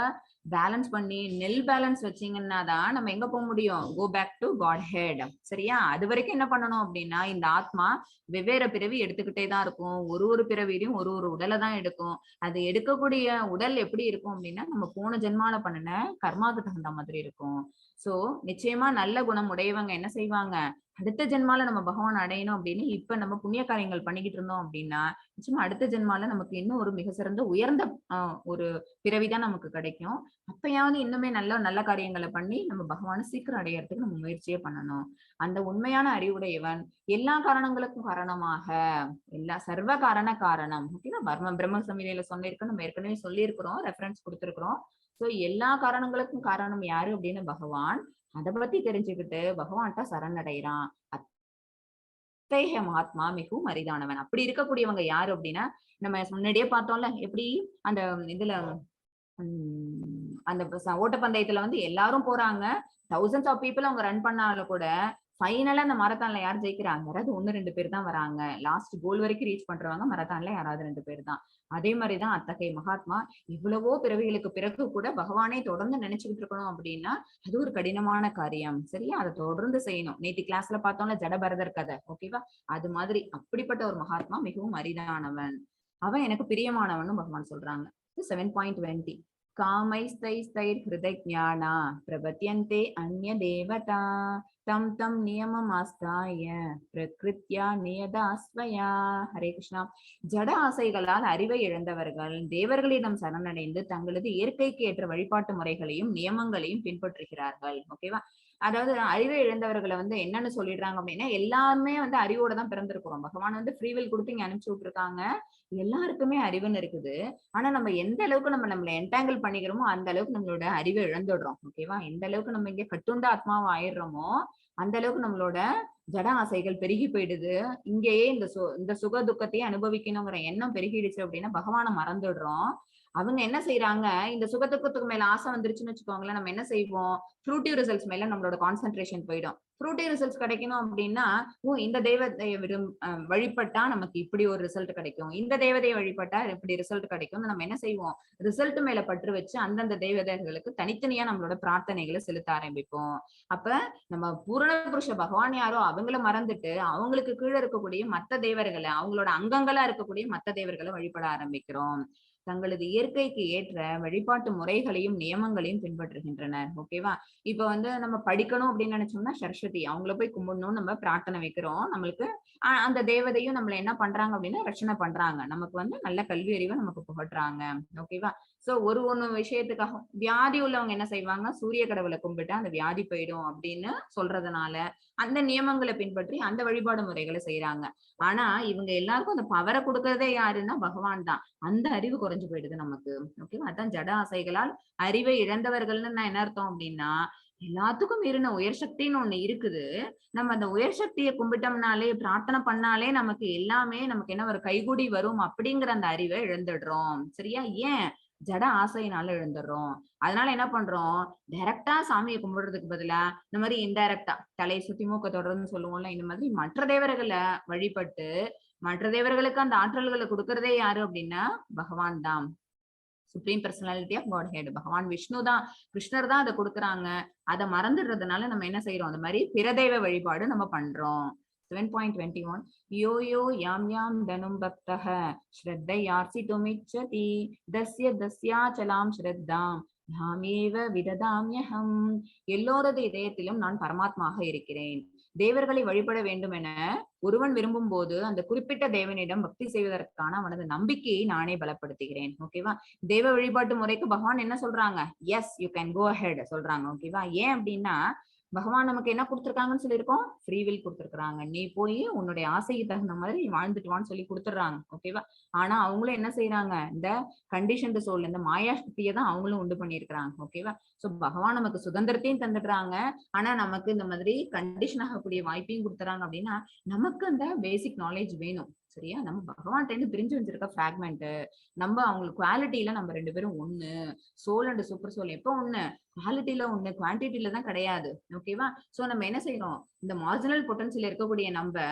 S1: பேலன்ஸ் பண்ணி நெல் பேலன்ஸ் வச்சீங்கன்னா தான் நம்ம எங்க போக முடியும், go back to Godhead. சரியா. அது வரைக்கும் என்ன பண்ணணும் அப்படின்னா இந்த ஆத்மா வெவ்வேறு பிறவி எடுத்துக்கிட்டே தான் இருக்கும். ஒரு பிறவிலையும் ஒரு உடலை தான் எடுக்கும். அது எடுக்கக்கூடிய உடல் எப்படி இருக்கும் அப்படின்னா நம்ம போன ஜென்மால பண்ணின கர்மாவுக்கு தகுந்த மாதிரி இருக்கும். சோ நிச்சயமா நல்ல குணம் உடையவங்க என்ன செய்வாங்க, அடுத்த ஜென்மால நம்ம பகவான் அடையணும் அப்படின்னு இப்ப நம்ம புண்ணிய காரியங்கள் பண்ணிக்கிட்டு இருந்தோம் அப்படின்னா நிச்சயமா அடுத்த ஜென்மால நமக்கு இன்னும் ஒரு மிக சிறந்த உயர்ந்த ஒரு பிறவிதான் நமக்கு கிடைக்கும். அப்பயாவது இன்னுமே நல்ல காரியங்களை பண்ணி நம்ம பகவானை சீக்கிரம் அடையறதுக்கு நம்ம முயற்சியே பண்ணணும். அந்த உண்மையான அறிவுடையவன் எல்லா காரணங்களுக்கும் காரணமாக எல்லா சர்வ காரணம். ஓகேவா. பிரம்ம சம்ஹிதையில சொல்லியிருக்கோம், நம்ம ஏற்கனவே சொல்லியிருக்கிறோம், ரெஃபரன்ஸ் கொடுத்திருக்கிறோம். சோ எல்லா காரணங்களுக்கும் காரணம் யாரு அப்படின்னு பகவான். அதை பத்தி தெரிஞ்சுக்கிட்டு பகவான்கிட்ட சரணடைறான். அத்தகைய மகாத்மா மிகவும் அரிதானவன். அப்படி இருக்கக்கூடியவங்க யாரு அப்படின்னா நம்ம முன்னாடியே பார்த்தோம்ல, எப்படி அந்த இதுல அந்த ஓட்டப்பந்தயத்துல வந்து எல்லாரும் போறாங்க, thousands ஆஃப் பீப்புள் அவங்க ரன் பண்ணாலும் கூட ஃபைனலா அந்த மாரத்தான்ல யார் ஜெயிக்கிறாங்க? யாராவது 1, 2 பேர் தான் வராங்க. லாஸ்ட் கோல் வரைக்கும் ரீச் பண்றவங்க மாரத்தான்ல யாராவது 2 பேர் தான். அதே மாதிரிதான் அத்தகைய மகாத்மா இவ்வளவோ பிறவிகளுக்கு பிறகு கூட பகவானை தொடர்ந்து நினைச்சுக்கிட்டு இருக்கணும் அப்படின்னா அது ஒரு கடினமான காரியம். சரியா? அதை தொடர்ந்து செய்யணும். நேத்து கிளாஸ்ல பார்த்தோம்ல ஜடபரதர் கதை. ஓகேவா? அது மாதிரி அப்படிப்பட்ட ஒரு மகாத்மா மிகவும் அரிதானவன். அவன் எனக்கு பிரியமானவன் பகவான் சொல்றாங்க. 7.20 காமைஸ்தைஸ்தைர் ஹிருதஜ்ஞானா பிரபத்யந்தே அந்ய தேவதா தம் தம் நியமமாஸ்தாய பிரகிருத்யா நியதாஸ்வயா. ஹரே கிருஷ்ணா. ஜட ஆசைகளால் அறிவை இழந்தவர்கள் தேவர்களிடம் சரணடைந்து தங்களது இயற்கைக்கு ஏற்ற வழிபாட்டு முறைகளையும் நியமங்களையும் பின்பற்றுகிறார்கள். ஓகேவா? அதாவது அறிவை இழந்தவர்களை என்னன்னு சொல்லிடுறாங்க அப்படின்னா எல்லாருமே அறிவோட தான் பிறந்திருக்கிறோம். பகவான் ஃப்ரீவில் கொடுத்து இங்க அனுப்பிச்சு விட்டுருக்காங்க. எல்லாருக்குமே அறிவுன்னு இருக்குது. ஆனா நம்ம எந்த அளவுக்கு நம்மள என்டாங்கிள் பண்ணிக்கிறோமோ அந்த அளவுக்கு நம்மளோட அறிவை இழந்துடுறோம். ஓகேவா? எந்த அளவுக்கு நம்ம இங்க கட்டுண்ட ஆத்மாவா ஆயிடுறோமோ அந்த அளவுக்கு நம்மளோட ஜட ஆசைகள் பெருகி போயிடுது. இங்கேயே இந்த சுக துக்கத்தையே அனுபவிக்கணுங்கிற எண்ணம் பெருகிடுச்சு அப்படின்னா பகவானை மறந்துடுறோம். அவங்க என்ன செய்யறாங்க, இந்த சுக துக்கத்துக்கு மேல ஆசை வந்துருச்சுன்னு வச்சுக்கோங்களேன், நம்ம என்ன செய்வோம், ஃப்ரூட்டிவ் ரிசல்ட்ஸ் மேல நம்மளோட கான்சென்ட்ரேஷன் போயிடும். ஃப்ரூட்டிவ் ரிசல்ட்ஸ் கிடைக்கணும் அப்படின்னா இந்த தெய்வத்தையை வழிபட்டா நமக்கு இப்படி ஒரு ரிசல்ட் கிடைக்கும், இந்த தேவதையை வழிபட்டா இப்படி ரிசல்ட் கிடைக்கும். நம்ம என்ன செய்வோம், ரிசல்ட் மேல பற்று வச்சு அந்தந்த தேவதைகளுக்கு தனித்தனியா நம்மளோட பிரார்த்தனைகளை செலுத்த ஆரம்பிப்போம். அப்ப நம்ம பூரண புருஷ பகவான் யாரோ அவங்கள மறந்துட்டு அவங்களுக்கு கீழே இருக்கக்கூடிய மத்த தேவர்களை, அவங்களோட அங்கங்களா இருக்கக்கூடிய மத்த தேவர்களை வழிபட ஆரம்பிக்கிறோம். தங்களது இயற்கைக்கு ஏற்ற வழிபாட்டு முறைகளையும் நியமங்களையும் பின்பற்றுகின்றனர். ஓகேவா? இப்ப நம்ம படிக்கணும் அப்படின்னு நினைச்சோம்னா சரஸ்வதி அவங்கள போய் கும்பிடணும்னு நம்ம பிரார்த்தனை வைக்கிறோம். நம்மளுக்கு அந்த தேவதையும் நம்மள என்ன பண்றாங்க அப்படின்னா ரட்சணை பண்றாங்க. நமக்கு நல்ல கல்வி அறிவை நமக்கு புகட்டுறாங்க. ஓகேவா? சோ ஒண்ணு விஷயத்துக்காக வியாதி உள்ளவங்க என்ன செய்வாங்க, சூரிய கடவுளை கும்பிட்டு அந்த வியாதி போயிடும் அப்படின்னு சொல்றதுனால அந்த நியமங்களை பின்பற்றி அந்த வழிபாடு முறைகளை செய்யறாங்க. ஆனா இவங்க எல்லாருக்கும் அந்த பவரை கொடுக்கறதே யாருன்னா பகவான் தான். அந்த அறிவு குறைஞ்சு போயிடுது நமக்கு. ஓகேவா? அதான் ஜட ஆசைகளால் அறிவை இழந்தவர்கள்னு நான் என்ன அர்த்தம் அப்படின்னா எல்லாத்துக்கும் மீறின உயர் சக்தின்னு ஒண்ணு இருக்குது. நம்ம அந்த உயர் சக்தியை கும்பிட்டோம்னாலே பிரார்த்தனை பண்ணாலே நமக்கு எல்லாமே நமக்கு என்ன ஒரு கைகூடி வரும் அப்படிங்கிற அந்த அறிவை இழந்துடுறோம். சரியா? ஏன்? ஜட ஆசையினால இழந்துடுறோம். அதனால என்ன பண்றோம், டைரக்டா சாமியை கும்பிடுறதுக்கு பதிலா இந்த மாதிரி இன்டைரக்டா தலையை சுத்தி மூக்க தொடர்ந்து சொல்லுவோம்ல, இந்த மாதிரி மற்ற தேவர்களை வழிபட்டு மற்ற தேவர்களுக்கு அந்த ஆற்றல்களை கொடுக்கறதே யாரு அப்படின்னா பகவான் தான். Supreme personality of Godhead பகவான் விஷ்ணு தான், கிருஷ்ணர் தான் அதை கொடுக்குறாங்க. அதை மறந்துடுறதுனால நம்ம என்ன செய்யறோம், அந்த மாதிரி பிரதெய்வ வழிபாடு நம்ம பண்றோம். 7.21 யோ யோ யாம் யாம் தனும் பக்தஹ ஸ்ரத்தையார்சிதுமிச்சதி தஸ்ய தஸ்யாச்சலாம் ஸ்ரத்தாம் யாமேவ விததாம்யஹம். எல்லோரது இதயத்திலும் நான் பரமாத்மாக இருக்கிறேன். தேவர்களை வழிபட வேண்டும் என ஒருவன் விரும்பும் போது அந்த குறிப்பிட்ட தேவனிடம் பக்தி செய்வதற்கான அவனது நம்பிக்கையை நானே பலப்படுத்துகிறேன். ஓகேவா? தேவ வழிபாட்டு முறைக்கு பகவான் என்ன சொல்றாங்க, yes you can go ahead சொல்றாங்க. ஓகேவா? ஏன் அப்படின்னா பகவான் நமக்கு என்ன கொடுத்துருக்காங்கன்னு சொல்லியிருக்கோம், ஃப்ரீவில் கொடுத்துருக்காங்க. நீ போய் உன்னுடைய ஆசைக்கு தகுந்த மாதிரி நீ வாழ்ந்துட்டு வான்னு சொல்லி கொடுத்துடுறாங்க. ஓகேவா? ஆனா அவங்களும் என்ன செய்யறாங்க, இந்த கண்டிஷன் சோல் இந்த மாயா சக்தியை தான் அவங்களும் உண்டு பண்ணியிருக்கிறாங்க. ஓகேவா? சோ பகவான் நமக்கு சுதந்திரத்தையும் தந்துடுறாங்க. ஆனா நமக்கு இந்த மாதிரி கண்டிஷன் ஆகக்கூடிய வாய்ப்பையும் கொடுத்துறாங்க. அப்படின்னா நமக்கு அந்த பேசிக் நாலேஜ் வேணும். சரியா? நம்ம பகவான்கிட்ட இருந்து பிரிஞ்சு வச்சிருக்க பிராக்மெண்ட். நம்ம அவங்களுக்கு குவாலிட்டியில நம்ம 2 பேரும் ஒண்ணு. சோல் அண்ட் சூப்பர் சோல் எப்ப ஒண்ணு, குவாலிட்டியில ஒண்ணு, குவான்டிட்டியில தான் கிடையாது. ஓகேவா? சோ நம்ம என்ன செய்யறோம், இந்த மார்ஜினல் பொட்டன்சியல் இருக்கக்கூடிய நம்ம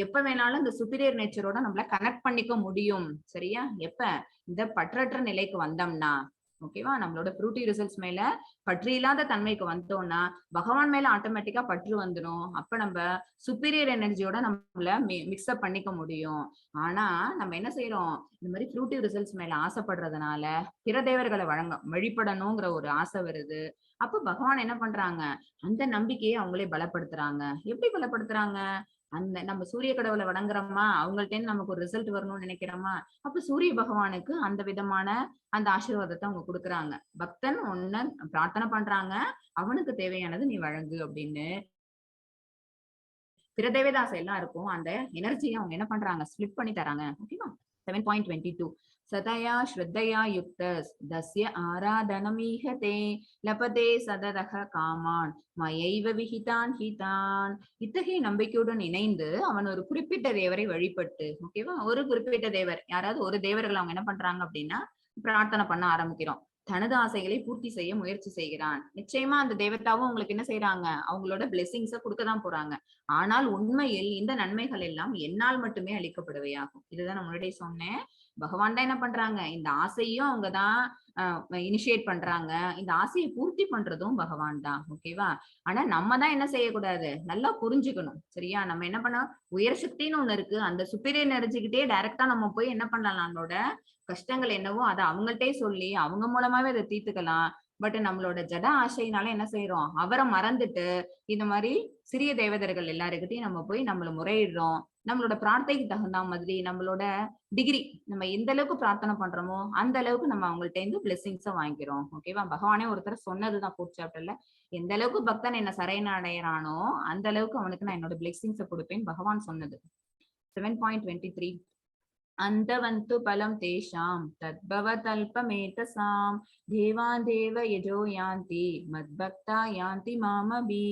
S1: எப்ப வேணாலும் இந்த சுப்பீரியர் நேச்சரோட நம்மள கனெக்ட் பண்ணிக்க முடியும். சரியா? எப்ப இந்த பற்றற்ற நிலைக்கு வந்தோம்னா. ஓகேவா? நம்மளோட ஃப்ரூட்டி ரிசல்ட்ஸ் மேல பற்று இல்லாத தன்மைக்கு வந்தோம்னா பகவான் மேல ஆட்டோமேட்டிக்கா பற்று வந்துடும். அப்ப நம்ம சுப்பீரியர் எனர்ஜியோட நம்மள மிக்ஸ்அப் பண்ணிக்க முடியும். ஆனா நம்ம என்ன செய்யறோம், இந்த மாதிரி ஃப்ரூட்டிவ் ரிசல்ட்ஸ் மேல ஆசைப்படுறதுனால பிற தேவர்களை வழிபடணுங்கிற ஒரு ஆசை வருது. அப்ப பகவான் என்ன பண்றாங்க, அந்த நம்பிக்கையை அவங்களே பலப்படுத்துறாங்க. எப்படி பலப்படுத்துறாங்க, அந்த நம்ம சூரிய கடவுளை வணங்குறோமா, அவங்கள்ட்ட நமக்கு ஒரு ரிசல்ட் வரணும்னு நினைக்கிறோமா, அப்ப சூரிய பகவானுக்கு அந்த விதமான அந்த ஆசீர்வாதத்தை அவங்க கொடுக்குறாங்க. பக்தன் ஒண்ணு பிரார்த்தனை பண்றாங்க, அவனுக்கு தேவையானது நீ வழங்கு அப்படின்னு. பிற தேவதாசை எல்லாம் இருக்கும், அந்த எனர்ஜியை அவங்க என்ன பண்றாங்க, ஸ்பிளிட் பண்ணி தராங்க. ஓகேவா? 7.22 சதயா ஸ்ரத்தையா யுக்தஸ் தஸ்ய ஆராதனமீஹதே லபதே சததக காமான் மயைவ விஹிதான் ஹிதான். இத்தகைய நம்பிக்கையுடன் இணைந்து அவன் ஒரு குறிப்பிட்ட தேவரை வழிபட்டு. ஓகேவா? ஒரு குறிப்பிட்ட தேவர், யாராவது ஒரு தேவர்கள் அவங்க என்ன பண்றாங்க அப்படின்னா பிரார்த்தனை பண்ண ஆரம்பிக்கிறோம். தனது ஆசைகளை பூர்த்தி செய்ய முயற்சி செய்கிறான். நிச்சயமா அந்த தேவதாவும் உங்களுக்கு என்ன செய்யறாங்க, அவங்களோட பிளெஸிங்ஸ கொடுக்கதான் போறாங்க. ஆனால் உண்மையில் இந்த நன்மைகள் எல்லாம் என்னால் மட்டுமே அளிக்கப்படுவையாகும். இதுதான் நான் முன்னாடியே சொன்னேன். பகவான் தான் என்ன பண்றாங்க, இந்த ஆசையும் அவங்கதான் இனிஷியேட் பண்றாங்க. இந்த ஆசையை பூர்த்தி பண்றதும் பகவான் தான். ஓகேவா? ஆனா நம்ம தான் என்ன செய்யக்கூடாது, நல்லா புரிஞ்சுக்கணும். சரியா? நம்ம என்ன பண்ண, உயர் சக்தின்னு ஒண்ணு இருக்கு. அந்த சுப்பீரியர் எனர்ஜிக்கிட்டே டைரக்டா நம்ம போய் என்ன பண்ணலாம், நம்மளோட கஷ்டங்கள் என்னவோ அதை அவங்கள்ட்டே சொல்லி அவங்க மூலமாவே அதை தீர்த்துக்கலாம். பட் நம்மளோட ஜட ஆசையினால என்ன செய்யறோம், அவரை மறந்துட்டு இந்த மாதிரி சிறிய தேவதர்கள் எல்லாருக்கிட்டையும் நம்ம போய் நம்மள முறையிடுறோம். நம்மளோட பிரார்த்தைக்கு தகுந்த மாதிரி நம்மளோட டிகிரி நம்ம எந்த அளவுக்கு பிரார்த்தனை பண்றோமோ அந்த அளவுக்கு நம்ம அவங்கள்ட்ட இருந்து பிளெஸிங்ஸ வாங்கிக்கிறோம். ஓகேவா? பகவானே ஒருத்தர் சொன்னதுதான் ஃபோர்த் சாப்டர்ல, எந்த அளவுக்கு பக்தன் என்ன சரணடைறானோ அந்த அளவுக்கு அவனுக்கு நான் என்னோட பிளெஸிங்ஸ கொடுப்பேன் பகவான் சொன்னது. 7.23 अंतवन्तु फलं तेषां तद्भवतल्पमेतसां தேவான் தேவ யஜோ யாந்தி மத்பக்தா யாந்தி மாமபி.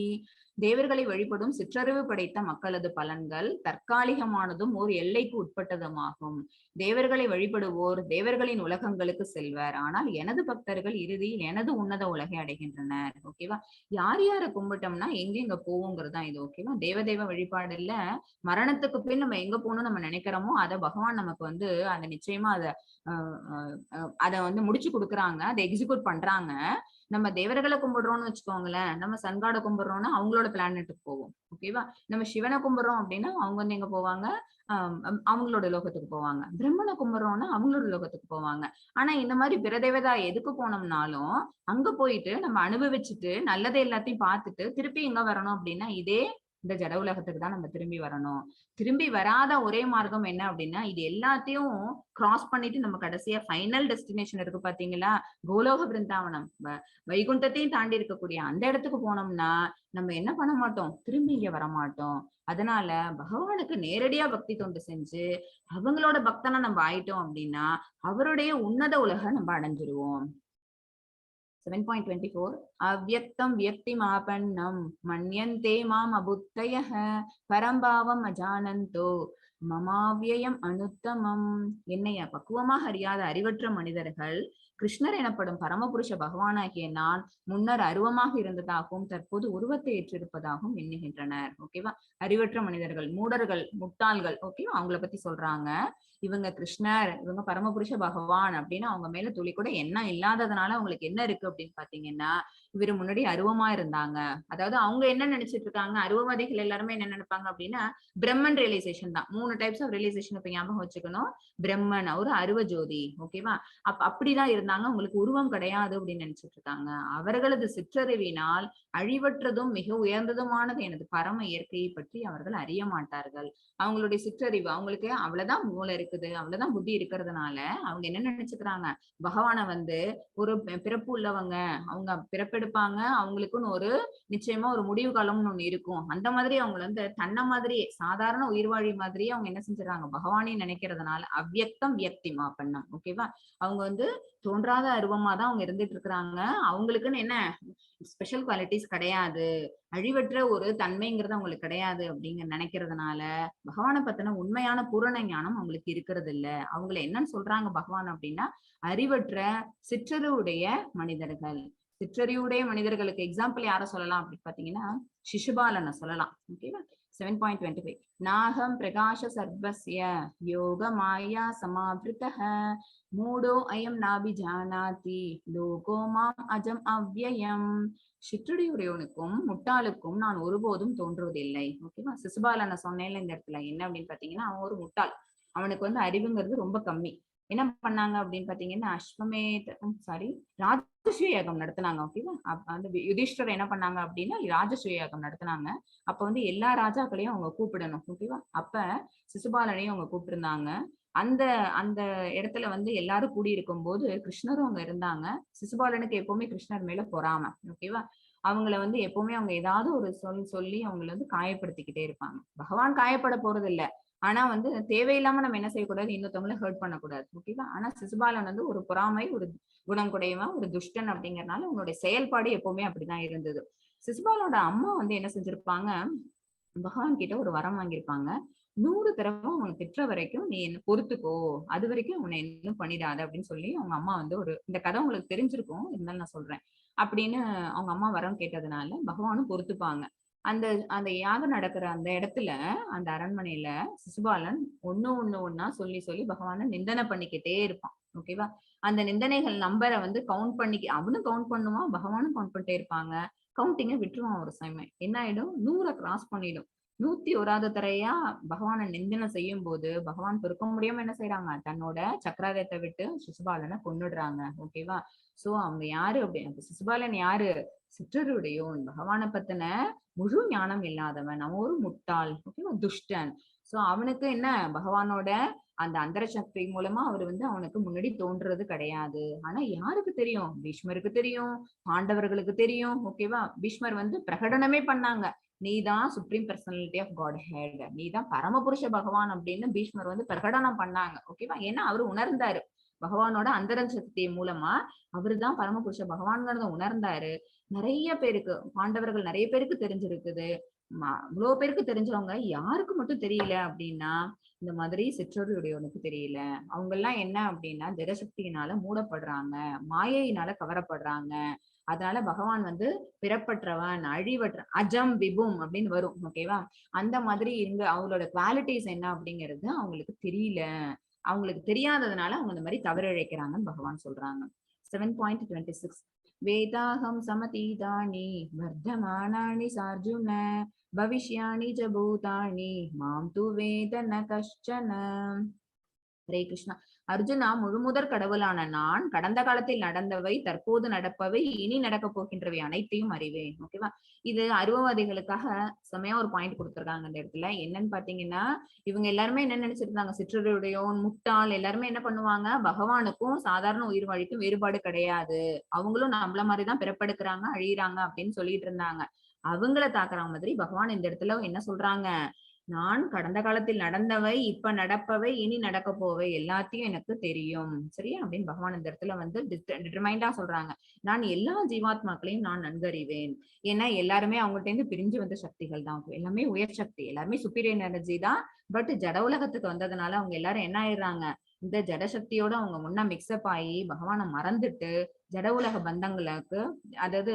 S1: தேவர்களை வழிபடும் சிற்றறிவு படைத்த மக்களது பலன்கள் தற்காலிகமானதும் ஓர் எல்லைக்கு உட்பட்டதுமாகும். தேவர்களை வழிபடுவோர் தேவர்களின் உலகங்களுக்கு செல்வர், ஆனால் எனது பக்தர்கள் இறுதியில் எனது உன்னத உலகை அடைகின்றனர். ஓகேவா? யார் யாரை கும்பிட்டோம்னா எங்க போவோங்கிறது தான் இது. ஓகேவா? தேவ வழிபாடு இல்ல, மரணத்துக்கு பின் நம்ம எங்க போகணும்னு நம்ம நினைக்கிறோமோ அதை பகவான் நமக்கு வந்து அதை நிச்சயமா அதை வந்து முடிச்சு கொடுக்குறாங்க, அதை எக்ஸிக்யூட் பண்றாங்க. நம்ம தேவர்களை கும்பிடுறோம்னு வச்சுக்கோங்களேன், நம்ம சன்காட கும்பிடுறோம்னா அவங்களோட பிளானெட்டுக்கு போவோம். ஓகேவா? நம்ம சிவனை கும்பிடுறோம் அப்படின்னா அவங்க வந்து எங்க போவாங்க, அவங்களோட லோகத்துக்கு போவாங்க. பிரம்மனை கும்பிடுறோம்னா அவங்களோட லோகத்துக்கு போவாங்க. ஆனா இந்த மாதிரி பிற தேவதா எதுக்கு போனோம்னாலும் அங்க போயிட்டு நம்ம அனுபவிச்சுட்டு நல்லதை எல்லாத்தையும் பார்த்துட்டு திருப்பி எங்க வரணும் அப்படின்னா இதே இந்த ஜட உலகத்துக்கு தான் நம்ம திரும்பி வரணும். திரும்பி வராத ஒரே மார்க்கம் என்ன அப்படின்னா இது எல்லாத்தையும் கிராஸ் பண்ணிட்டு நம்ம கடைசியா ஃபைனல் டெஸ்டினேஷன் இருக்கு பாத்தீங்களா, கோலோக பிருந்தாவனம், வைகுண்டத்தையும் தாண்டி இருக்கக்கூடிய அந்த இடத்துக்கு போனோம்னா நம்ம என்ன பண்ண மாட்டோம், திரும்பி இங்க வரமாட்டோம். அதனால பகவானுக்கு நேரடியா பக்தி தொண்டு செஞ்சு அவங்களோட பக்தனா நம்ம ஆயிட்டோம் அப்படின்னா அவருடைய உன்னத உலக நம்ம அடைஞ்சிருவோம். 7.24 அவ்யக்தம் வியக்திமாபன்னம் மன்யந்தே மாம் அபுத்தயः பரம்பாவம் அஜானந்தோ மமாவ்யயம் அனுத்தமம். என்னைய பக்குவமாக அறியாத அறிவற்ற மனிதர்கள் கிருஷ்ணர் எனப்படும் பரமபுருஷ பகவானாகிய நான் முன்னர் அருவமாக இருந்ததாகவும் தற்போது உருவத்தை ஏற்றிருப்பதாகவும் எண்ணுகின்றனர். ஓகேவா? அறிவற்ற மனிதர்கள், மூடர்கள், முட்டாள்கள். ஓகேவா? அவங்கள பத்தி சொல்றாங்க. இவங்க கிருஷ்ணர், இவங்க பரமபுருஷ பகவான் அப்படின்னு அவங்க மேல துளி கூட எண்ணம் இல்லாததுனால அவங்களுக்கு என்ன இருக்கு அப்படின்னு பாத்தீங்கன்னா, இவரு முன்னாடி அருவமா இருந்தாங்க. அதாவது அவங்க என்ன நினைச்சிட்டு இருக்காங்க, அருவவாதிகள் எல்லாருமே என்ன நினைப்பாங்க அப்படின்னா பிரம்மன் ரியலைசேஷன் தான். 3 டைப்ஸ் ஆஃப் ரியலைசேஷன் இப்ப ஞாபகம் வச்சுக்கணும். பிரம்மன் ஒரு அருவ ஜோதி. ஓகேவா? அப்படிதான் இருந்தாங்க, உங்களுக்கு உருவம் கிடையாது அப்படின்னு நினைச்சிட்டு இருக்காங்க. அவர்களது சிற்றறிவினால் அழிவற்றதும் மிக உயர்ந்ததுமானது எனது பரம இயற்கையை பற்றி அவர்கள் அறிய மாட்டார்கள். அவங்களுடைய சிற்றறிவு, அவங்களுக்கு அவ்வளவுதான் மூளை இருக்குது, அவ்வளவுதான் புத்தி இருக்கிறதுனால அவங்க என்ன நினைச்சுக்கிறாங்க, பகவானை வந்து ஒரு பிறப்பு உள்ளவங்க, அவங்க பிறப்பெடுப்பாங்க, அவங்களுக்குன்னு ஒரு நிச்சயமா ஒரு முடிவு காலம்னு ஒண்ணு இருக்கும். அந்த மாதிரி அவங்க வந்து தன்னை மாதிரியே சாதாரண உயிர்வாழி மாதிரியே அவங்க என்ன செஞ்சிடறாங்க, பகவானே நினைக்கிறதுனால அவ்யக்தம் வியக்திமா பண்ணம். ஓகேவா? அவங்க வந்து தோன்றாத அருவமா தான் அவங்க இருந்துட்டு இருக்கிறாங்க. அவங்களுக்குன்னு என்ன ஸ்பெஷல் குவாலிட்டிஸ் கிடையாது, அழிவற்ற ஒரு தன்மைங்கிறது அவங்களுக்கு கிடையாது அப்படிங்க நினைக்கிறதுனால பகவானை பத்தின உண்மையான பூரண ஞானம் அவங்களுக்கு இருக்கிறது இல்ல. அவங்கள என்னன்னு சொல்றாங்க பகவான் அப்படின்னா அறிவற்ற சிற்றறிவுடைய மனிதர்கள். சிற்றறிவுடைய மனிதர்களுக்கு எக்ஸாம்பிள் யார சொல்லலாம் அப்படின்னு பாத்தீங்கன்னா சிசுபாலனை சொல்லலாம். ஓகேவா? 7.25 நாகம் பிரகாஷ சர்வஸ்ய யோக மாயா சமாவிருத்தः மூடோ அயம் நாபிஜானாதி லோகோ மாம் அஜம் அவ்யயம். சிற்றுடையுடையவனுக்கும் முட்டாளுக்கும் நான் ஒருபோதும் தோன்றுவதில்லை. ஓகேவா? சிசுபாலனை சொன்னேன்ல இந்த இடத்துல என்ன அப்படின்னு பாத்தீங்கன்னா அவன் ஒரு முட்டாள், அவனுக்கு வந்து அறிவுங்கிறது ரொம்ப கம்மி. என்ன பண்ணாங்க அப்படின்னு பாத்தீங்கன்னா ராஜசூய யாகம் நடத்தினாங்க. ஓகேவா? வந்து யுதிஷ்டர் என்ன பண்ணாங்க அப்படின்னா ராஜசூய யாகம் நடத்தினாங்க. அப்ப வந்து எல்லா ராஜாக்களையும் அவங்க கூப்பிடணும். ஓகேவா? அப்ப சிசுபாலனையும் அவங்க கூப்பிட்டிருந்தாங்க. அந்த அந்த இடத்துல வந்து எல்லாரும் கூடி இருக்கும் போது கிருஷ்ணரும் அங்க இருந்தாங்க. சிசுபாலனுக்கு எப்பவுமே கிருஷ்ணர் மேல பொறாம. ஓகேவா? அவங்கள வந்து எப்பவுமே அவங்க ஏதாவது ஒரு சொல்லி அவங்களை வந்து காயப்படுத்திக்கிட்டே இருப்பாங்க. பகவான் காயப்பட போறது இல்ல, ஆனா வந்து தேவையில்லாம நம்ம என்ன செய்யக்கூடாது, இன்னொருத்தவங்களை ஹர்ட் பண்ணக்கூடாது. ஓகேவா? ஆனா சிசுபாலன் வந்து ஒரு பொறாமை, ஒரு குணம் குடையவன், ஒரு துஷ்டன் அப்படிங்கறதுனால உங்களுடைய செயல்பாடு எப்பவுமே அப்படிதான் இருந்தது. சிசுபாலனோட அம்மா வந்து என்ன செஞ்சிருப்பாங்க, பகவான் கிட்ட ஒரு வரம் வாங்கியிருப்பாங்க. 100 தடவை அவனை திட்டுற வரைக்கும் நீ என்ன பொறுத்துக்கோ, அது வரைக்கும் உன்னை இன்னும் பண்ணிடாத அப்படின்னு சொல்லி அவங்க அம்மா வந்து இந்த கதை உங்களுக்கு தெரிஞ்சிருக்கும், இருந்தாலும் நான் சொல்றேன் அப்படின்னு அவங்க அம்மா வரம் கேட்டதுனால பகவானும் பொறுத்துப்பாங்க. அந்த அந்த யாகம் நடக்கிற அந்த இடத்துல, அந்த அரண்மனையில சிசுபாலன் ஒண்ணா சொல்லி சொல்லி பகவான நிந்தனை பண்ணிக்கிட்டே இருப்பான். ஓகேவா? அந்த நிந்தனைகள் நம்பரை வந்து கவுண்ட் அவனும் கவுண்ட் பண்ணுவான், பகவானும் கவுண்ட் பண்ணிட்டே இருப்பாங்க. கவுண்டிங்க விட்டுருவான் ஒரு சமயம். என்ன ஆயிடும்? 100 கிராஸ் பண்ணிடும். 101வது தரையா பகவானை நிந்தனை செய்யும் போது பகவான் பொறுக்க முடியாம என்ன செய்யறாங்க? தன்னோட சக்கராதத்தை விட்டு சிசுபாலனை கொன்னுடுறாங்க. ஓகேவா? சோ அவங்க யாரு அப்படி? சிசுபாலன் யாரு? சிற்றருடையோன். பகவானை பத்தின முழு ஞானம் இல்லாதவன். அவன் ஒரு முட்டாள். ஓகேவா? துஷ்டன். சோ அவனுக்கு என்ன? பகவானோட அந்த அந்தர சக்தி மூலமா அவர் வந்து அவனுக்கு முன்னாடி தோன்றது கிடையாது. ஆனா யாருக்கு தெரியும்? பீஷ்மருக்கு தெரியும், பாண்டவர்களுக்கு தெரியும். ஓகேவா? பீஷ்மர் வந்து பிரகடனமே பண்ணாங்க. நீதான் supreme personality of Godhead, நீதான் பரமபுருஷ பகவான் அப்படின்னு பீஷ்மர் வந்து பிரகடனம் பண்ணாங்க. ஓகேவா? ஏன்னா அவரு உணர்ந்தாரு, பகவானோட அந்தரங்க சக்தி மூலமா அவருதான் பரமபுருஷ பகவான்கிறத உணர்ந்தாரு. நிறைய பேருக்கு, பாண்டவர்கள் நிறைய பேருக்கு தெரிஞ்சிருக்குது. இவ்வளவு பேருக்கு தெரிஞ்சவங்க யாருக்கு மட்டும் தெரியல அப்படின்னா, இந்த மாதிரி சிற்றோருடையவனுக்கு தெரியல. அவங்க எல்லாம் என்ன அப்படின்னா ஜெகசக்தியினால மூடப்படுறாங்க, மாயையினால கவரப்படுறாங்க. அதனால பகவான் வந்து பிறப்பற்றவன், அழிவற்ற, அஜம் விபும் அப்படின்னு வரும். ஓகேவா? அந்த மாதிரி அவங்களோட குவாலிட்டிஸ் என்ன அப்படிங்கிறது அவங்களுக்கு தெரியல. அவங்களுக்கு தெரியாததுனால அவங்க இந்த மாதிரி தவறு இழைக்கிறாங்கன்னு பகவான் சொல்றாங்க. 7.26 வேதாகம் சமதீதானி வர்த்தமானானி சார்ஜுன பவிஷ்யானி ச பூதானி மாம் து வேத ந கஷ்சன. ஹரே கிருஷ்ணா. அர்ஜுனா, முழுமுதற் கடவுளான நான் கடந்த காலத்தில் நடந்தவை, தற்போது நடப்பவை, இனி நடக்க போகின்றவை அனைத்தையும் அறிவேன். ஓகேவா? இது அருவவாதிகளுக்காக செமையா ஒரு பாயிண்ட் கொடுத்திருக்காங்க இந்த இடத்துல. என்னன்னு பாத்தீங்கன்னா, இவங்க எல்லாருமே என்ன நினைச்சிருந்தாங்க? சிற்றருடையோன், முட்டாள் எல்லாருமே என்ன பண்ணுவாங்க? பகவானுக்கும் சாதாரண உயிர் வாழிக்கும் வேறுபாடு கிடையாது, அவங்களும் நம்மள மாதிரிதான் பிறப்பெடுக்கிறாங்க, அழியிறாங்க அப்படின்னு சொல்லிட்டு இருந்தாங்க. அவங்கள தாக்குற மாதிரி பகவான் இந்த இடத்துல என்ன சொல்றாங்க? நான் கடந்த காலத்தில் நடந்தவை, இப்ப நடப்பவை, இனி நடக்க போவை எல்லாத்தையும் எனக்கு தெரியும். சரியா? அப்படின்னு பகவான் இந்த இடத்துல வந்து டிட்டர்மைண்டா சொல்றாங்க. நான் எல்லா ஜீவாத்மாக்களையும் நான் நன்கறிவேன். ஏன்னா எல்லாருமே அவங்கள்ட்ட இருந்து பிரிஞ்சு வந்த சக்திகள் தான். எல்லாமே உயர் சக்தி, எல்லாருமே சுப்பீரியர் எனர்ஜி தான். பட் ஜட உலகத்துக்கு வந்ததுனால அவங்க எல்லாரும் என்ன ஆயிடுறாங்க? இந்த ஜடசக்தியோட அவங்க முன்ன மிக்சப் ஆகி பகவானை மறந்துட்டு ஜட உலக பந்தங்களுக்கு, அதாவது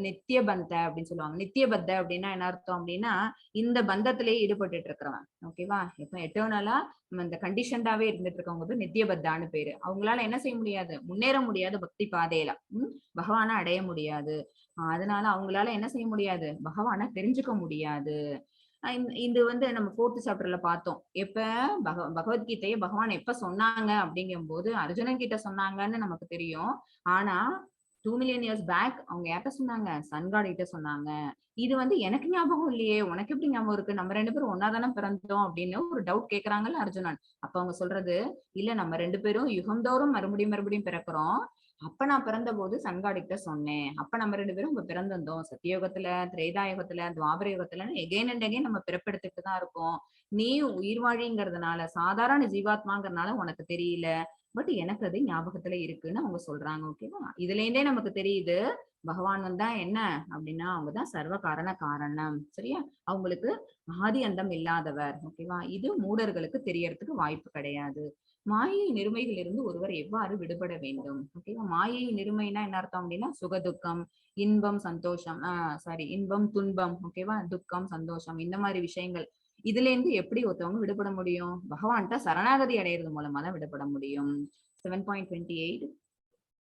S1: நித்திய பந்த அப்படின்னு சொல்லுவாங்க. நித்திய பத்த அப்படின்னா என்ன அர்த்தம் அப்படின்னா, இந்த பந்தத்திலேயே ஈடுபட்டு இருக்கிறவன். ஓகேவா? இப்ப எட்டர்னலா இந்த கண்டிஷன்டாவே இருந்துட்டு இருக்கவங்க பேர் நித்தியபத்தான்னு பேரு. அவங்களால என்ன செய்ய முடியாது? முன்னேற முடியாது பக்தி பாதையில. பகவானை அடைய முடியாது. அதனால அவங்களால என்ன செய்ய முடியாது? பகவானை தெரிஞ்சுக்க முடியாது. இது வந்து நம்ம 4th சாப்டர்ல பார்த்தோம். எப்ப பகவத்கீதையை பகவான் எப்ப சொன்னாங்க அப்படிங்கும் போது அர்ஜுனன் கிட்ட சொன்னாங்கன்னு நமக்கு தெரியும். ஆனா 2 மில்லியன் இயர்ஸ் பேக் அவங்க யார்கிட்ட சொன்னாங்க? சன்காட் கிட்ட சொன்னாங்க. இது வந்து எனக்கு ஞாபகம் இல்லையே, உனக்கு எப்படி ஞாபகம் இருக்கு? நம்ம 2 பேரும் ஒன்னாதானே பிறந்தோம் அப்படின்னு ஒரு டவுட் கேக்குறாங்கல்ல அர்ஜுனன். அப்ப அவங்க சொல்றது, இல்ல நம்ம 2 பேரும் யுகந்தோறும் மறுபடியும் பிறக்கிறோம். அப்ப நான் பிறந்த போது சன்காட் சொன்னேன். அப்ப நம்ம 2 பேரும் இப்ப பிறந்திருந்தோம். சத்தியுகத்துல, திரேதாயுகத்துல, துவாபர யுகத்துல எகைன் அண்ட் எகைன் நம்ம பிறப்பெடுத்துட்டு தான் இருக்கோம். நீ உயிர் வாழிங்கிறதுனால, சாதாரண ஜீவாத்மாங்கிறதுனால உனக்கு தெரியல. பட் எனக்கு அது ஞாபகத்துல இருக்குன்னு அவங்க சொல்றாங்க. ஓகேவா? இதுல இருந்தே நமக்கு தெரியுது பகவான் வந்தா என்ன அப்படின்னா, அவங்கதான் சர்வ காரணம். சரியா? அவங்களுக்கு ஆதி அந்தம் இல்லாதவர். ஓகேவா? இது மூடர்களுக்கு தெரியறதுக்கு வாய்ப்பு கிடையாது. மாயை நிறுமைகள் இருந்து ஒருவர் எவ்வாறு விடுபட வேண்டும்? ஓகேவா? மாயை நிறுமைனா என்ன அர்த்தம் அப்படின்னா, சுகதுக்கம், இன்பம், சந்தோஷம், இன்பம், துன்பம், ஓகேவா? துக்கம், சந்தோஷம், இந்த மாதிரி விஷயங்கள். இதுல இருந்து எப்படி ஒருத்தவங்க விடுபட முடியும்? பகவான்கிட்ட சரணாகதி அடையிறது மூலமா தான் விடுபட முடியும். 7.28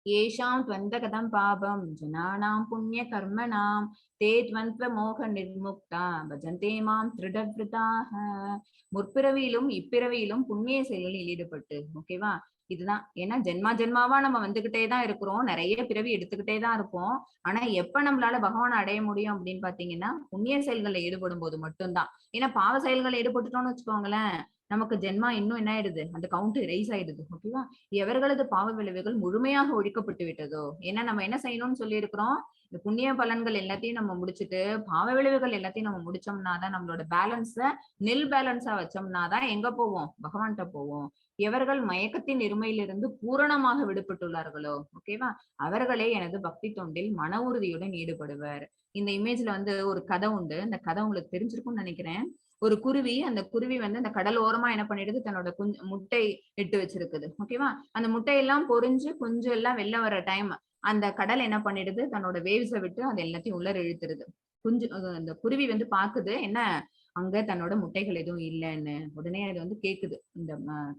S1: ஏஷாம் துவந்தகதம் பாபம் ஜனானாம் புண்ணிய கர்மனாம் தே துவந்த்வ மோக நிர்முக்தா பஜந்தே மாம் திருடவிருதாக. முற்பிறவியிலும் இப்பிறவியிலும் புண்ணிய செயல்களில் ஈடுபட்டு. ஓகேவா? இதுதான். ஏன்னா ஜென்மாவா நம்ம வந்துகிட்டே தான் இருக்கிறோம், நிறைய பிறவி எடுத்துக்கிட்டே தான் இருப்போம். ஆனா எப்ப நம்மளால பகவானை அடைய முடியும் அப்படின்னு பாத்தீங்கன்னா, புண்ணிய செயல்களை ஈடுபடும் போது மட்டும்தான். ஏன்னா பாவ செயல்களை ஈடுபட்டுட்டோம்னு வச்சுக்கோங்களேன், நமக்கு ஜென்மா இன்னும் என்ன ஆயிடுது? அந்த கவுண்ட் ரைஸ் ஆயிடுது. ஓகேவா? எவர்களது பாவ விளைவுகள் முழுமையாக ஒழிக்கப்பட்டு விட்டதோ, ஏன்னா நம்ம என்ன செய்யணும்னு சொல்லி இருக்கிறோம்? இந்த புண்ணிய பலன்கள் எல்லாத்தையும் நம்ம முடிச்சுட்டு பாவ விளைவுகள் எல்லாத்தையும் நம்ம முடிச்சோம்னாதான் நம்மளோட பேலன்ஸ நில் பேலன்ஸா வச்சோம்னாதான் எங்க போவோம்? பகவான்கிட்ட போவோம். எவர்கள் மயக்கத்தின் இருமையிலிருந்து பூரணமாக விடுபட்டுள்ளார்களோ, ஓகேவா, அவர்களே எனது பக்தி தொண்டில் மன உறுதியுடன் ஈடுபடுவர். இந்த இமேஜ்ல வந்து ஒரு கதை உண்டு. இந்த கதை உங்களுக்கு தெரிஞ்சிருக்கும்னு நினைக்கிறேன். ஒரு குருவி, அந்த குருவி வந்து அந்த கடல் ஓரமா என்ன பண்ணிடுது, தன்னோட முட்டை இட்டு வச்சிருக்குது. ஓகேவா? அந்த முட்டையெல்லாம் பொரிஞ்சு குஞ்சு எல்லாம் வெளில வர டைம் அந்த கடல் என்ன பண்ணிடுது, தன்னோட வேவ்ஸ விட்டு அது எல்லாத்தையும் உள்ளர இழுத்துருது. குஞ்சு அந்த குருவி வந்து பாக்குது, என்ன அங்க தன்னோட முட்டைகள் எதுவும் இல்லன்னு. உடனே அது வந்து கேக்குது, இந்த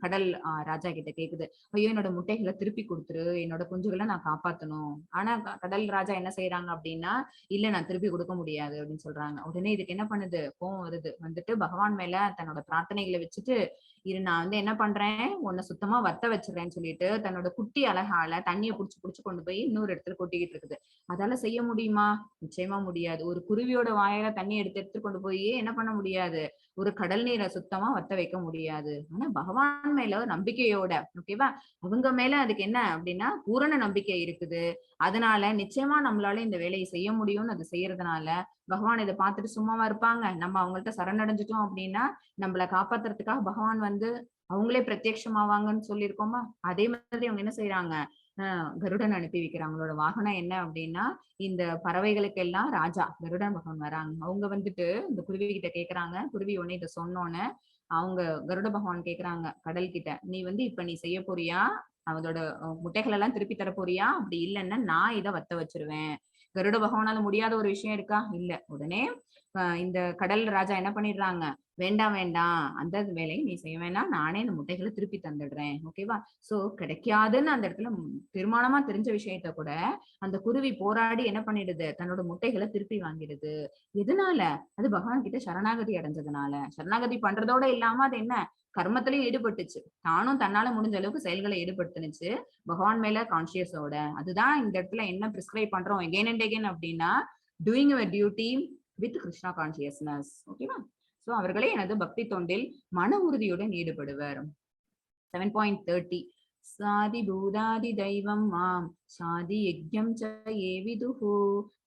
S1: கடல் ராஜா கிட்ட கேக்குது, ஐயோ என்னோட முட்டைகளை திருப்பி கொடுத்துரு, என்னோட குஞ்சுகளை நான் காப்பாத்தணும். ஆனா கடல் ராஜா என்ன செய்யறாங்க அப்படின்னா, இல்ல நான் திருப்பி கொடுக்க முடியாது அப்படின்னு சொல்றாங்க. உடனே இதுக்கு என்ன பண்ணுது, கோவம் வருது. வந்துட்டு பகவான் மேல தன்னோட பிரார்த்தனைகளை வச்சுட்டு, இரு நான் வந்து என்ன பண்றேன், உன்னை சுத்தமா வத்த வச்சிடறேன்னு சொல்லிட்டு தன்னோட குட்டி அழகால தண்ணியை புடிச்சு புடிச்சு கொண்டு போய் இன்னொரு இடத்துல கொட்டிக்கிட்டு இருக்குது. அதால செய்ய முடியுமா? நிச்சயமா முடியாது. ஒரு குருவியோட வாயில தண்ணி எடுத்து எடுத்து கொண்டு போய் என்ன பண்ண முடியாது, ஒரு கடல் நீரை சுத்தமா வத்த வைக்க முடியாது. ஆனா பகவான் மேல நம்பிக்கையோட, ஓகேவா, அவங்க மேல அதுக்கு என்ன அப்படின்னா பூரண நம்பிக்கை இருக்குது. அதனால நிச்சயமா நம்மளால இந்த வேலையை செய்ய முடியும்னு அது செய்யறதுனால பகவான் இதை பார்த்துட்டு சும்மாவா இருப்பாங்க. நம்ம அவங்கள்ட்ட சரணடைஞ்சிட்டோம் அப்படின்னா நம்மளை காப்பாத்துறதுக்காக பகவான் வந்து அவங்களே பிரத்யட்சமாவாங்கன்னு சொல்லியிருக்கோமா. அதே மாதிரி அவங்க என்ன செய்யறாங்க, கருடன் அனுப்பி வைக்கிறாங்க. அவங்களோட வாகனம் என்ன அப்படின்னா இந்த பறவைகளுக்கு எல்லாம் ராஜா கருடன் பகவான் வராங்க. அவங்க வந்துட்டு இந்த குருவி கிட்ட கேக்குறாங்க. குருவி ஒண்ணு இதை சொன்னோன்னு அவங்க கருட பகவான் கேக்குறாங்க கடல் கிட்ட, நீ வந்து இப்ப நீ செய்ய போறியா, அதோட முட்டைகள் எல்லாம் திருப்பி தர போறியா, அப்படி இல்லைன்னா நான் இதை வத்த வச்சிருவேன். கருட பகவானால முடியாத ஒரு விஷயம் இருக்கா, இல்ல. உடனே இந்த கடல் ராஜா என்ன பண்ணிடுறாங்க, வேண்டாம் வேண்டாம், அந்த வேலையை நீ செய்ய வேணாம், நானே இந்த முட்டைகளை திருப்பி தந்துடுறேன். ஓகேவா? சோ கிடைக்காதுன்னு அந்த இடத்துல தீர்மானமா தெரிஞ்ச விஷயத்த கூட அந்த குருவி போராடி என்ன பண்ணிடுது, தன்னோட முட்டைகளை திருப்பி வாங்கிடுது. எதனால? அது பகவான் கிட்ட சரணாகதி அடைஞ்சதுனால. சரணாகதி பண்றதோட இல்லாம அது என்ன கர்மத்திலையும் ஈடுபட்டுச்சு. தானும் தன்னால முடிஞ்ச அளவுக்கு செயல்களை ஈடுபடுத்துனுச்சு பகவான் மேல கான்சியஸோட. அதுதான் இந்த இடத்துல என்ன பிரிஸ்கிரைப் பண்றோம் எகைன் அண்ட் எகைன் அப்படின்னா, doing your duty with Krishna consciousness. ஓகேவா? சோ அவர்களே எனது பக்தி தொண்டில் மன உறுதியுடன் ஈடுபடுவர். 7.30 சாதி பூதாதி தெய்வம் மாம் சாதி யஜ்ஞம் ச ஏவிதுஹு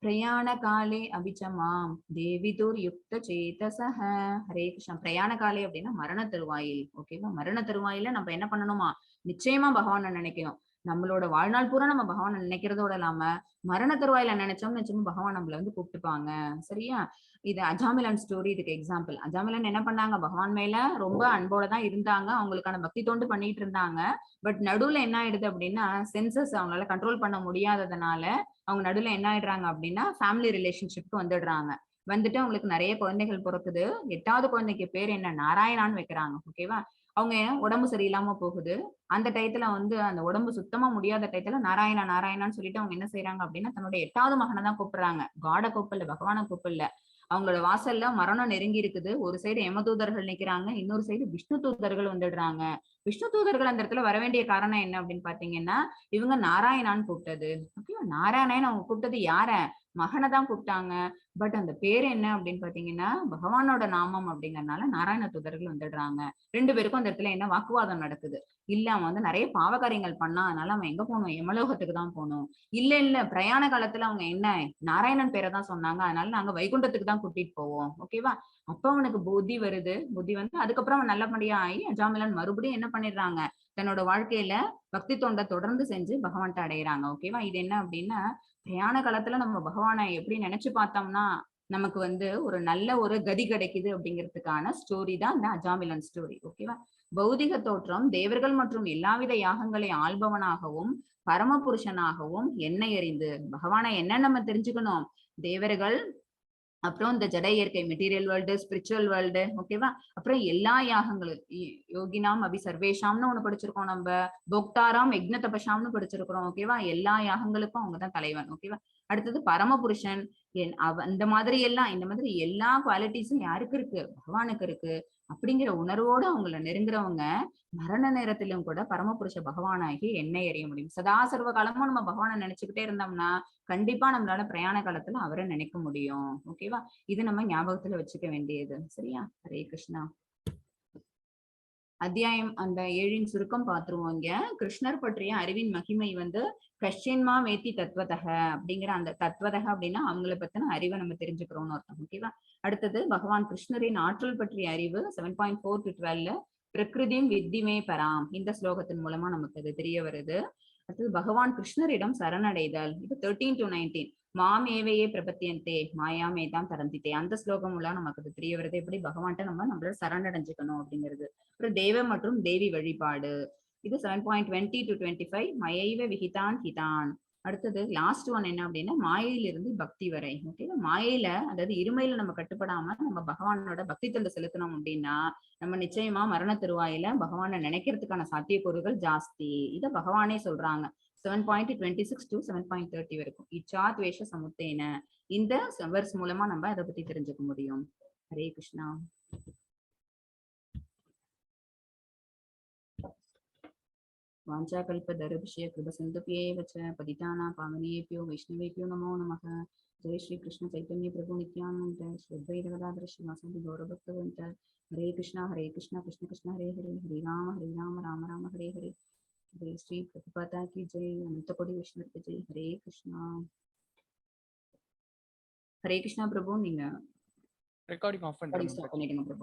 S1: பிரயாண காலே அபிச்சமாம் தேவிதுர் யுக்த சேதசஹ. ஹரே கிருஷ்ணா. பிரயாண காலே அப்படின்னா மரண தருவாயில். ஓகேவா? மரண தருவாயில நம்ம என்ன பண்ணணுமா, நிச்சயமா பகவானை நினைக்கணும். நம்மளோட வாழ்நாள் பூரா நம்ம பகவானை நினைக்கிறதோட இல்லாம மரண தருவாயில நினைச்சோம்னு நினைச்சோம் பகவான் நம்மள வந்து கூப்பிட்டுப்பாங்க. சரியா? இது அஜாமிலன் ஸ்டோரி இதுக்கு எக்ஸாம்பிள். அஜாமிலன் என்ன பண்ணாங்க, பகவான் மேல ரொம்ப அன்போட தான் இருந்தாங்க, அவங்களுக்கான பக்தி தொண்டு பண்ணிட்டு இருந்தாங்க. பட் நடுவுல என்ன ஆயிடுது அப்படின்னா சென்சஸ் அவங்களால கண்ட்ரோல் பண்ண முடியாததுனால அவங்க நடுவுல என்ன ஆயிடுறாங்க அப்படின்னா ஃபேமிலி ரிலேஷன்ஷிப்க்கு வந்துடுறாங்க. வந்துட்டு அவங்களுக்கு நிறைய குழந்தைகள் பிறக்குது. 8வது குழந்தைக்கு பேர் என்ன, நாராயணான்னு வைக்கிறாங்க. ஓகேவா? அவங்க உடம்பு சரியில்லாம போகுது. அந்த டயத்துல வந்து அந்த உடம்பு சுத்தமா முடியாத டயத்துல நாராயணா நாராயணான்னு சொல்லிட்டு அவங்க என்ன செய்யறாங்க அப்படின்னா தன்னோட 8வது மகனை தான் கூப்பிடுறாங்க. காட கூப்பிடல, பகவான கூப்பிடல. அவங்களோட வாசல்ல மரணம் நெருங்கி இருக்குது. ஒரு சைடு யமதூதர்கள் நிக்கிறாங்க, இன்னொரு சைடு விஷ்ணு தூதர்கள் வந்துடுறாங்க. விஷ்ணு தூதர்கள் அந்த இடத்துல வர வேண்டிய காரணம் என்ன அப்படின்னு பாத்தீங்கன்னா, இவங்க நாராயணான்னு கூப்பிட்டது. ஓகேவா? நாராயணன் அவங்க கூப்பிட்டது யார, மகனை தான் கூப்பிட்டாங்க. பட் அந்த பேர் என்ன அப்படின்னு பாத்தீங்கன்னா பகவானோட நாமம் அப்படிங்கறதுனால நாராயண தூதர்கள் வந்துடுறாங்க. 2 பேருக்கும் அந்த இடத்துல என்ன வாக்குவாதம் நடக்குது. இல்ல அவன் வந்து நிறைய பாவகாரியங்கள் பண்ணா, அதனால அவன் எங்க போகணும், யமலோகத்துக்கு தான் போகணும். இல்ல இல்ல பிரயாண காலத்துல அவங்க என்ன நாராயணன் பேரை தான் சொன்னாங்க, அதனால நாங்க வைகுண்டத்துக்கு தான் கூட்டிட்டு போவோம். ஓகேவா? அப்ப அவனுக்கு புத்தி வருது. புத்தி வந்து அதுக்கப்புறம் அவன் நல்லபடியா ஆகி அஜாமிலன் மறுபடியும் என்ன பண்ணிடுறாங்க, தன்னோட வாழ்க்கையில பக்தி தொண்டை தொடர்ந்து செஞ்சு பகவான்கிட்ட அடையிறாங்க. ஓகேவா? இது என்ன அப்படின்னா பிரயாண காலத்துல நம்ம பகவானை எப்படி நினைச்சு பார்த்தோம்னா நமக்கு வந்து ஒரு நல்ல ஒரு கதி கிடைக்குது அப்படிங்கிறதுக்கான ஸ்டோரி தான் இந்த அஜாமிலன் ஸ்டோரி. ஓகேவா? பௌதிக தோற்றம் தேவர்கள் மற்றும் எல்லாவித யாகங்களை ஆள்பவனாகவும் பரமபுருஷனாகவும் என்னை அறிந்து, பகவானை என்ன நம்ம தெரிஞ்சுக்கணும், தேவர்கள், அப்புறம் இந்த ஜட இயற்கை மெட்டீரியல் வேர்ல்டு, ஸ்பிரிச்சுவல் வேர்ல்டு, ஓகேவா, அப்புறம் எல்லா யாகங்களும் யோகினாம் அபி சர்வேஷாம்னு ஒண்ணு படிச்சிருக்கோம், நம்ம போக்தாராம் யக்ஞ தபஷாம்னு படிச்சிருக்கிறோம். ஓகேவா? எல்லா யாகங்களுக்கும் அவங்கதான் தலைவன். ஓகேவா? அடுத்தது பரமபுருஷன். இந்த மாதிரி எல்லா குவாலிட்டிஸும் யாருக்கு இருக்கு, பகவானுக்கு இருக்கு. அப்படிங்கிற உணர்வோடு அவங்கள நெருங்குறவங்க மரண நேரத்திலும் கூட பரமபுருஷ பகவானாகி என்னை அறிய முடியும். சதா சர்வ காலமும் நம்ம பகவானை நினைச்சுக்கிட்டே இருந்தோம்னா கண்டிப்பா நம்மளால பிரயாண காலத்துல அவரை நினைக்க முடியும். ஓகேவா? இது நம்ம ஞாபகத்துல வச்சுக்க வேண்டியது. சரியா? ஹரே கிருஷ்ணா. அத்தியாயம் அந்த 7 சுருக்கம் பார்த்துருவோம். இங்க கிருஷ்ணர் பற்றிய அறிவின் மகிமை வந்து கஷ்யன்மா வேத்தி தத்வதக அப்படிங்கிற அந்த தத்வதக அப்படின்னா அவங்கள பத்தின அறிவை நம்ம தெரிஞ்சுக்கிறோம்னு அர்த்தம். ஓகேவா? அடுத்தது பகவான் கிருஷ்ணரின் ஆற்றல் பற்றிய அறிவு 7.4 to 12 பிரகிருதிம் வித்திமே பராம், இந்த ஸ்லோகத்தின் மூலமா நமக்கு அது தெரிய வருது. அடுத்தது பகவான் கிருஷ்ணரிடம் சரணடைதல், இது 13 to 19 மாமேவையே பிரபத்தியந்தே மாயாமேதான் தரந்தித்தே. அந்த ஸ்லோகம் மூலம் நமக்கு அது தெரிய வருது எப்படி பகவான்கிட்ட நம்மள சரணடைஞ்சுக்கணும் அப்படிங்கிறது. அப்புறம் தேவ மற்றும் தேவி வழிபாடு. இது 7.20 to 25 மயைவ விகிதான் ஹிதான். அடுத்தது லாஸ்ட் ஒன் என்ன அப்படின்னா மாயையிலிருந்து பக்தி வரை. ஓகேவா? மாயையில அதாவது இருமையில நம்ம கட்டுப்படாம நம்ம பகவானோட பக்தி தொண்டு செலுத்தணும் அப்படின்னா நம்ம நிச்சயமா மரண தருவாயில பகவானை நினைக்கிறதுக்கான சாத்தியக்கூறுகள் ஜாஸ்தி. இத பகவானே சொல்றாங்க. 7.26 to 7.30 வரைக்கும். இச்சா துவேஷ சமுத்தேன. இந்த வெர்ஸ் மூலமா நம்ம அதை பத்தி தெரிஞ்சுக்க முடியும். ஹரே கிருஷ்ணா. वाञ्छाकल्पतरुभ्य कृपसिन्धुभ्येव च पतितानां पावनेभ्यो वैष्णवेभ्यो नमो नमः। जय श्री कृष्ण चैतन्य प्रभु नित्यानंद श्री अद्वैत गदाधर श्रीवासादि गौरभक्तवृन्द। हरे कृष्णा कृष्ण कृष्ण हरे हरे, हरे राम राम राम हरे हरे। जय श्री प्रभुपादा की जय, अनंत कोटि वैष्णव की जय। हरे कृष्णा प्रभु, நீங்க
S2: ரெக்கார்டிங் ஆஃப்
S1: ஸ்டாப் பண்ணிடுங்க பிரபு.